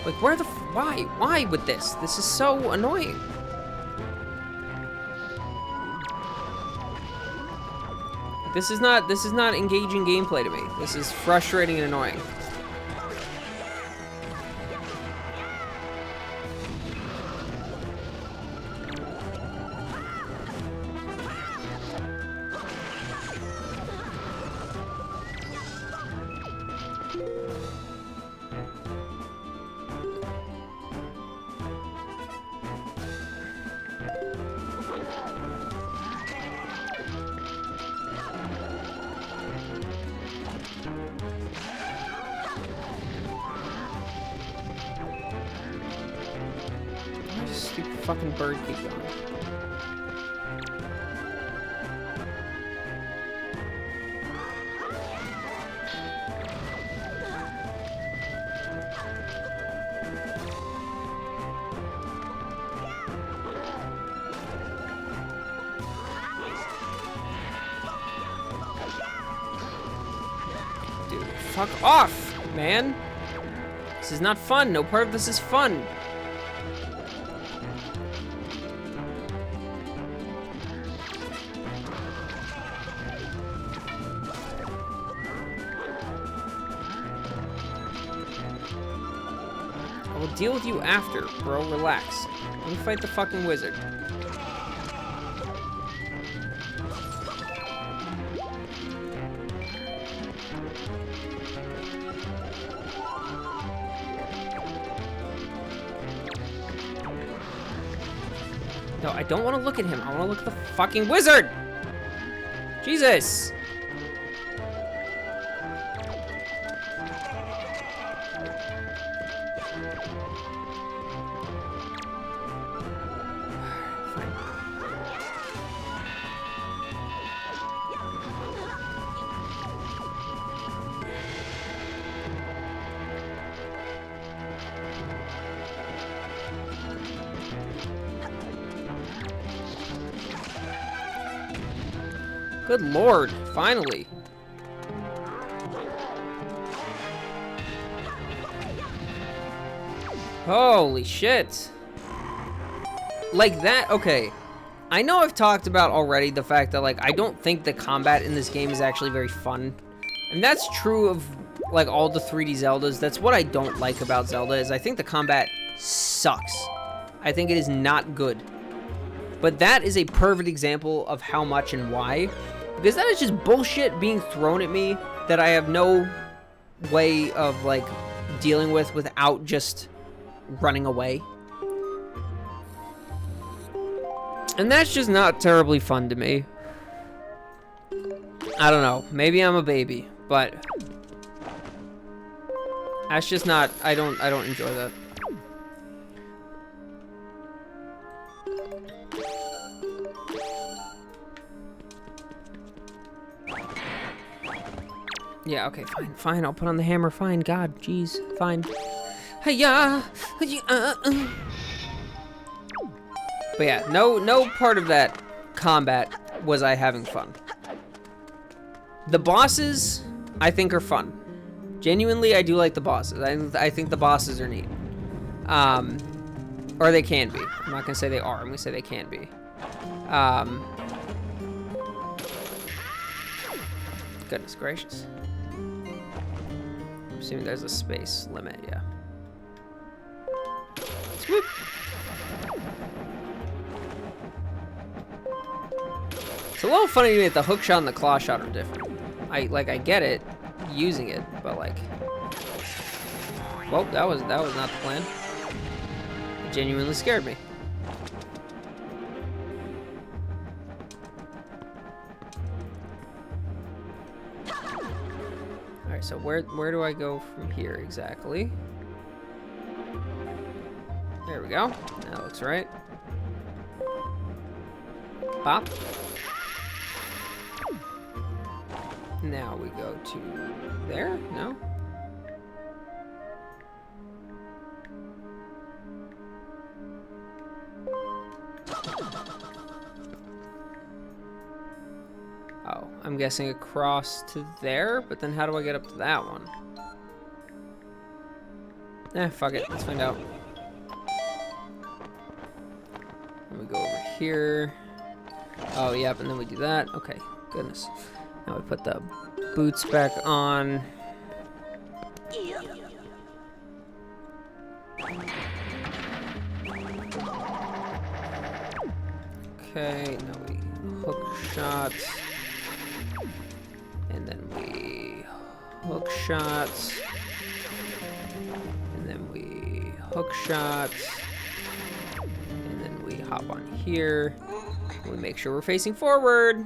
Like, where the why? Why with this? This is so annoying. This is not engaging gameplay to me. This is frustrating and annoying. Stupid fucking bird keep going. Dude, fuck off, man. This is not fun. No part of this is fun. I will deal with you after, bro. Relax. Let me fight the fucking wizard. No, I don't want to look at him. I want to look at the fucking wizard! Jesus! Good lord, finally. Holy shit. Like that, okay. I know I've talked about already the fact that, like, I don't think the combat in this game is actually very fun. And that's true of, like, all the 3D Zeldas. That's what I don't like about Zelda, is I think the combat sucks. I think it is not good. But that is a perfect example of how much and why. Because that is just bullshit being thrown at me that I have no way of, like, dealing with without just running away. And that's just not terribly fun to me. I don't know. Maybe I'm a baby, but that's just not, I don't enjoy that. Yeah, okay, fine, I'll put on the hammer, fine, God, jeez, fine. Hey-ya! But yeah, no part of that combat was I having fun. The bosses, I think, are fun. Genuinely, I do like the bosses. I think the bosses are neat. Or they can be. I'm not gonna say they are, I'm gonna say they can be. Goodness gracious. I'm assuming there's a space limit, yeah. Swoop. It's a little funny to me that the hook shot and the claw shot are different. I get it, using it, but like, well, that was not the plan. It genuinely scared me. All right, so where do I go from here exactly? There we go. That looks right. Bop. Now we go to there? No? Oh, I'm guessing across to there, but then how do I get up to that one? Eh, fuck it. Let's find out. Then we go over here. Oh, yep, and then we do that. Okay, goodness. Now we put the boots back on. Okay, now we hook shot. And then we hook shot. And then we hook shot. And then we hop on here. We make sure we're facing forward.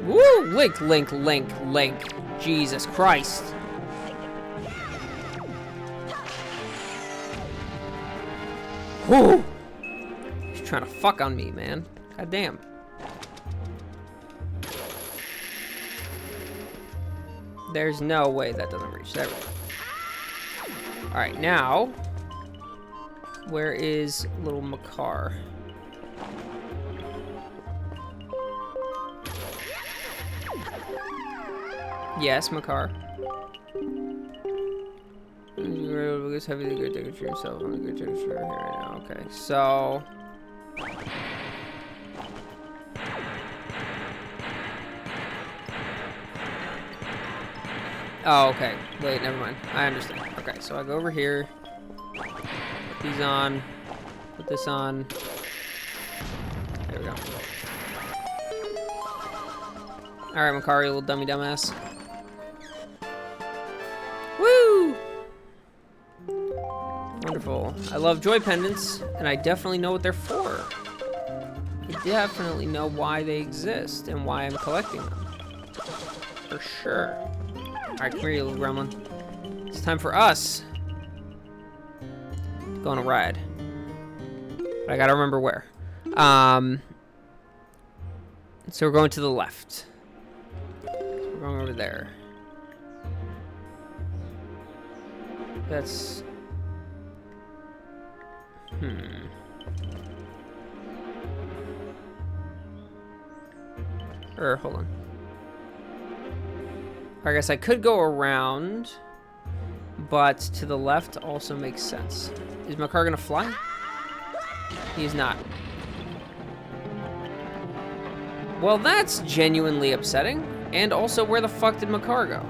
Woo! Link. Jesus Christ. Whoo! He's trying to fuck on me, man. God damn. There's no way that doesn't reach. There we go. Alright, now, where is little Makar? Yes, Makar. It's heavy to go take it for yourself. I'm gonna go take it for here right now. Okay, so Oh, okay. Wait, never mind. I understand. Okay, so I go over here. Put these on. Put this on. There we go. Alright, Makari, little dummy dumbass. Woo! Wonderful. I love joy pendants, and I definitely know what they're for. I definitely know why they exist and why I'm collecting them. For sure. Alright, come here, you little gremlin. It's time for us to go on a ride. But I gotta remember where. So we're going to the left. So we're going over there. That's... hold on. I guess I could go around, but to the left also makes sense. Is my car gonna fly? He's not. Well, that's genuinely upsetting. And also, where the fuck did my car go?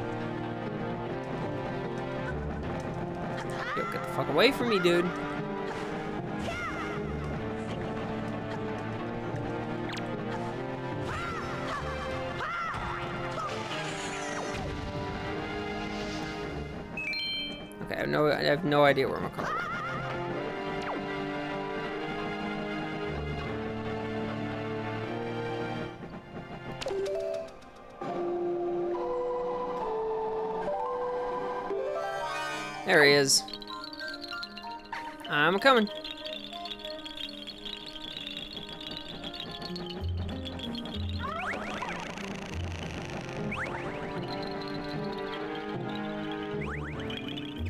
Yo, get the fuck away from me, dude. Okay, I have no idea where my car went. There he is. I'm coming.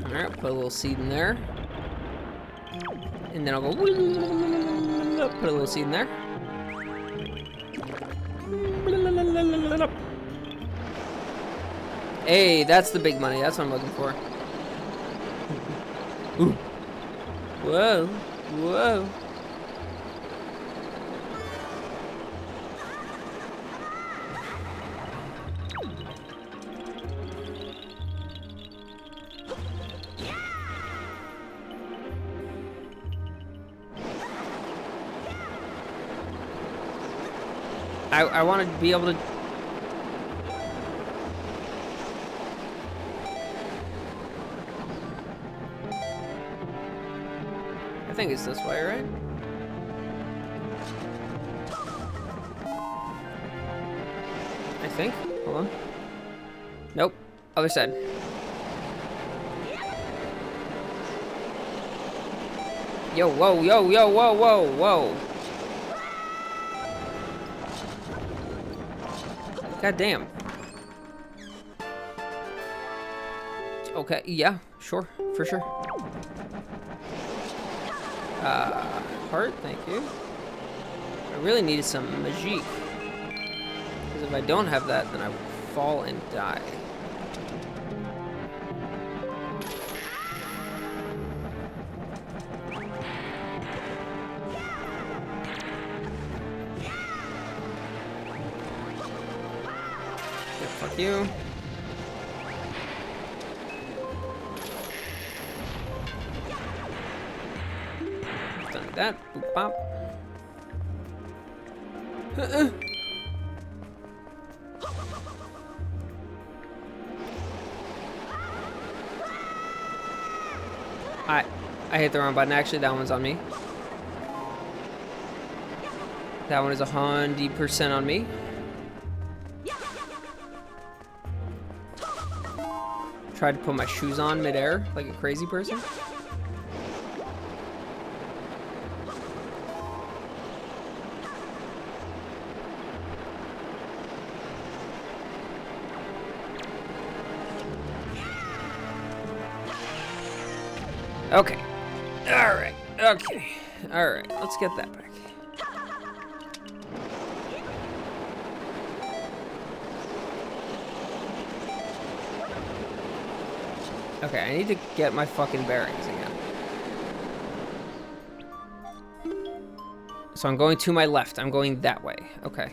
Alright, put a little seed in there. And then I'll go... Put a little seed in there. Hey, that's the big money. That's what I'm looking for. Ooh. Whoa. Whoa. I want to be able to... I think it's this way, right? I think. Hold on. Nope. Other side. Yo, whoa, yo, yo, whoa, whoa, whoa. God damn. Okay, yeah, sure, for sure. Heart, thank you. I really needed some magique. Because if I don't have that, then I will fall and die. Yeah, fuck you. That. Boop, bop. I hit the wrong button. Actually, that one's on me. That one is 100% on me. Tried to put my shoes on midair like a crazy person. Okay. Alright. Okay. Alright. Let's get that back. Okay, I need to get my fucking bearings again. So I'm going to my left. I'm going that way. Okay.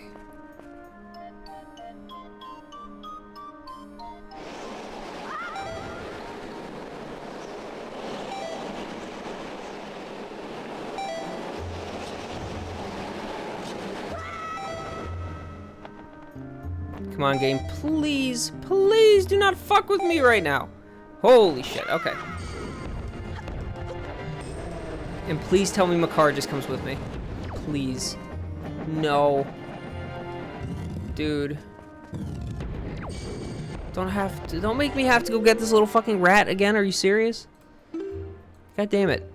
Come on, game. Please, please do not fuck with me right now. Holy shit. Okay. And please tell me Makar just comes with me. Please. No. Dude. Don't make me have to go get this little fucking rat again. Are you serious? God damn it.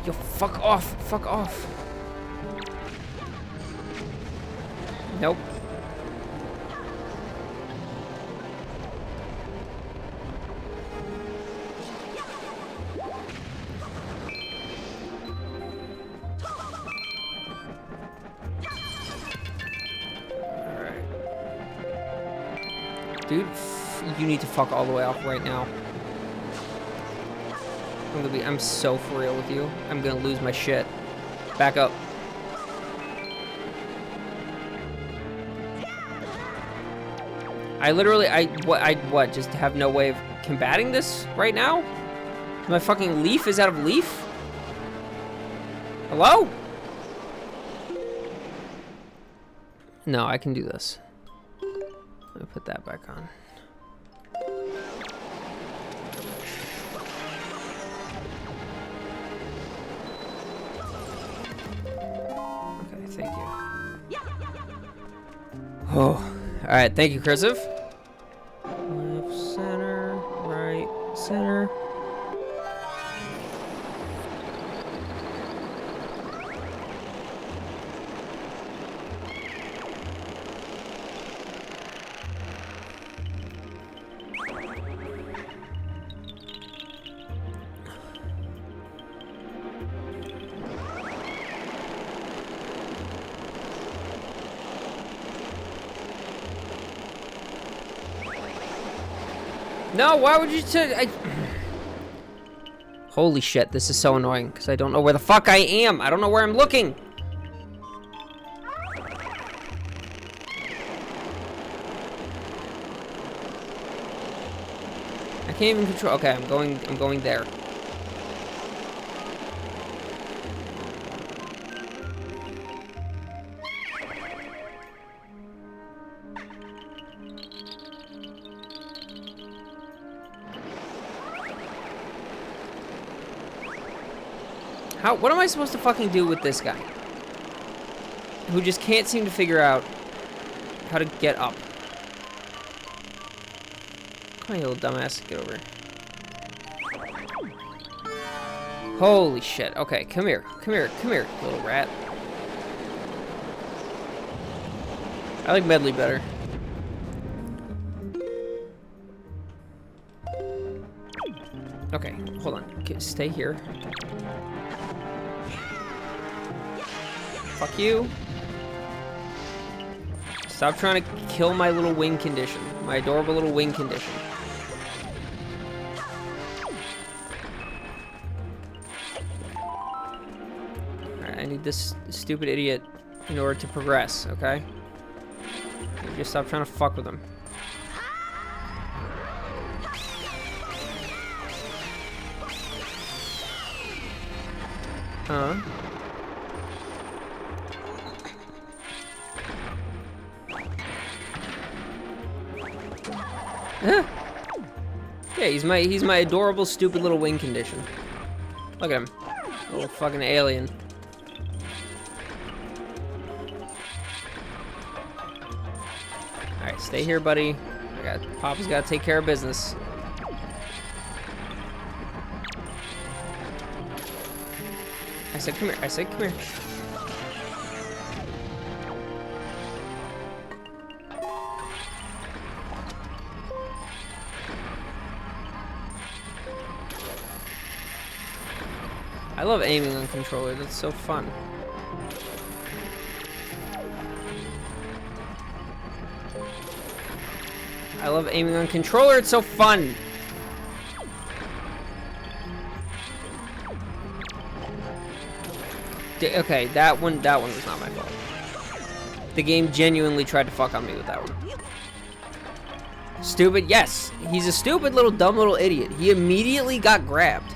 Yo, fuck off. Fuck off. Nope. Dude, you need to fuck all the way off right now. I'm so for real with you. I'm gonna lose my shit. Back up. What, just have no way of combating this right now? My fucking leaf is out of leaf? Hello? No, I can do this. Let me put that back on. Okay, thank you. Oh, alright, thank you, Krisev. Left, center, right, center. No, why would you Holy shit, this is so annoying, because I don't know where the fuck I am. I don't know where I'm looking. I can't even control. Okay, I'm going there. What am I supposed to fucking do with this guy? Who just can't seem to figure out how to get up. Come on, you little dumbass. Get over here. Holy shit. Okay, come here. Come here. Come here, little rat. I like Medley better. Okay, hold on. Okay, stay here. Fuck you. Stop trying to kill my little wing condition. My adorable little wing condition. Alright, I need this stupid idiot in order to progress, okay? You just stop trying to fuck with him. Yeah, he's my adorable, stupid little wing condition. Look at him. Little fucking alien. Alright, stay here, buddy. Papa's gotta take care of business. I said come here. I said come here. I love aiming on controller. That's so fun. I love aiming on controller. It's so fun. Okay, that one was not my fault. The game genuinely tried to fuck on me with that one. Stupid, yes. He's a stupid little dumb little idiot. He immediately got grabbed.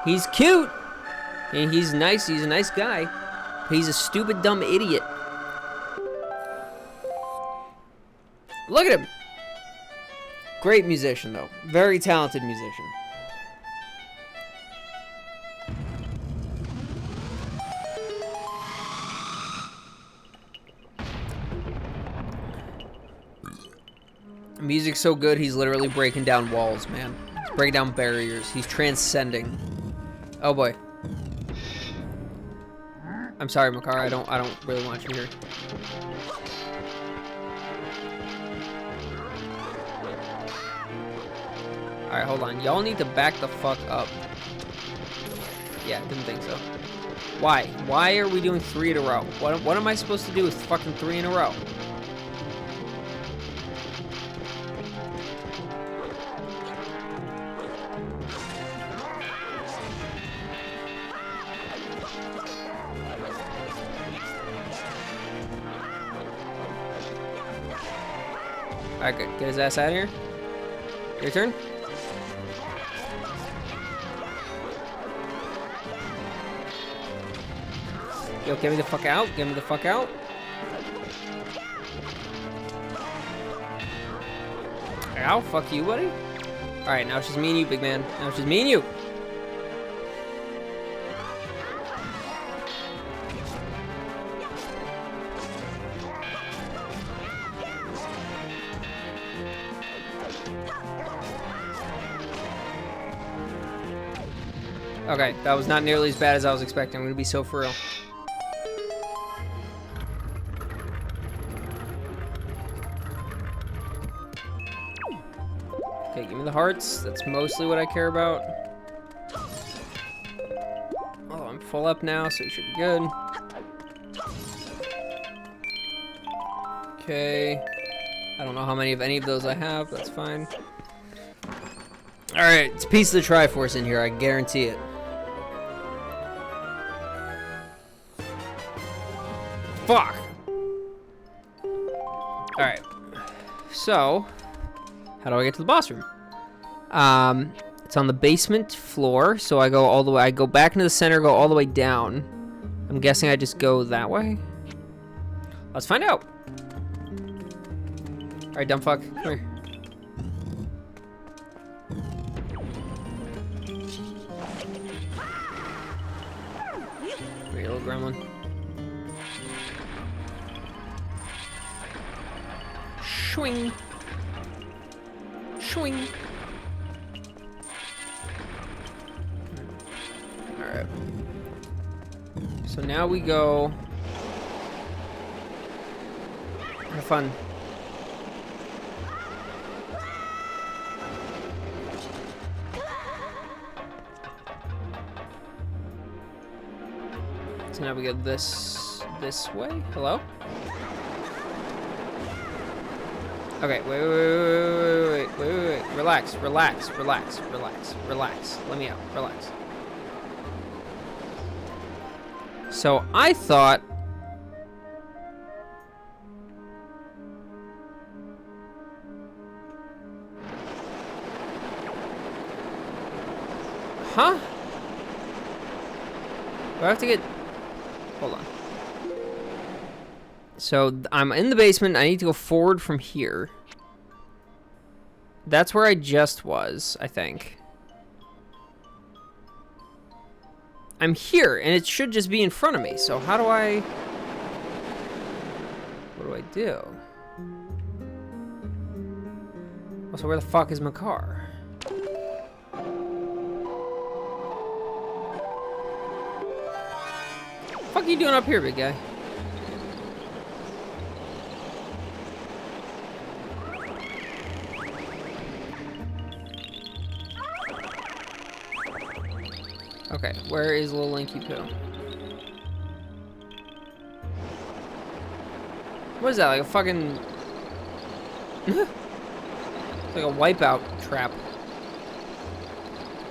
He's cute. And he's nice. He's a nice guy. But he's a stupid, dumb idiot. Look at him. Great musician, though. Very talented musician. Music's so good, he's literally breaking down walls, man. He's breaking down barriers. He's transcending. Oh boy. I'm sorry, Makar. I don't really want you here. All right, hold on. Y'all need to back the fuck up. Yeah, didn't think so. Why? Why are we doing 3 in a row? What am I supposed to do with fucking 3 in a row? Alright, good. Get his ass out of here. Your turn. Yo, get me the fuck out. Get me the fuck out. Ow, fuck you, buddy. Alright, now it's just me and you, big man. Now it's just me and you. Okay, that was not nearly as bad as I was expecting. I'm gonna be so for real. Okay, give me the hearts. That's mostly what I care about. Oh, I'm full up now, so it should be good. Okay. I don't know how many of any of those I have. That's fine. Alright, it's a piece of the Triforce in here, I guarantee it. Fuck! Alright. So, how do I get to the boss room? It's on the basement floor, so I go all the way, I go back into the center, go all the way down. I'm guessing I just go that way? Let's find out! Alright, dumb fuck, come here. Here, little gremlin. Swing. Swing. Alright. So now we go. Have fun. So now we go this way. Hello? Okay, wait. Relax. Let me out. Relax. So I thought. Huh? Do I have to get. Hold on. So I'm in the basement. I need to go forward from here. That's where I just was, I think. I'm here, and it should just be in front of me. So how do I... What do I do? Also, where the fuck is my car? What the fuck are you doing up here, big guy? Okay, where is little Linky Poo? What is that, like a fucking... It's like a wipeout trap.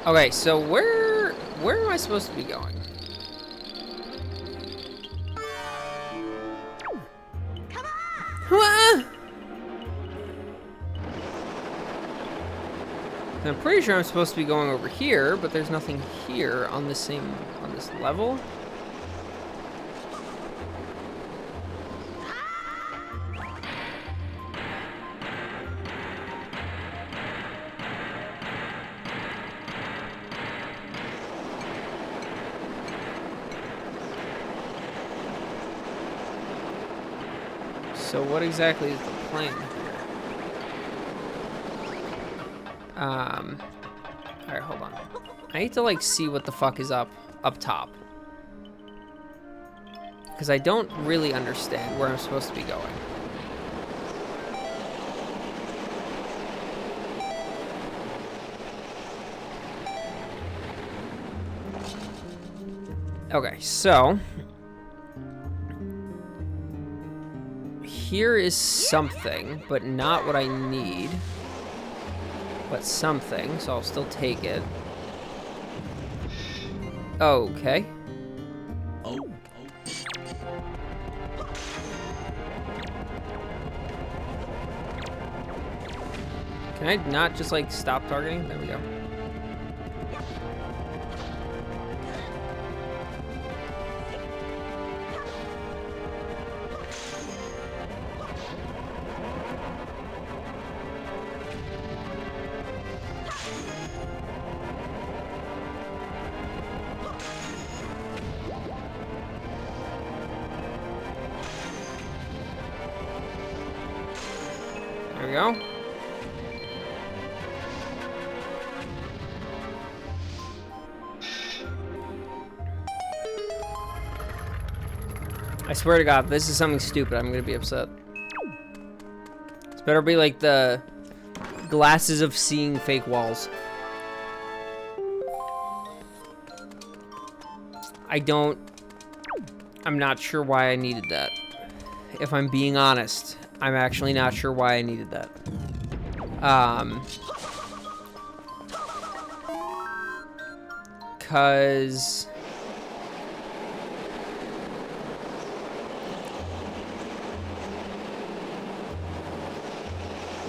Okay, so where am I supposed to be going? Come on! I'm pretty sure I'm supposed to be going over here, but there's nothing here on this level. So what exactly is the plan here? Alright, hold on. I need to, like, see what the fuck is up top. Because I don't really understand where I'm supposed to be going. Okay, so... here is something, but not what I need. But something, so I'll still take it. Okay. Can I not just, like, stop targeting? There we go. There we go. I swear to God, if this is something stupid, I'm gonna be upset. This better be like the glasses of seeing fake walls. I'm not sure why I needed that. If I'm being honest, I'm actually not sure why I needed that. Cause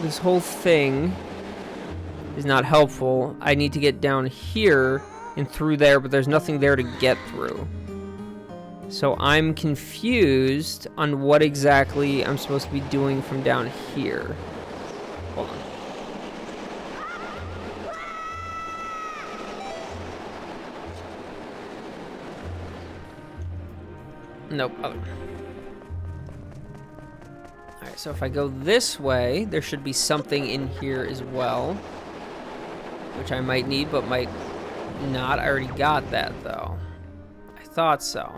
this whole thing is not helpful. I need to get down here and through there, but there's nothing there to get through. So I'm confused on what exactly I'm supposed to be doing from down here. Hold on. Nope. Other. Alright, so if I go this way, there should be something in here as well. Which I might need, but might not. I already got that, though. I thought so.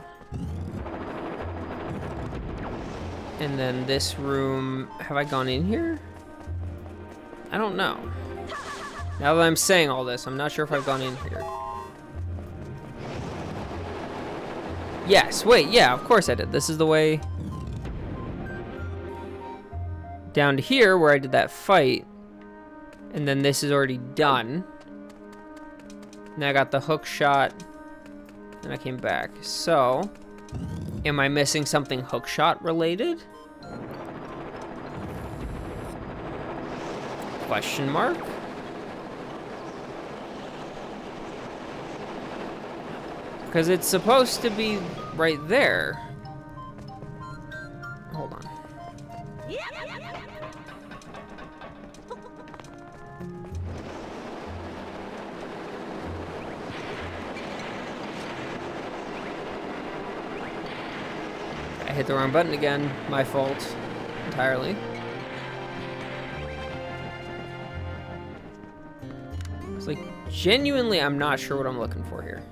And then this room... have I gone in here? I don't know. Now that I'm saying all this, I'm not sure if I've gone in here. Yes, wait, yeah, of course I did. This is the way... down to here, where I did that fight. And then this is already done. And I got the hook shot. And I came back. So... am I missing something hookshot related? Question mark? Because it's supposed to be right there. Hold on. I hit the wrong button again. My fault. Entirely. It's like, genuinely, I'm not sure what I'm looking for here.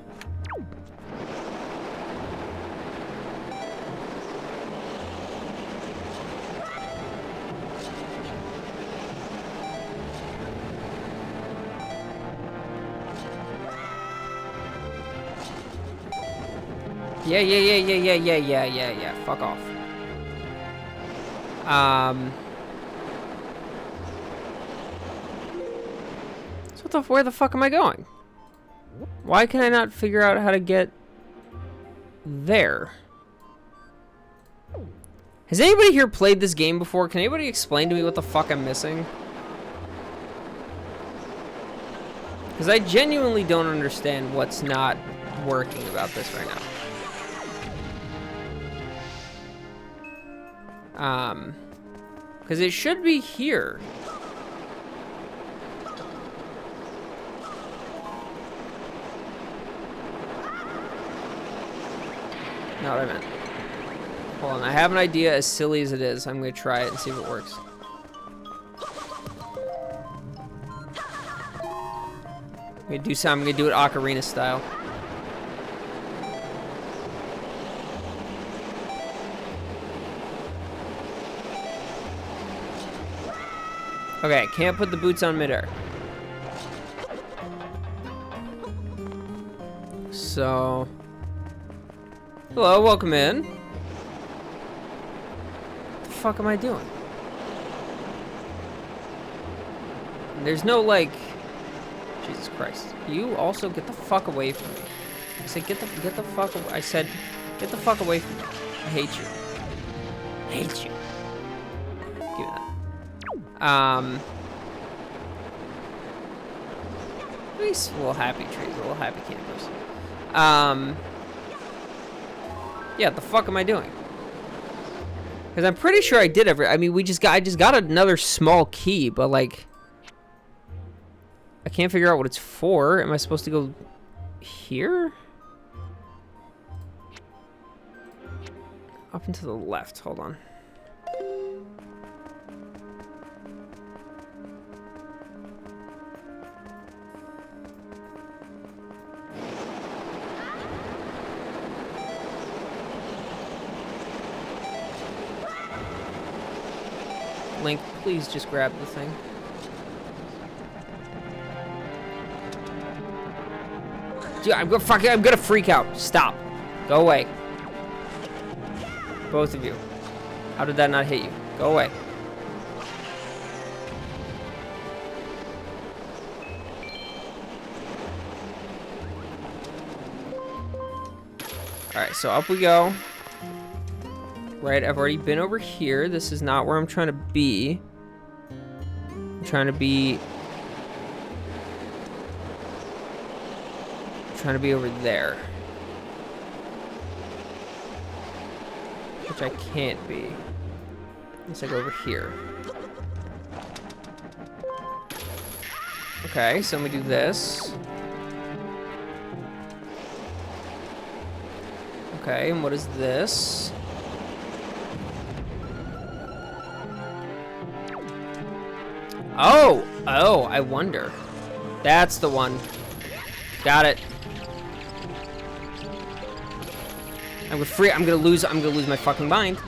Yeah. Fuck off. So where the fuck am I going? Why can I not figure out how to get there? Has anybody here played this game before? Can anybody explain to me what the fuck I'm missing? Because I genuinely don't understand what's not working about this right now. Because it should be here. Not what I meant. Hold on, I have an idea as silly as it is. I'm gonna try it and see if it works. I'm gonna do it Ocarina style. Okay, can't put the boots on midair. So, hello, welcome in. What the fuck am I doing? There's no like, Jesus Christ. You also get the fuck away from me. I said get the fuck away. I said get the fuck away from me. I hate you. I hate you. Give me that. These little happy trees, little happy campers. Yeah, the fuck am I doing? Because I'm pretty sure I did I mean, I just got another small key, but like, I can't figure out what it's for. Am I supposed to go here? Up and to the left, hold on. Link, please just grab the thing. Dude, I'm gonna freak out. Stop. Go away. Both of you. How did that not hit you? Go away. Alright, so up we go. Right, I've already been over here. This is not where I'm trying to be. I'm trying to be over there. Which I can't be. Unless I go over here. Okay, so let me do this. Okay, and what is this? Oh! Oh, I wonder. That's the one. Got it. I'm gonna lose my fucking mind.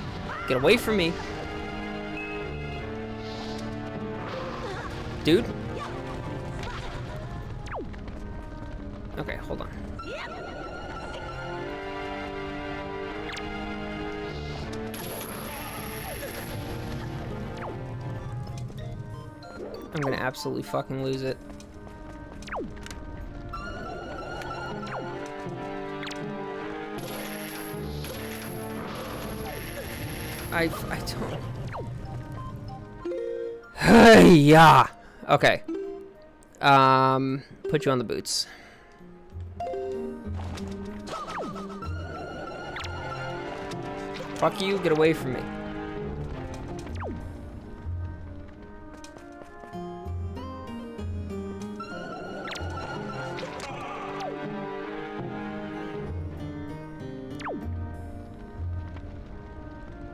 Get away from me. Dude. Okay, hold on. I'm gonna absolutely fucking lose it. I don't. Hey, yeah. Okay. Put you on the boots. Fuck you, get away from me.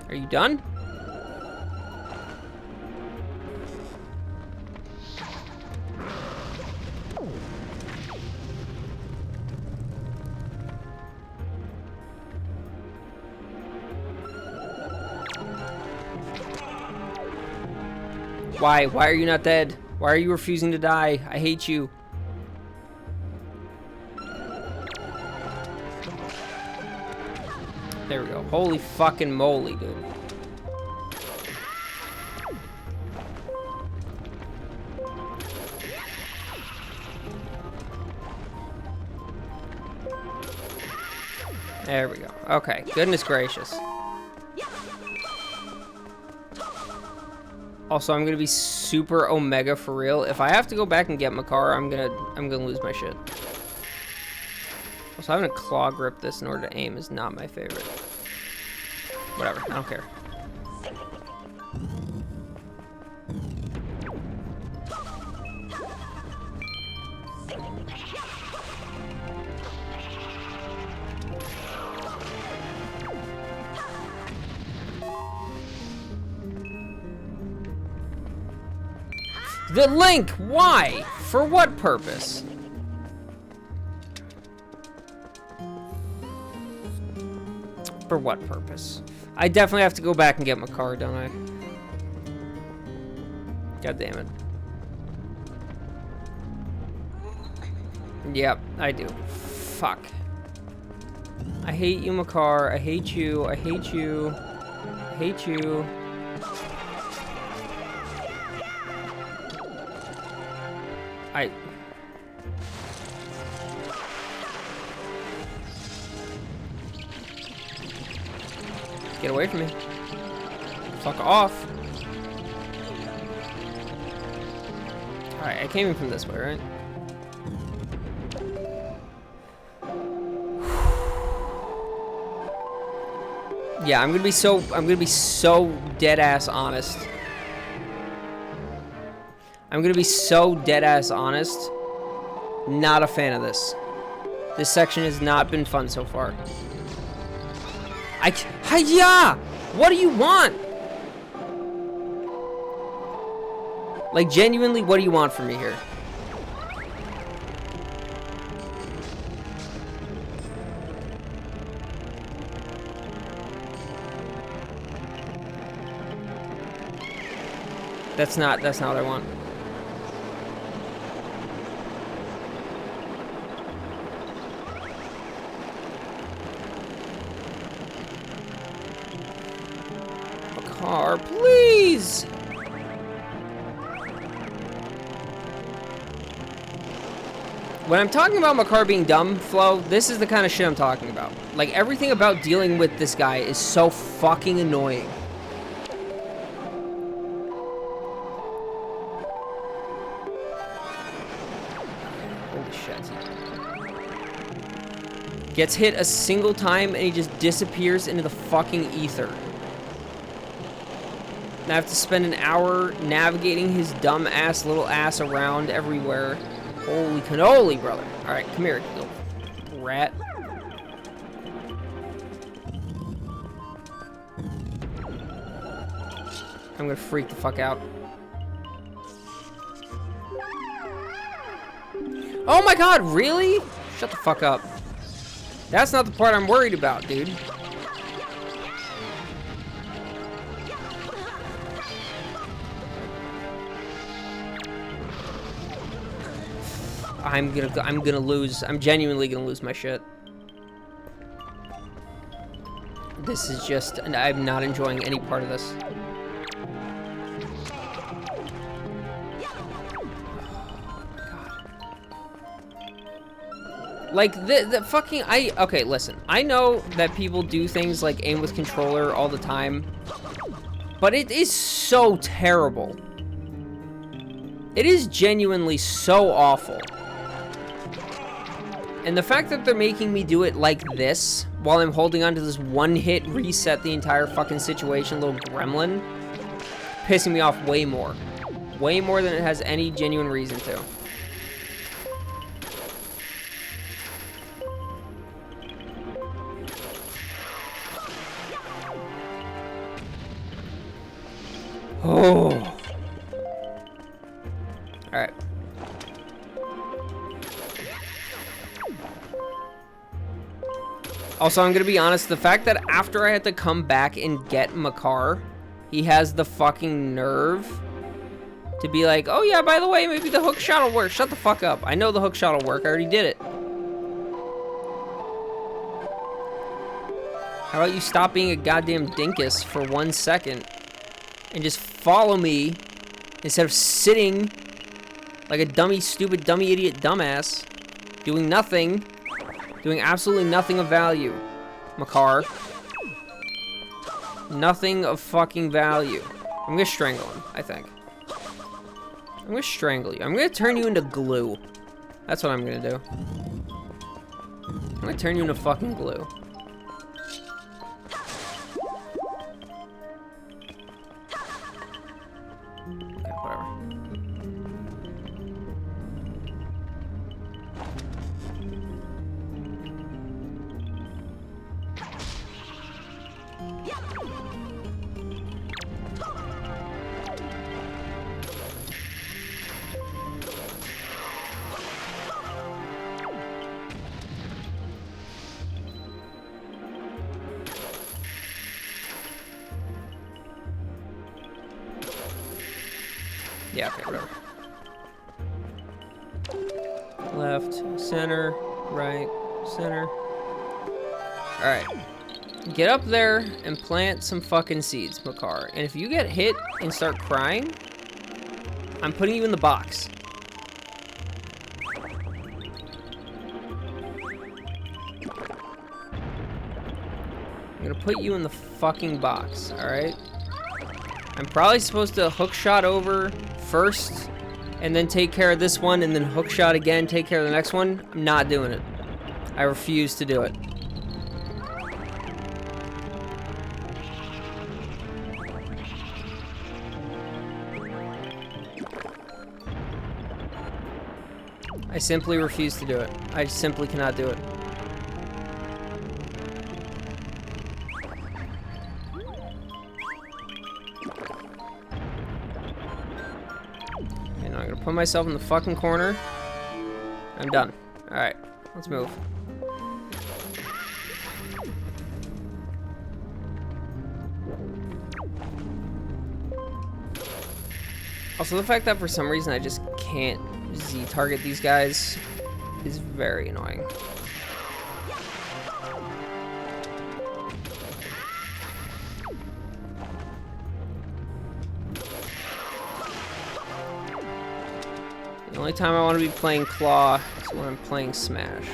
Are you done? Why? Why are you not dead? Why are you refusing to die? I hate you. There we go. Holy fucking moly, dude. There we go. Okay, goodness gracious. Also, I'm gonna be super Omega for real. If I have to go back and get Makar, I'm gonna lose my shit. Also, having to claw grip this in order to aim is not my favorite. Whatever, I don't care. The link! Why? For what purpose? For what purpose? I definitely have to go back and get my car, don't I? God damn it. Yep, I do. Fuck. I hate you, Makar. I hate you. I hate you. I hate you. Get away from me. Fuck off. Alright, I came in from this way, right? Yeah, I'm gonna be so dead ass honest. I'm gonna be so dead ass honest. Not a fan of this. This section has not been fun so far. Hiya! What do you want? Like, genuinely, what do you want from me here? That's not what I want. Makar, please! When I'm talking about Makar being dumb, Flo, this is the kind of shit I'm talking about. Like, everything about dealing with this guy is so fucking annoying. Holy shit. Gets hit a single time and he just disappears into the fucking ether. And I have to spend an hour navigating his dumb ass little ass around everywhere. Holy cannoli, brother. Alright, come here, little rat. I'm gonna freak the fuck out. Oh my god, really? Shut the fuck up. That's not the part I'm worried about, dude. I'm gonna lose. I'm genuinely gonna lose my shit. This is just, and I'm not enjoying any part of this. Like, the fucking, okay, listen. I know that people do things like aim with controller all the time, but it is so terrible. It is genuinely so awful. And the fact that they're making me do it like this, while I'm holding on to this one-hit reset the entire fucking situation, little gremlin, pissing me off way more. Way more than it has any genuine reason to. Oh. Alright. Also, I'm gonna be honest, the fact that after I had to come back and get Makar, he has the fucking nerve to be like, oh yeah, by the way, maybe the hook shot will work. Shut the fuck up. I know the hook shot will work. I already did it. How about you stop being a goddamn dinkus for 1 second and just follow me instead of sitting like a dummy, stupid, dummy, idiot, dumbass, doing nothing. Doing absolutely nothing of value, Makar. Nothing of fucking value. I'm gonna strangle him, I think. I'm gonna strangle you. I'm gonna turn you into glue. That's what I'm gonna do. I'm gonna turn you into fucking glue. Okay, whatever. Yeah, okay, whatever. Left, center, right, center. Alright. Get up there and plant some fucking seeds, Makar. And if you get hit and start crying, I'm putting you in the box. I'm gonna put you in the fucking box, alright? I'm probably supposed to hook shot over first, and then take care of this one, and then hook shot again, take care of the next one. I'm not doing it. I refuse to do it. I simply refuse to do it. I simply cannot do it. Put myself in the fucking corner. I'm done. Alright, let's move. Also, the fact that for some reason I just can't Z-target these guys is very annoying. The only time I want to be playing Claw is when I'm playing Smash.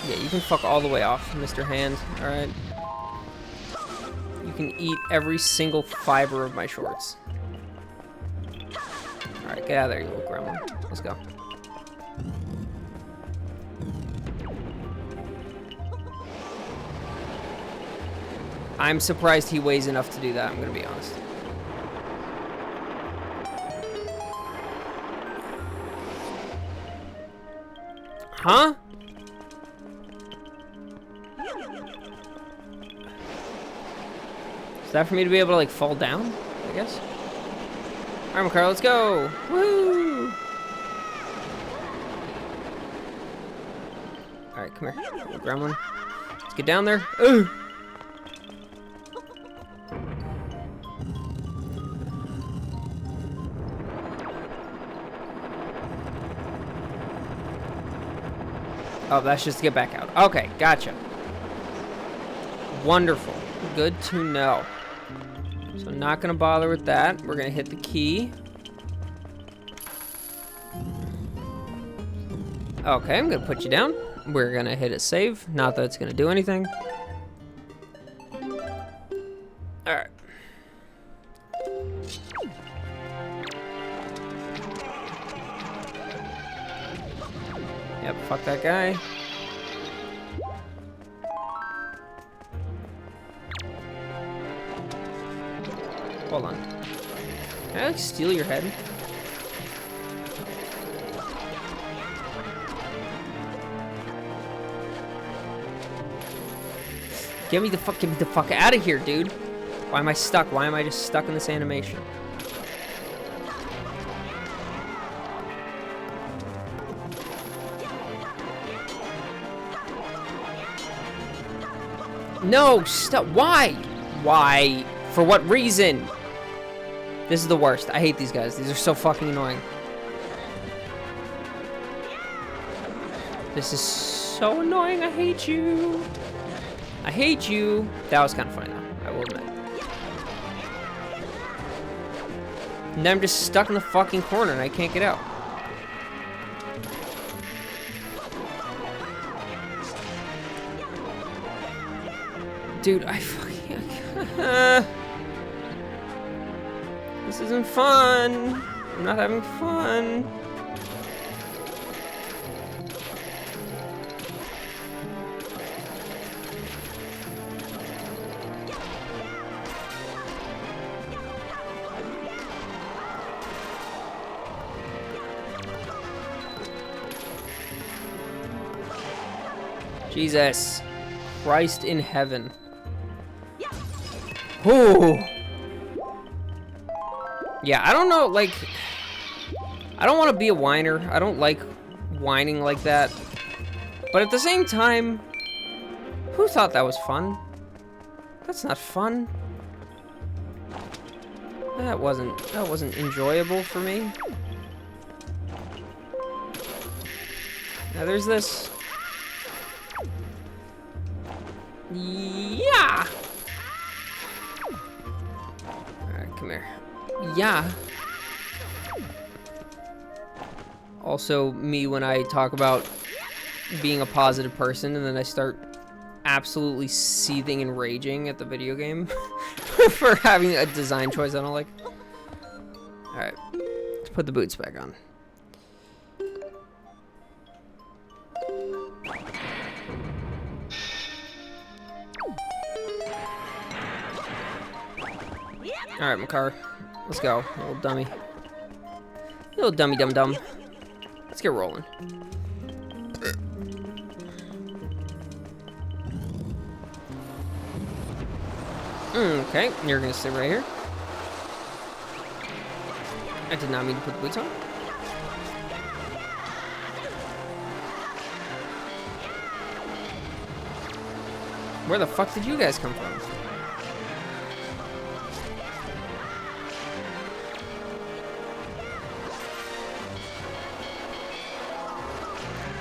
Yeah, you can fuck all the way off, Mr. Hand, alright? You can eat every single fiber of my shorts. Alright, get out of there, you little gremlin. Let's go. I'm surprised he weighs enough to do that, I'm gonna be honest. Huh? Is that for me to be able to, like, fall down, I guess? Alright, Makar, let's go! Woo! Alright, come here, little gremlin. Let's get down there. Ooh! Oh, that's just to get back out. Okay, gotcha. Wonderful. Good to know. So not gonna bother with that. We're gonna hit the key. Okay, I'm gonna put you down. We're gonna hit a save. Not that it's gonna do anything. Alright. Yep, fuck that guy. Hold on. Can I, like, steal your head? Get me the fuck out of here, dude. Why am I stuck? Why am I just stuck in this animation? No, stop. Why? Why? For what reason? This is the worst. I hate these guys. These are so fucking annoying. This is so annoying. I hate you. I hate you. That was kind of funny, though. I will admit. And then I'm just stuck in the fucking corner and I can't get out. Dude, I fucking... This isn't fun. I'm not having fun. Jesus Christ in heaven. Ooh. Yeah, I don't know, like, I don't want to be a whiner. I don't like whining like that. But at the same time, who thought that was fun? That's not fun. That wasn't enjoyable for me. Now there's this. Yeah. Alright, come here. Yeah. Also, me when I talk about being a positive person and then I start absolutely seething and raging at the video game for having a design choice I don't like. Alright, let's put the boots back on. Alright, Makar. Let's go, little dummy. Little dummy dum dum. Let's get rolling. Okay, you're gonna sit right here. I did not mean to put the boots on. Where the fuck did you guys come from?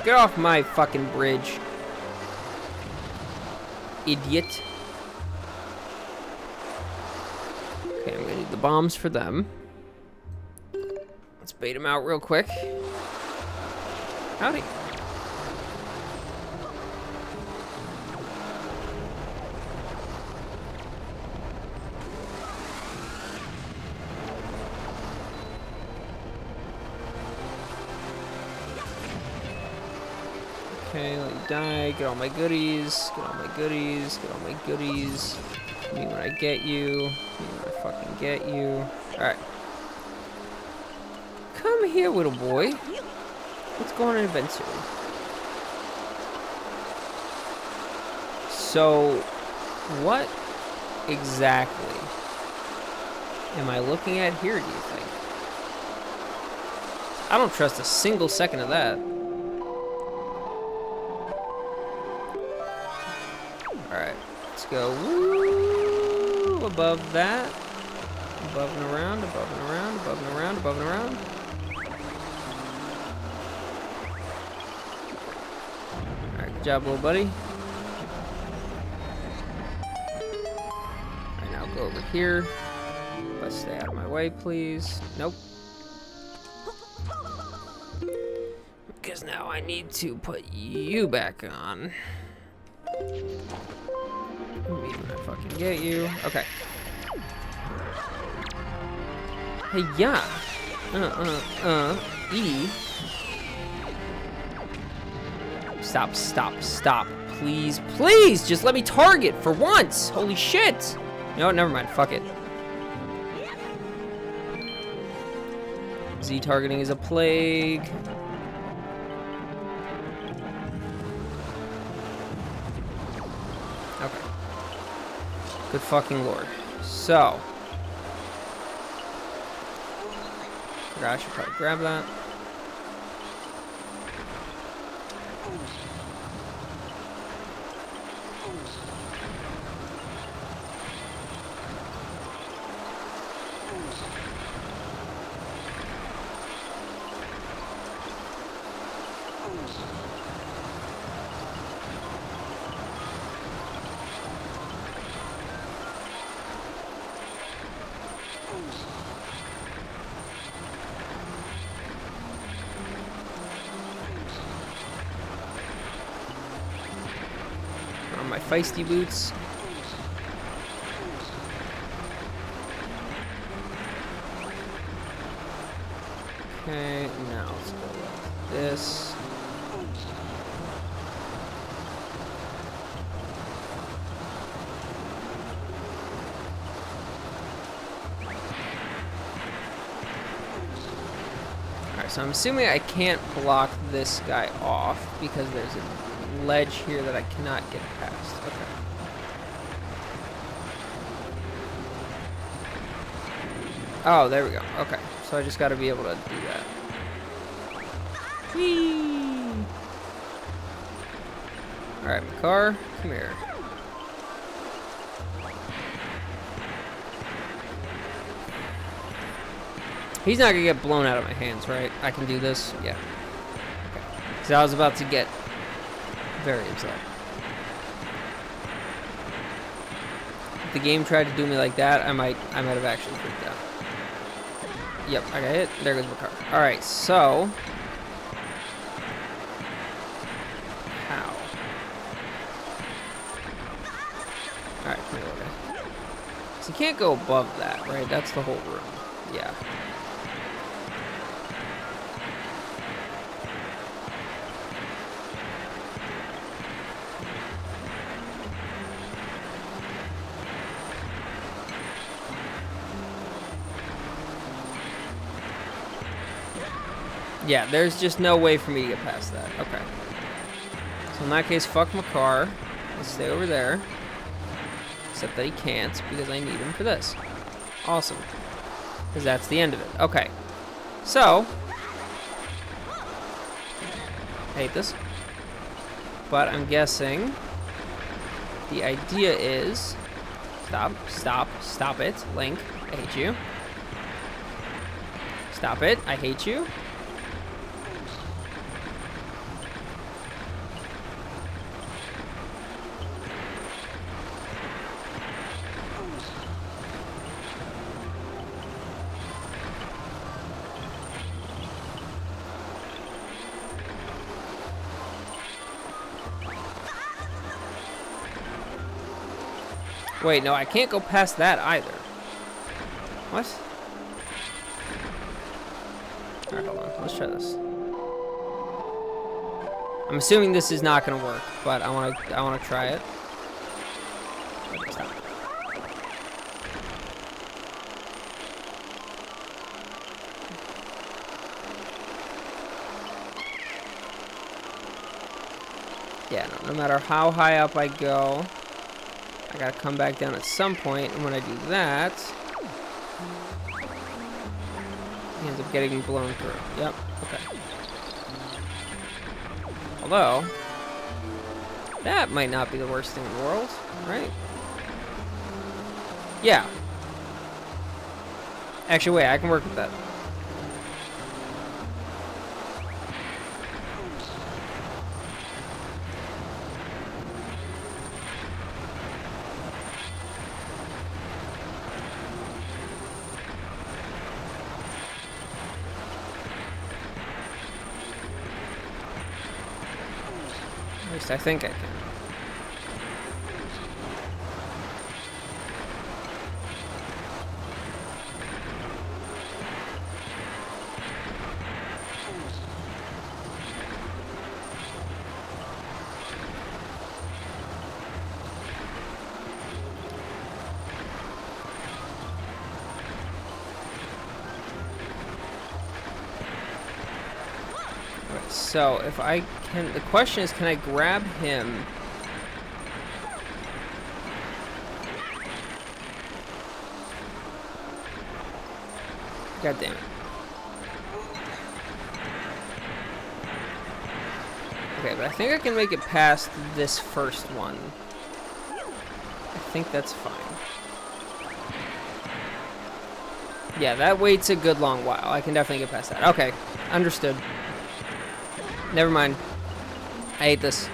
Get off my fucking bridge. Idiot. Okay, I'm gonna need the bombs for them. Let's bait them out real quick. Howdy. Okay, let you die. Get all my goodies. Get all my goodies. Get all my goodies. Me when I get you. Me when I fucking get you. Alright. Come here, little boy. Let's go on an adventure. So, what exactly am I looking at here, do you think? I don't trust a single second of that. Alright, let's go woo, above that. Above and around, above and around, above and around, above and around. Alright, good job, little buddy. Alright, now go over here. Let's stay out of my way, please. Nope. Because now I need to put you back on. Me when I fucking get you. Okay. Hey, yeah. E. Stop, stop, stop. Please, please, just let me target for once. Holy shit. You know what? Never mind. Fuck it. Z targeting is a plague. Okay. Good fucking lord. So. I should probably grab that. My feisty boots. Okay, now let's go like this. Alright, so I'm assuming I can't block this guy off because there's a ledge here that I cannot get past. Okay. Oh, there we go. Okay, so I just got to be able to do that. Whee! Alright, Makar, come here. He's not gonna get blown out of my hands, right? I can do this? Yeah. Okay. Because I was about to get very upset. If the game tried to do me like that, I might have actually freaked out. Yep, I got hit. There goes Makar. Alright, so... How? Alright, come here, okay. So you can't go above that, right? That's the whole room. Yeah. Yeah, there's just no way for me to get past that. Okay. So in that case, fuck Makar. Let's stay over there. Except that he can't because I need him for this. Awesome. Because that's the end of it. Okay. So. I hate this. But I'm guessing the idea is... Stop it. Link, I hate you. Stop it, I hate you. Wait, no, I can't go past that either. What? Alright, hold on. Let's try this. I'm assuming this is not gonna work, but I wanna try it. Okay, stop. Yeah, no matter how high up I go, I gotta come back down at some point, and when I do that, he ends up getting blown through. Yep, okay. Although, that might not be the worst thing in the world, right? Yeah. Actually, wait, I can work with that. At least I think I can. Alright, so if I can, the question is, can I grab him? God damn it. Okay, but I think I can make it past this first one. I think that's fine. Yeah, that waits a good long while. I can definitely get past that. Okay, understood. Never mind. I hate this.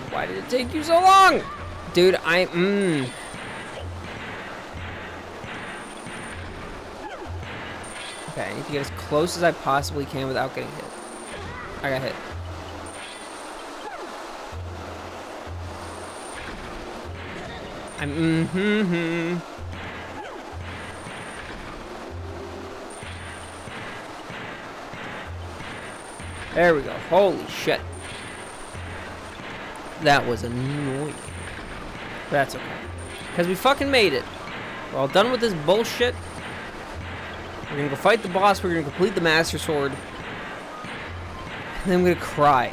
Why did it take you so long? Dude, Okay, I need to get as close as I possibly can without getting hit. I got hit. I'm There we go. Holy shit. That was annoying. That's okay. Because we fucking made it. We're all done with this bullshit. We're gonna go fight the boss. We're gonna complete the Master Sword. And then I'm gonna cry.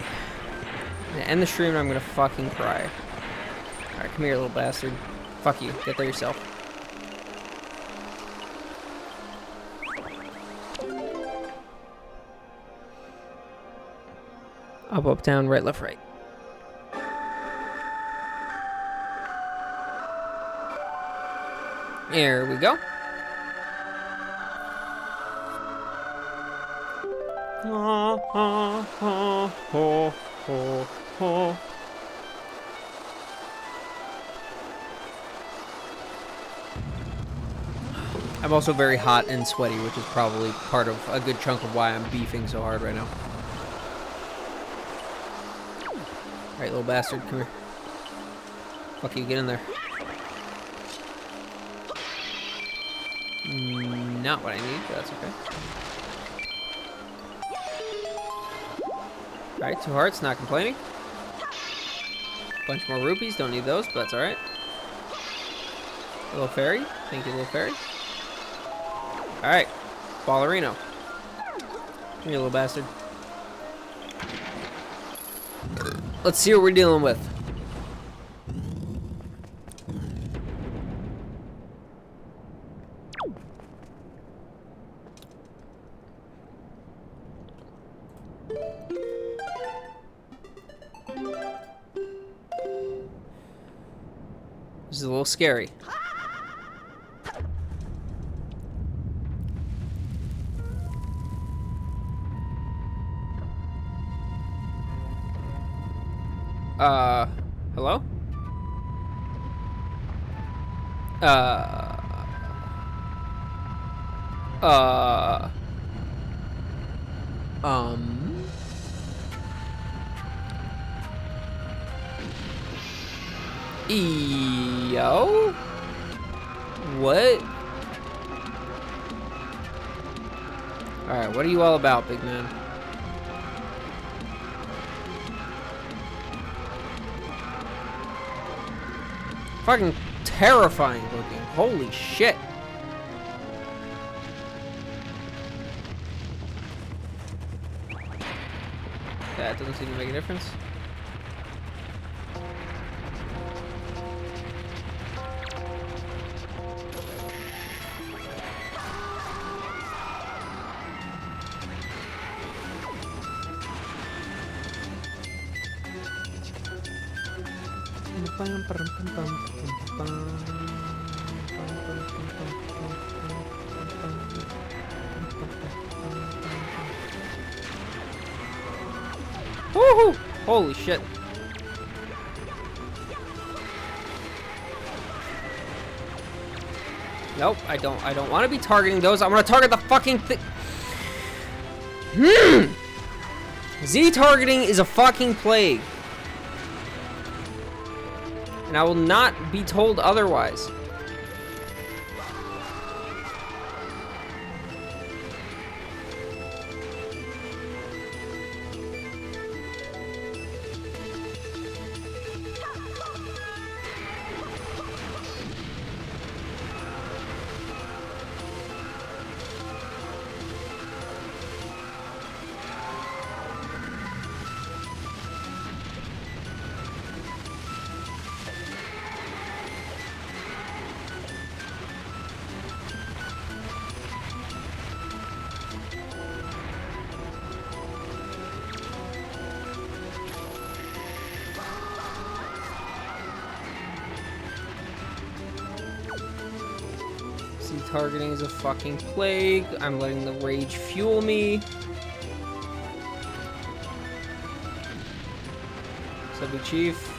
I'm gonna end the stream and I'm gonna fucking cry. Alright, come here, little bastard. Fuck you. Get there yourself. Up, up, down, right, left, right. There we go. I'm also very hot and sweaty, which is probably part of a good chunk of why I'm beefing so hard right now. Alright, little bastard, come here. Fuck you, get in there. Not what I need, but that's okay. Alright, 2 hearts, not complaining. Bunch more rupees, don't need those, but that's alright. Little fairy, thank you, little fairy. Alright, ballerino. Come here, little bastard. Let's see what we're dealing with. This is a little scary. Hello? Yo? What? Alright, what are you all about, big man? Fucking terrifying looking. Holy shit. That doesn't seem to make a difference. Woohoo! Holy shit. Nope, I don't want to be targeting those. I want to target the fucking thing. Z targeting is a fucking plague. And I will not be told otherwise. Targeting is a fucking plague. I'm letting the rage fuel me. Subby Chief.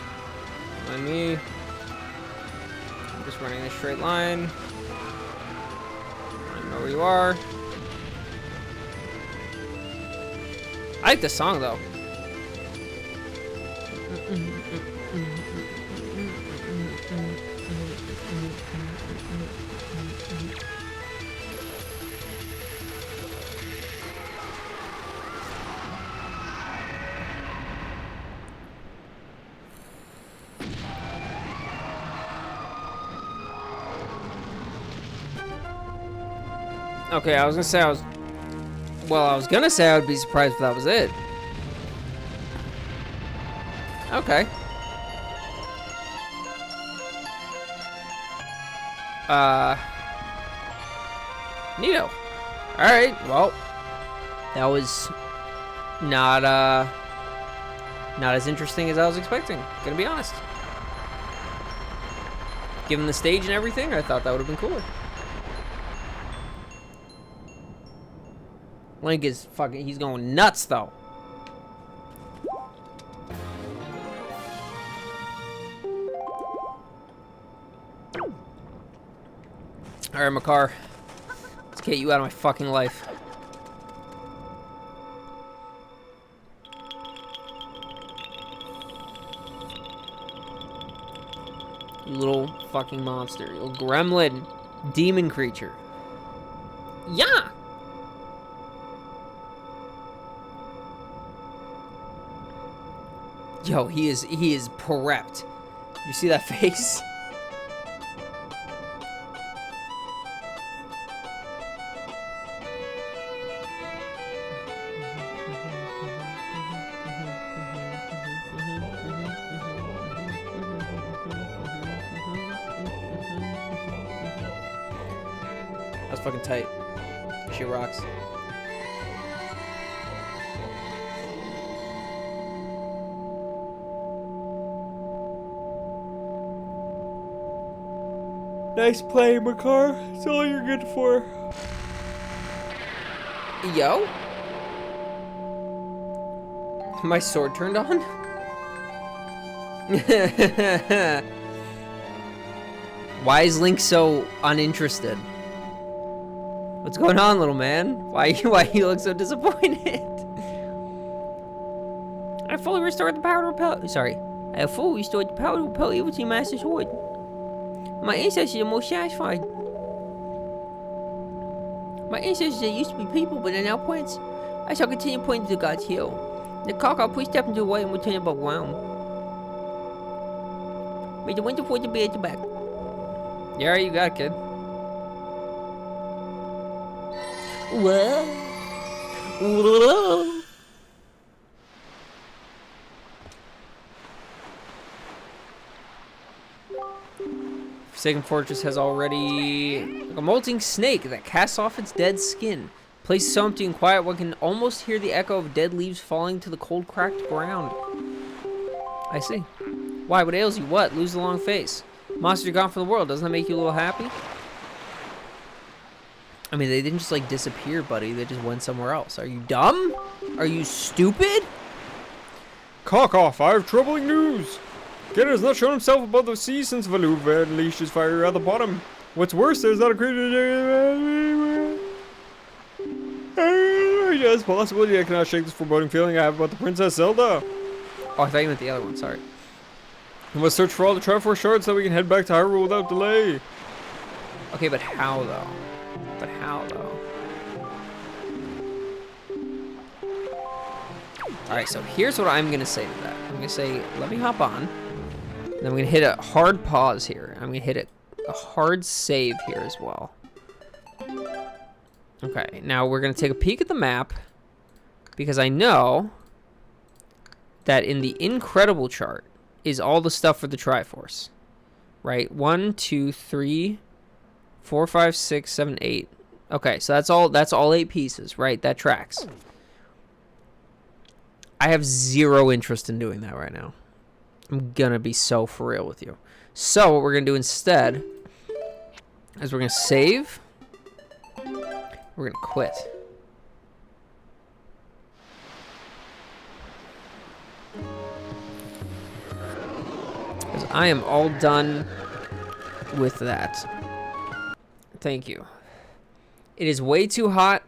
On me. I'm just running a straight line. I don't know where you are. I like the song though. Okay, I was gonna say I would be surprised if that was it. Okay. Neato. Alright, well. That was not as interesting as I was expecting, gonna be honest. Given the stage and everything, I thought that would have been cooler. Link is fucking, he's going nuts though. Alright, Makar. Let's get you out of my fucking life. You little fucking monster. You little gremlin. Demon creature. Yeah! Yo, he is prepped. You see that face? That's fucking tight. Shit rocks. Nice play, Makar. That's all you're good for. Yo? My sword turned on? Why is Link so uninterested? What's going on, little man? Why you look so disappointed? I fully restored the power to repel. Sorry. I have fully restored the power to repel evil to your master's sword. My ancestors are most satisfied. My ancestors used to be people, but are now plants. I shall continue pointing to God's hill. The Kaka, please step into the way and return above ground. May the winter fortune be at the back. Yeah, you got it, kid. Whoa. Forsaken Fortress has already like a molting snake that casts off its dead skin. Place so empty and quiet one can almost hear the echo of dead leaves falling to the cold, cracked ground. I see. Why? What ails you? What? Lose the long face. Monsters are gone from the world. Doesn't that make you a little happy? I mean, they didn't just like disappear, buddy. They just went somewhere else. Are you dumb? Are you stupid?
Cock off! I have troubling news! Ganon has not shown himself above the sea since Valuva unleashed his fire at the bottom. What's worse, there's not a creature. It's possible I cannot shake this foreboding feeling I have about the Princess Zelda.
Oh, I thought you meant the other one. Sorry.
We must search for all the Triforce shards so we can head back to Hyrule without delay.
Okay, but how though? Alright, so here's what I'm gonna say to that. I'm gonna say, let me hop on. Then I'm gonna hit a hard pause here. I'm gonna hit a hard save here as well. Okay, now we're gonna take a peek at the map because I know that in the Incredible chart is all the stuff for the Triforce. Right? 1, 2, 3, 4, 5, 6, 7, 8. Okay, so that's all 8 pieces, right? That tracks. I have zero interest in doing that right now. I'm gonna be so for real with you. So what we're gonna do instead is we're gonna save. We're gonna quit. Because I am all done with that. Thank you. It is way too hot.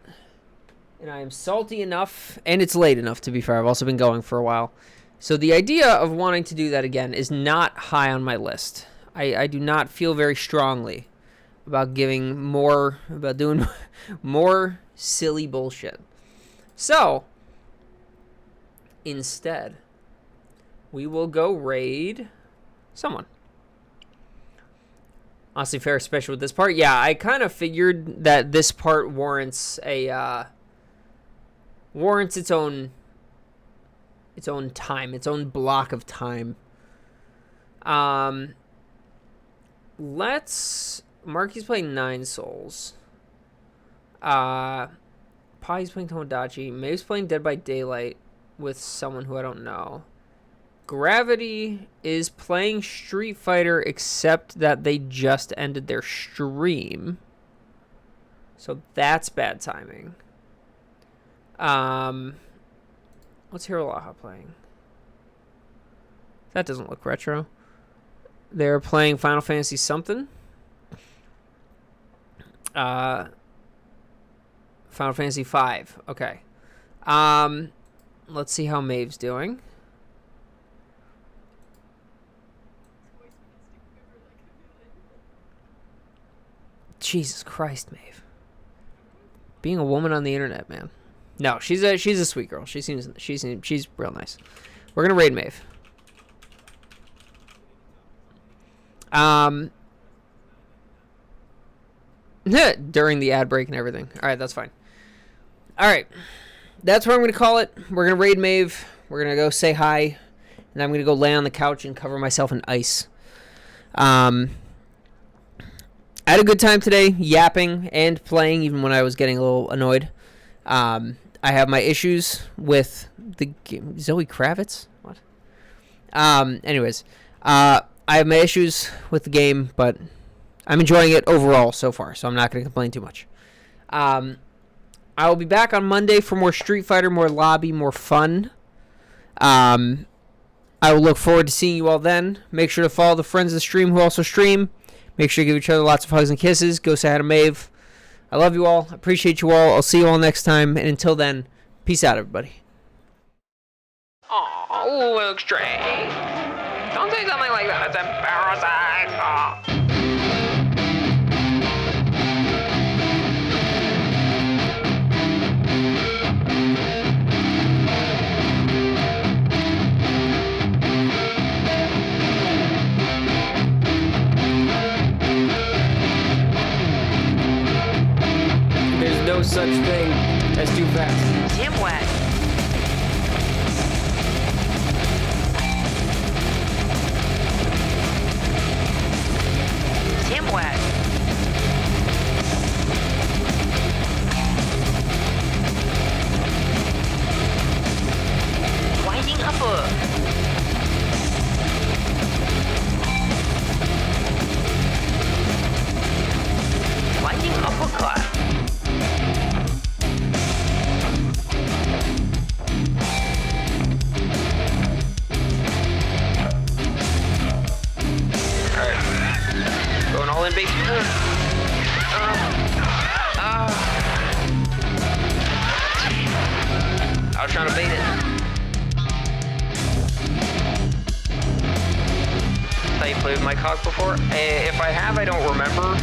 and I am salty enough, and it's late enough, to be fair. I've also been going for a while. So the idea of wanting to do that again is not high on my list. I do not feel very strongly about doing more silly bullshit. So, instead, we will go raid someone. Honestly, fair, especially with this part. Yeah, I kind of figured that this part warrants its own time, its own block of time. Marky's playing 9 Souls. Pai's playing Tomodachi. Maeve's playing Dead by Daylight with someone who I don't know. Gravity is playing Street Fighter, except that they just ended their stream. So that's bad timing. What's Hirolaha playing? That doesn't look retro. They're playing Final Fantasy something. Final Fantasy 5. Okay. Let's see how Maeve's doing. Jesus Christ, Maeve. Being a woman on the internet, man. No, she's a sweet girl. She's real nice. We're gonna raid Maeve. During the ad break and everything. All right, that's fine. All right, that's what I'm gonna call it. We're gonna raid Maeve. We're gonna go say hi, and I'm gonna go lay on the couch and cover myself in ice. I had a good time today, yapping and playing, even when I was getting a little annoyed. I have my issues with the game. Zoe Kravitz? What? Anyways, I have my issues with the game, but I'm enjoying it overall so far, so I'm not going to complain too much. I will be back on Monday for more Street Fighter, more lobby, more fun. I will look forward to seeing you all then. Make sure to follow the friends of the stream who also stream. Make sure to give each other lots of hugs and kisses. Go say hi to Maeve. I love you all. Appreciate you all. I'll see you all next time. And until then, peace out, everybody.
Oh, Luke Stray. Don't say something like that. It's embarrassing.
There's no such thing as too fast.
Tim Wet. Tim Wet. Winding upper. Winding uppercut. Going all in, baby. I was trying to bait it. Thought you played with my cock before? If I have, I don't remember.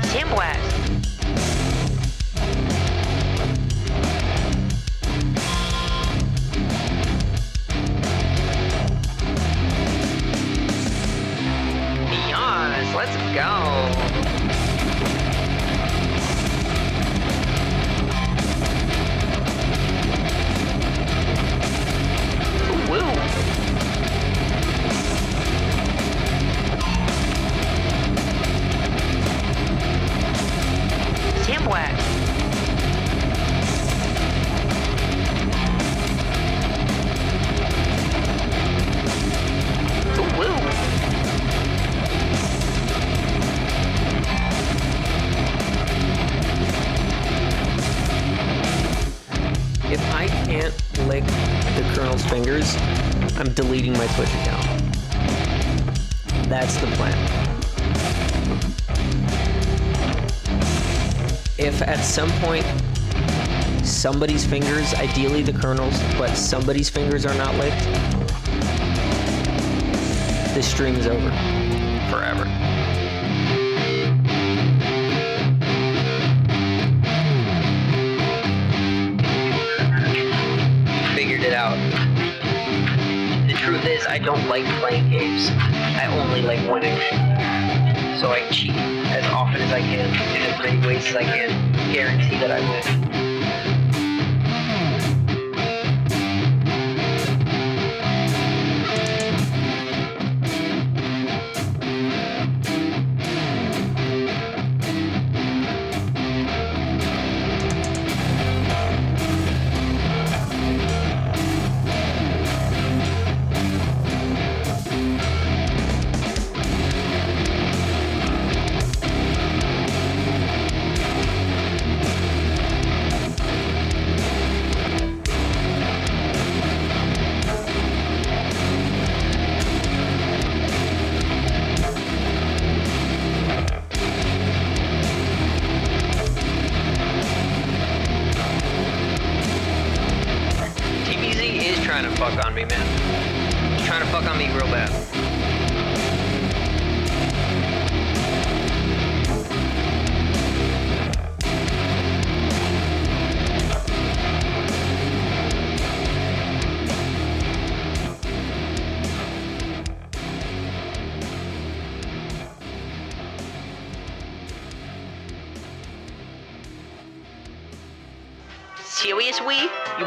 Tim West. Let's go. Woo. Tim Wet. Woo.
If I can't lick the Colonel's fingers, I'm deleting my Twitch account. That's the plan. if at some point somebody's fingers, ideally the Colonel's, but somebody's fingers are not licked, this stream is over. Forever. Figured it out. The truth is, I don't like playing games. I only like winning. So I cheat as often as I can, in as many ways as I can, guarantee that I win. Trying to fuck on me, man. He's trying to fuck on me real bad. Seriously? You